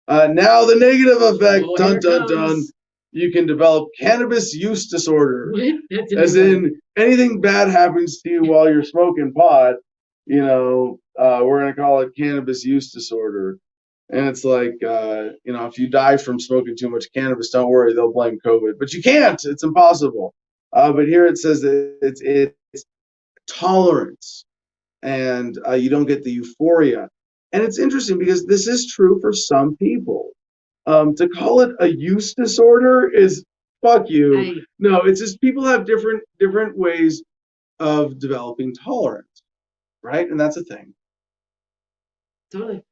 Speaker 1: Now the negative effect. Dun dun dun. You can develop cannabis use disorder, as in anything bad happens to you while you're smoking pot. We're gonna call it cannabis use disorder. And it's like, if you die from smoking too much cannabis, don't worry, they'll blame COVID. But you can't. It's impossible. But here it says that it's tolerance, and you don't get the euphoria. And it's interesting because this is true for some people. To call it a use disorder is fuck you. No, it's just people have different ways of developing tolerance, right? And that's a thing.
Speaker 3: Totally.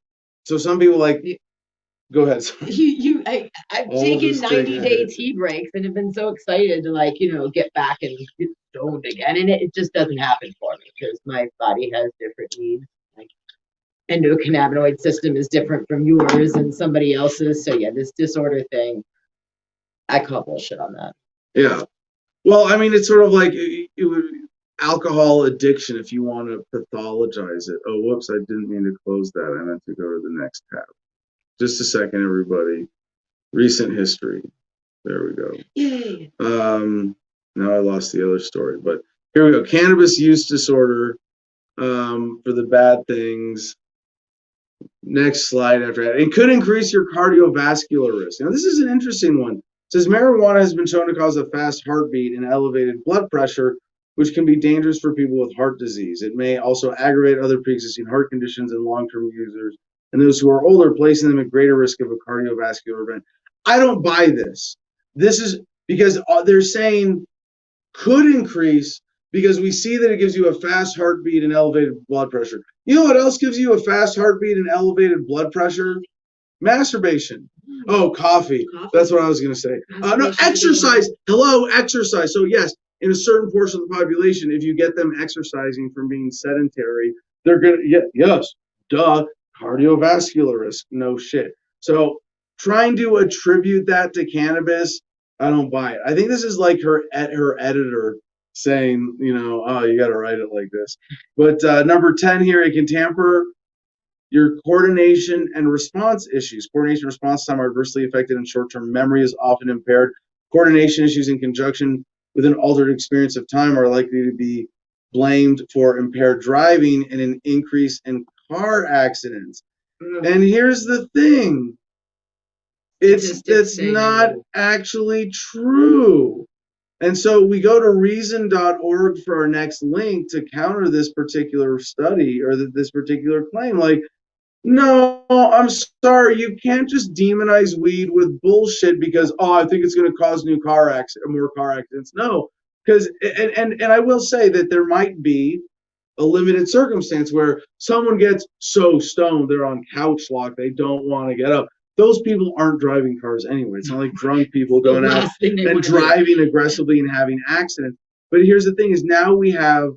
Speaker 1: So some people go ahead.
Speaker 3: I've taken 90-day tea breaks and have been so excited to get back and get stoned again, and it just doesn't happen for me because my body has different needs. endocannabinoid system is different from yours and somebody else's. So yeah, this disorder thing, I call bullshit on that.
Speaker 1: Yeah. Well, I mean, it's sort of like it would alcohol addiction if you want to pathologize it. Oh, whoops, I didn't mean to close that. I meant to go to the next tab. Just a second, everybody. Recent history. There we go.
Speaker 3: Yay.
Speaker 1: Now I lost the other story, but here we go. Cannabis use disorder for the bad things. Next slide after that. It could increase your cardiovascular risk. Now, this is an interesting one. It says marijuana has been shown to cause a fast heartbeat and elevated blood pressure, which can be dangerous for people with heart disease. It may also aggravate other pre-existing heart conditions in long-term users and those who are older, placing them at greater risk of a cardiovascular event. I don't buy this. This is because they're saying could increase because we see that it gives you a fast heartbeat and elevated blood pressure. You know what else gives you a fast heartbeat and elevated blood pressure? Masturbation. Oh, coffee. That's what I was going to say. No, exercise. Hello, exercise. So yes, in a certain portion of the population, if you get them exercising from being sedentary, they're going to, yes, duh, cardiovascular risk. No shit. So trying to attribute that to cannabis, I don't buy it. I think this is like her editor saying, you know, oh, you got to write it like this. But number 10 here, it can tamper your coordination and response issues. Coordination and response time are adversely affected, and short-term memory is often impaired. Coordination issues in conjunction with an altered experience of time are likely to be blamed for impaired driving and an increase in car accidents. And here's the thing. It's not actually true. And so we go to reason.org for our next link to counter this particular study or this particular claim. Like, no, I'm sorry. You can't just demonize weed with bullshit because, oh, I think it's going to cause more car accidents. No, because, and I will say that there might be a limited circumstance where someone gets so stoned, they're on couch lock, they don't want to get up. Those people aren't driving cars anyway. It's not like drunk people going out and driving aggressively and having accidents. But here's the thing is now we have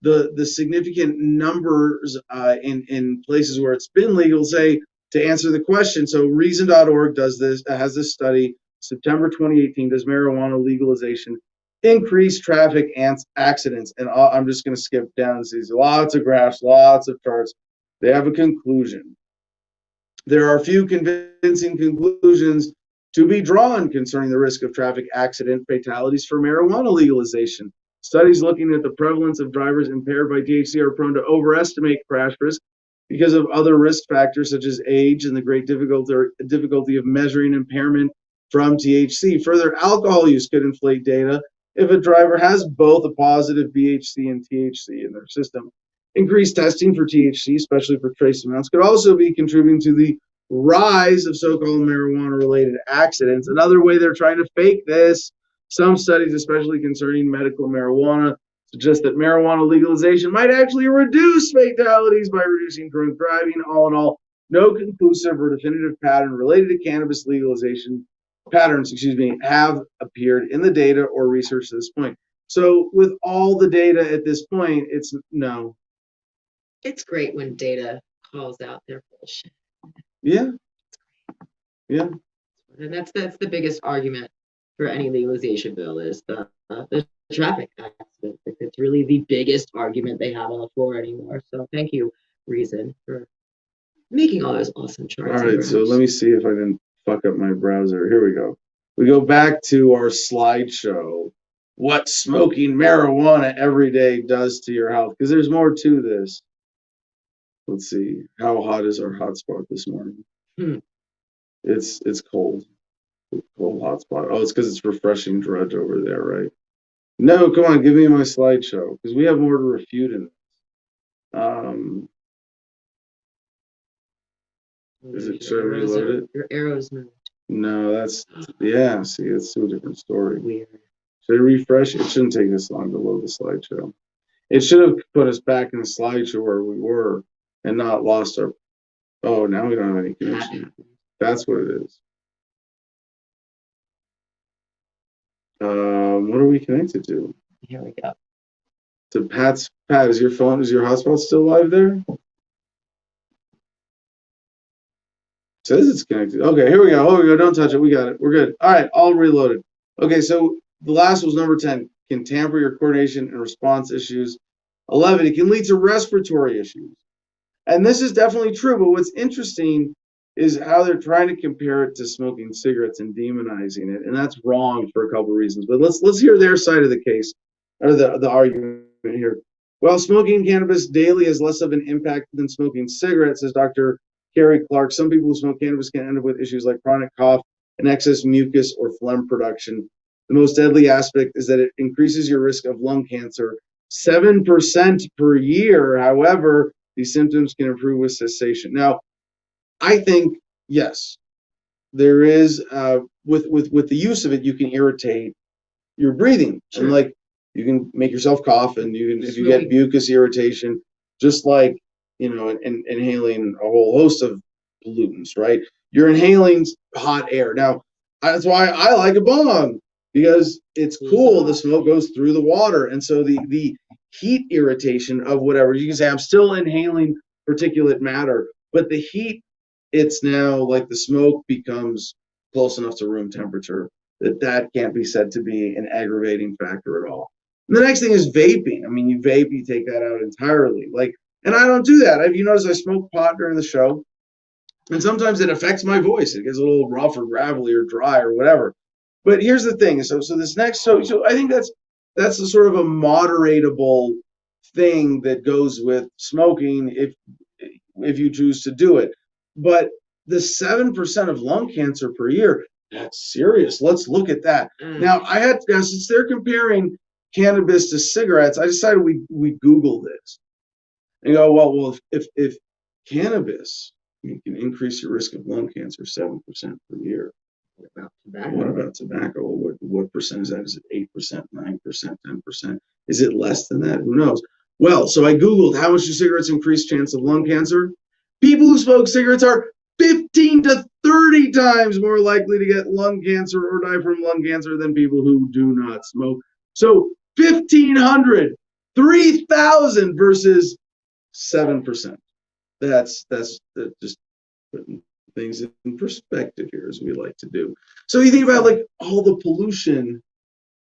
Speaker 1: the significant numbers in places where it's been legal, say, to answer the question. So reason.org has this study, September 2018, does marijuana legalization increase traffic accidents? And I'm just going to skip down. These lots of graphs, lots of charts. They have a conclusion. There are few convincing conclusions to be drawn concerning the risk of traffic accident fatalities for marijuana legalization. Studies looking at the prevalence of drivers impaired by THC are prone to overestimate crash risk because of other risk factors such as age and the great difficulty of measuring impairment from THC. Further, alcohol use could inflate data if a driver has both a positive BHC and THC in their system. Increased testing for THC, especially for trace amounts, could also be contributing to the rise of so-called marijuana-related accidents. Another way they're trying to fake this, some studies, especially concerning medical marijuana, suggest that marijuana legalization might actually reduce fatalities by reducing drunk driving. All in all, no conclusive or definitive pattern related to cannabis legalization patterns, have appeared in the data or research to this point. So with all the data at this point, it's no.
Speaker 3: It's great when data calls out their bullshit.
Speaker 1: Yeah. Yeah.
Speaker 3: And that's the biggest argument for any legalization bill is the traffic accident. It's really the biggest argument they have on the floor anymore. So thank you, Reason, for making all those awesome charts.
Speaker 1: All right, so let me see if I didn't fuck up my browser. Here we go. We go back to our slideshow. What smoking marijuana every day does to your health, because there's more to this. Let's see. How hot is our hotspot this morning? It's cold. Cold hotspot. Oh, it's because it's refreshing drudge over there, right? No, come on, give me my slideshow, because we have more to refute in this. Should I reload it?
Speaker 3: Your arrows moved.
Speaker 1: No, that's, yeah, see, it's a different story.
Speaker 3: Weird.
Speaker 1: Should I refresh? It shouldn't take this long to load the slideshow. It should have put us back in the slideshow where we were and not lost our, oh, now we don't have any connection. That's what it is. What are we connected to?
Speaker 3: Here we go.
Speaker 1: To Pat, is your hotspot still live there? says it's connected. Okay, here we go. Oh, we go. Don't touch it. We got it. We're good. All right, all reloaded. Okay, so the last was number 10. Can tamper your coordination and response issues. 11, it can lead to respiratory issues. And this is definitely true, but what's interesting is how they're trying to compare it to smoking cigarettes and demonizing it, and that's wrong for a couple of reasons. But let's hear their side of the case, or the argument here. Well, smoking cannabis daily has less of an impact than smoking cigarettes, says Dr. Kerry Clark. Some people who smoke cannabis can end up with issues like chronic cough and excess mucus or phlegm production. The most deadly aspect is that it increases your risk of lung cancer 7% per year. However, these symptoms can improve with cessation. Now, I think, yes, there is, with the use of it, you can irritate your breathing.
Speaker 3: Sure.
Speaker 1: And like, you can make yourself cough, and you can, if you
Speaker 3: Smoking.
Speaker 1: get mucus irritation, just like, inhaling a whole host of pollutants, right? You're inhaling hot air. Now, that's why I like a bong, because it's cool. The smoke goes through the water. And so the heat irritation of whatever, you can say, I'm still inhaling particulate matter, but the heat, it's now like the smoke becomes close enough to room temperature that can't be said to be an aggravating factor at all. And the next thing is vaping. I mean, you vape, you take that out entirely. Like, and I don't do that. If you notice, I smoke pot during the show, and sometimes it affects my voice. It gets a little rough or gravelly or dry or whatever. But here's the thing. So this next, so I think that's a sort of a moderatable thing that goes with smoking if you choose to do it. But the 7% of lung cancer per year, that's serious. Let's look at that. Now, since they're comparing cannabis to cigarettes, I decided we Google this and go, well, if cannabis can increase your risk of lung cancer 7% per year, what about tobacco? What percent is that? Is it 8%, 9%, 10%? Is it less than that? Who knows? Well, so I Googled how much do cigarettes increase chance of lung cancer. People who smoke cigarettes are 15 to 30 times more likely to get lung cancer or die from lung cancer than people who do not smoke. So 1,500, 3,000 versus 7%. That's just putting things in perspective here, as we like to do. So you think about like all the pollution.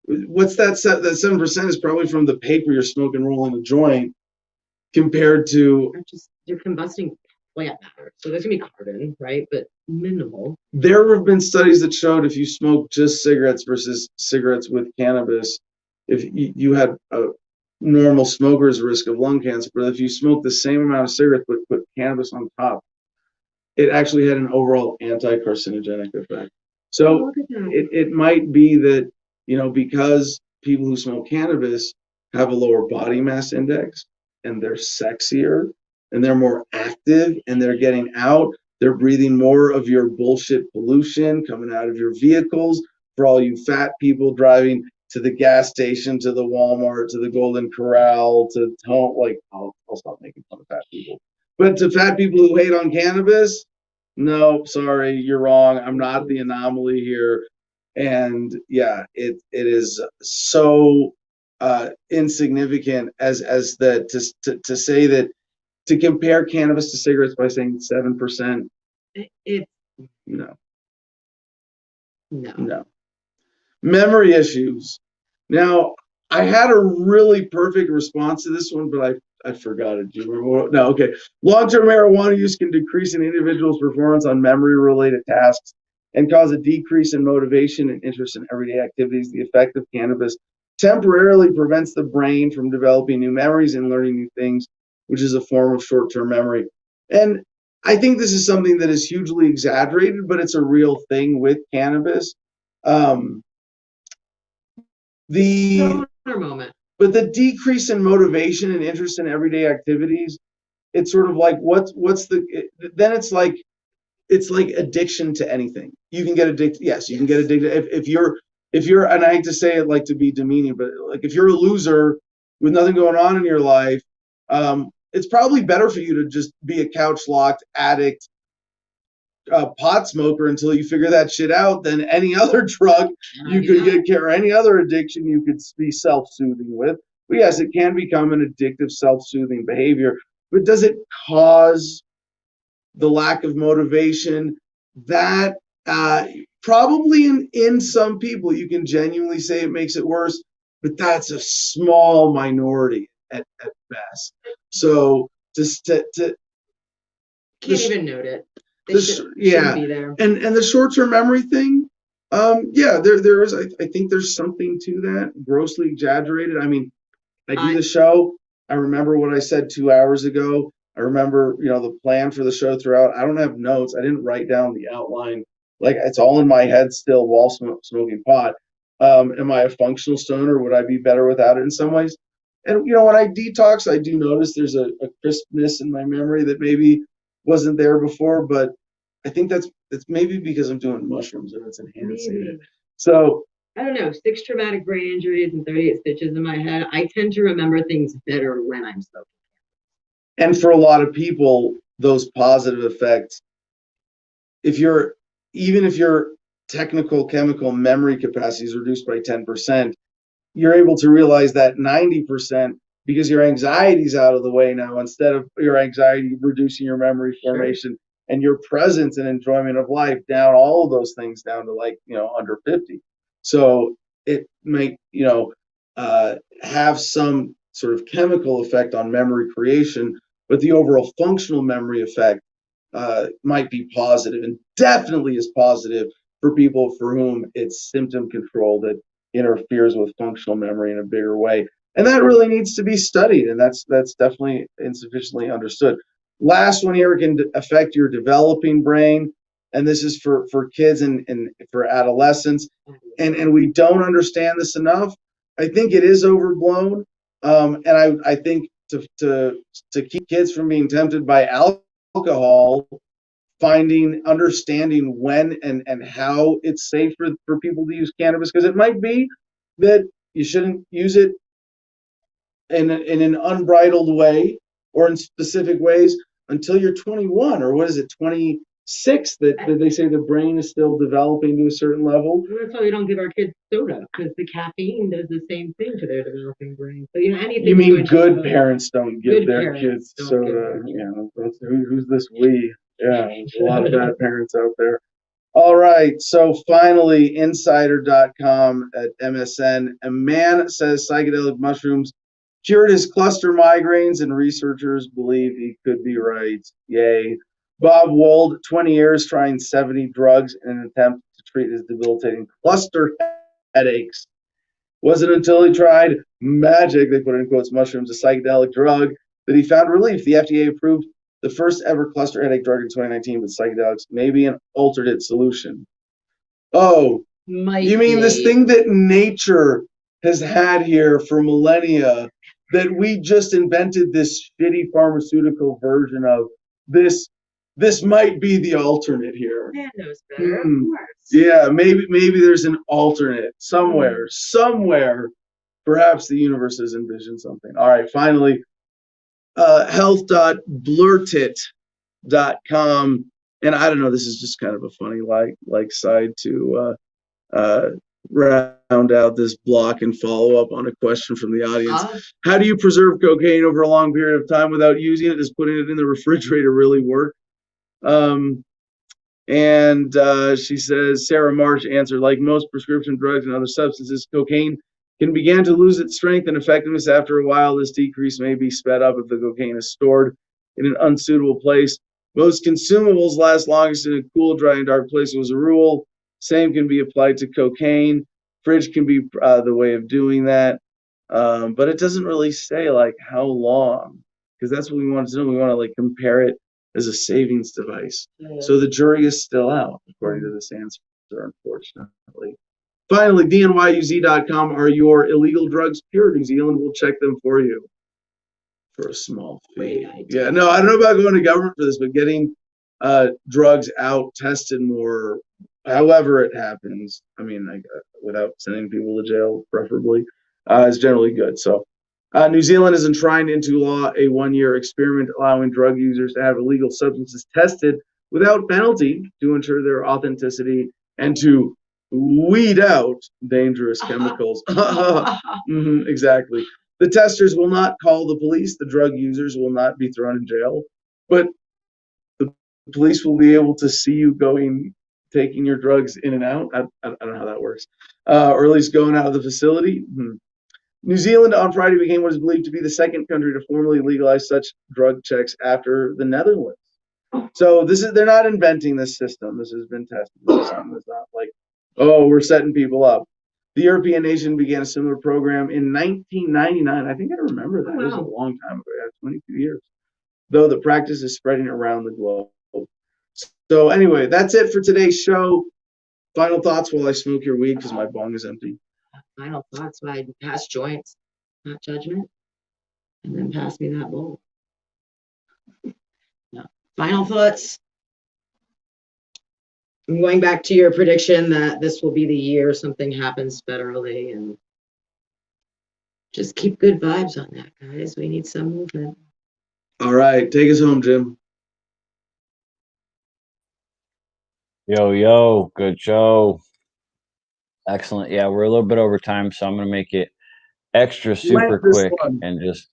Speaker 1: What's that? That 7% is probably from the paper you're smoking, rolling a joint, compared to
Speaker 3: you're combusting plant matter. So there's gonna be carbon, right? But minimal.
Speaker 1: There have been studies that showed if you smoke just cigarettes versus cigarettes with cannabis, if you had a normal smoker's risk of lung cancer, but if you smoke the same amount of cigarettes but put cannabis on top, it actually had an overall anti-carcinogenic effect. So it might be that, because people who smoke cannabis have a lower body mass index, and they're sexier, and they're more active, and they're getting out, they're breathing more of your bullshit pollution coming out of your vehicles. For all you fat people driving to the gas station, to the Walmart, to the Golden Corral, to home, like, I'll stop making fun of fat people. But to fat people who hate on cannabis, no, sorry, you're wrong. I'm not the anomaly here. And yeah, it is so insignificant as that to say that, to compare cannabis to cigarettes by saying 7%. No. Memory issues. Now, I had a really perfect response to this one, but I forgot it. Do you remember? No, okay. Long-term marijuana use can decrease an individual's performance on memory-related tasks and cause a decrease in motivation and interest in everyday activities. The effect of cannabis temporarily prevents the brain from developing new memories and learning new things, which is a form of short-term memory. And I think this is something that is hugely exaggerated, but it's a real thing with cannabis. But the decrease in motivation and interest in everyday activities, it's sort of like then it's like addiction to anything. You can get addicted. Yes, you can get addicted if you're, and I hate to say it like to be demeaning, but like if you're a loser with nothing going on in your life, it's probably better for you to just be a couch locked addict, pot smoker until you figure that shit out than any other drug you could get care, or any other addiction you could be self-soothing with. But yes, it can become an addictive self-soothing behavior, but does it cause the lack of motivation that probably in some people you can genuinely say it makes it worse, but that's a small minority at best. So just to
Speaker 3: Can't
Speaker 1: this-
Speaker 3: even note it. They
Speaker 1: this-
Speaker 3: shouldn't
Speaker 1: yeah.
Speaker 3: be there.
Speaker 1: and the short-term memory thing, yeah, there is. I think there's something to that. Grossly exaggerated. I mean, I do the show. I remember what I said 2 hours ago. I remember, the plan for the show throughout. I don't have notes. I didn't write down the outline. Like, it's all in my head still while smoking pot. Am I a functional stoner? Would I be better without it in some ways? And, when I detox, I do notice there's a crispness in my memory that maybe wasn't there before, but I think that's maybe because I'm doing mushrooms and it's enhancing it.
Speaker 3: Maybe.
Speaker 1: So,
Speaker 3: I don't know, 6 traumatic brain injuries and 38 stitches in my head. I tend to remember things better when I'm smoking.
Speaker 1: and for a lot of people, those positive effects, even if your technical chemical memory capacity is reduced by 10%, you're able to realize that 90% because your anxiety's out of the way now, instead of your anxiety reducing your memory formation and your presence and enjoyment of life down, all of those things down to under 50. So it may, have some sort of chemical effect on memory creation, but the overall functional memory effect might be positive, and definitely is positive for people for whom it's symptom control that interferes with functional memory in a bigger way. And that really needs to be studied, and that's definitely insufficiently understood. Last one here, can affect your developing brain, and this is for kids and for adolescents, and we don't understand this enough. I think it is overblown, and I think to keep kids from being tempted by alcohol, understanding when and how it's safe for people to use cannabis, because it might be that you shouldn't use it in an unbridled way or in specific ways until you're 21, or what is it, 26, that they say the brain is still developing to a certain level.
Speaker 3: That's why we don't give our kids soda, because the caffeine does the same thing to their developing brain. So, anything.
Speaker 1: You mean good parents don't give their kids soda? Who's this we? Yeah, there's a lot of bad parents out there. All right, so finally, insider.com at MSN. A man says psychedelic mushrooms cured his cluster migraines, and researchers believe he could be right. Yay. Bob Wold, 20 years trying 70 drugs in an attempt to treat his debilitating cluster headaches. Wasn't until he tried magic, they put in quotes, mushrooms, a psychedelic drug, that he found relief. The FDA approved the first ever cluster headache drug in 2019, with psychedelics may be an alternate solution. Oh, you mean this thing that nature has had here for millennia, that we just invented this shitty pharmaceutical version of? This might be the alternate here.
Speaker 3: Man knows better, of course.
Speaker 1: Yeah, maybe there's an alternate somewhere. Perhaps the universe has envisioned something. All right, finally, health.blurtit.com, and I don't know, this is just kind of a funny side to round out this block and follow up on a question from the audience. How do you preserve cocaine over a long period of time without using it? Does putting it in the refrigerator really work? And she says, Sarah Marsh answered, like most prescription drugs and other substances, cocaine can begin to lose its strength and effectiveness after a while. This decrease may be sped up if the cocaine is stored in an unsuitable place. Most consumables last longest in a cool, dry, and dark place was a rule. Same can be applied to cocaine. Fridge can be the way of doing that. But it doesn't really say how long, because that's what we want to know. We want to compare it as a savings device. So the jury is still out, according to this answer, unfortunately. Finally, dnyuz.com. Are your illegal drugs pure? New Zealand will check them for you for a small fee. Yeah, no, I don't know about going to government for this, but getting drugs out, tested more, however it happens, without sending people to jail, preferably, is generally good. So New Zealand has enshrined into law a 1-year experiment allowing drug users to have illegal substances tested without penalty to ensure their authenticity and to weed out dangerous chemicals. Exactly. The testers will not call the police. The drug users will not be thrown in jail. But the police will be able to see you taking your drugs in and out. I don't know how that works. Or at least going out of the facility. New Zealand on Friday became what is believed to be the second country to formally legalize such drug checks after the Netherlands. So they're not inventing this system. This has been tested. It's not like, oh, we're setting people up. The European nation began a similar program in 1999. I think I remember that. It was a long time ago. Yeah, 22 years. Though the practice is spreading around the globe. So anyway, that's it for today's show. Final thoughts while I smoke your weed because my bong is empty.
Speaker 3: Final thoughts, I pass joints, not judgment, and then pass me that bowl. No. Final thoughts. I'm going back to your prediction that this will be the year something happens federally, and just keep good vibes on that, guys. We need some movement.
Speaker 1: All right, take us home, Jim.
Speaker 2: Yo, good show. Excellent. Yeah, we're a little bit over time, so I'm going to make it extra super quick and just,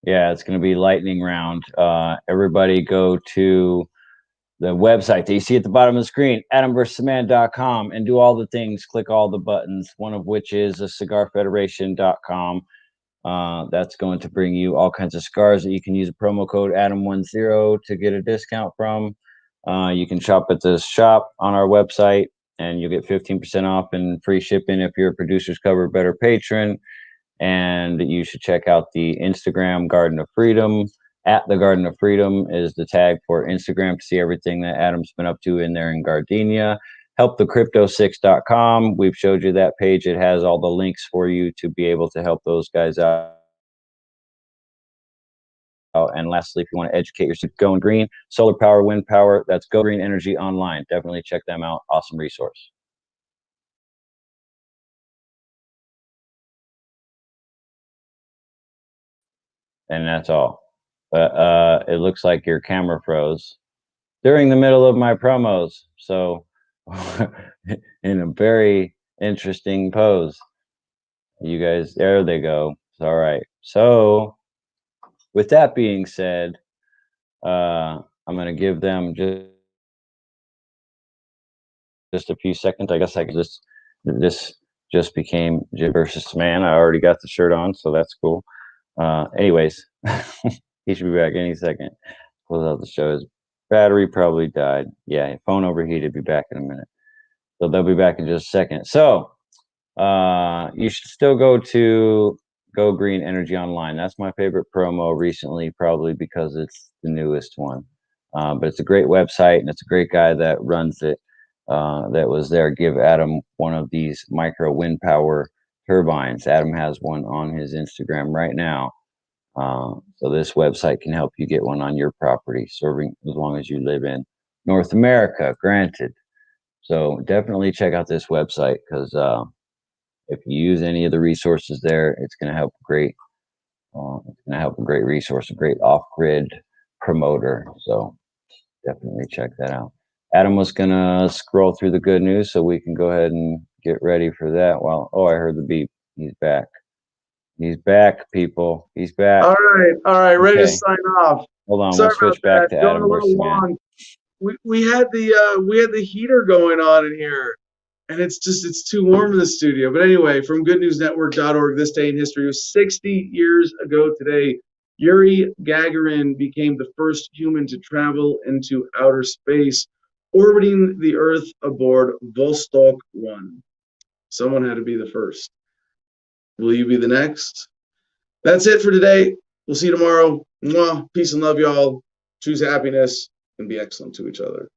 Speaker 2: it's going to be lightning round. Everybody go to the website that you see at the bottom of the screen, adamvstheman.com, and do all the things, click all the buttons, one of which is a cigarfederation.com. That's going to bring you all kinds of cigars that you can use a promo code Adam10 to get a discount from. You can shop at the shop on our website, and you'll get 15% off and free shipping if you're a Producers Cover Better patron. And you should check out the Instagram Garden of Freedom. At the Garden of Freedom is the tag for Instagram to see everything that Adam's been up to in there in Gardenia. HelpTheCrypto6.com. We've showed you that page. It has all the links for you to be able to help those guys out. And lastly, if you want to educate yourself, Going Green, solar power, wind power, that's Go Green Energy Online. Definitely check them out. Awesome resource. And that's all. But it looks like your camera froze during the middle of my promos. So in a very interesting pose. You guys, there they go. All right. So with that being said, I'm going to give them just a few seconds. I guess I could this just became Jim versus Man. I already got the shirt on, so that's cool. Anyways, he should be back any second. Close out the show. His battery probably died. Yeah, phone overheated. Be back in a minute. So they'll be back in just a second. So you should still go to Go Green Energy Online. That's my favorite promo recently, probably because it's the newest one. But it's a great website, and it's a great guy that runs it. That was there. Give Adam one of these micro wind power turbines. Adam has one on his Instagram right now. So this website can help you get one on your property, serving as long as you live in North America, granted. So definitely check out this website, because if you use any of the resources there, it's going to help a great resource, a great off-grid promoter. So definitely check that out. Adam was going to scroll through the good news, so we can go ahead and get ready for that. I heard the beep. He's back. He's back, people. He's back.
Speaker 1: All right. Ready to sign off.
Speaker 2: Hold on.
Speaker 1: Sorry
Speaker 2: we'll switch back to
Speaker 1: Going
Speaker 2: Adam
Speaker 1: a little
Speaker 2: versus
Speaker 1: long.
Speaker 2: Man.
Speaker 1: We had the heater going on in here, and it's too warm in the studio. But anyway, from goodnewsnetwork.org, this day in history was 60 years ago today. Yuri Gagarin became the first human to travel into outer space, orbiting the Earth aboard Vostok 1. Someone had to be the first. Will you be the next? That's it for today. We'll see you tomorrow. Mwah. Peace and love, y'all. Choose happiness and be excellent to each other.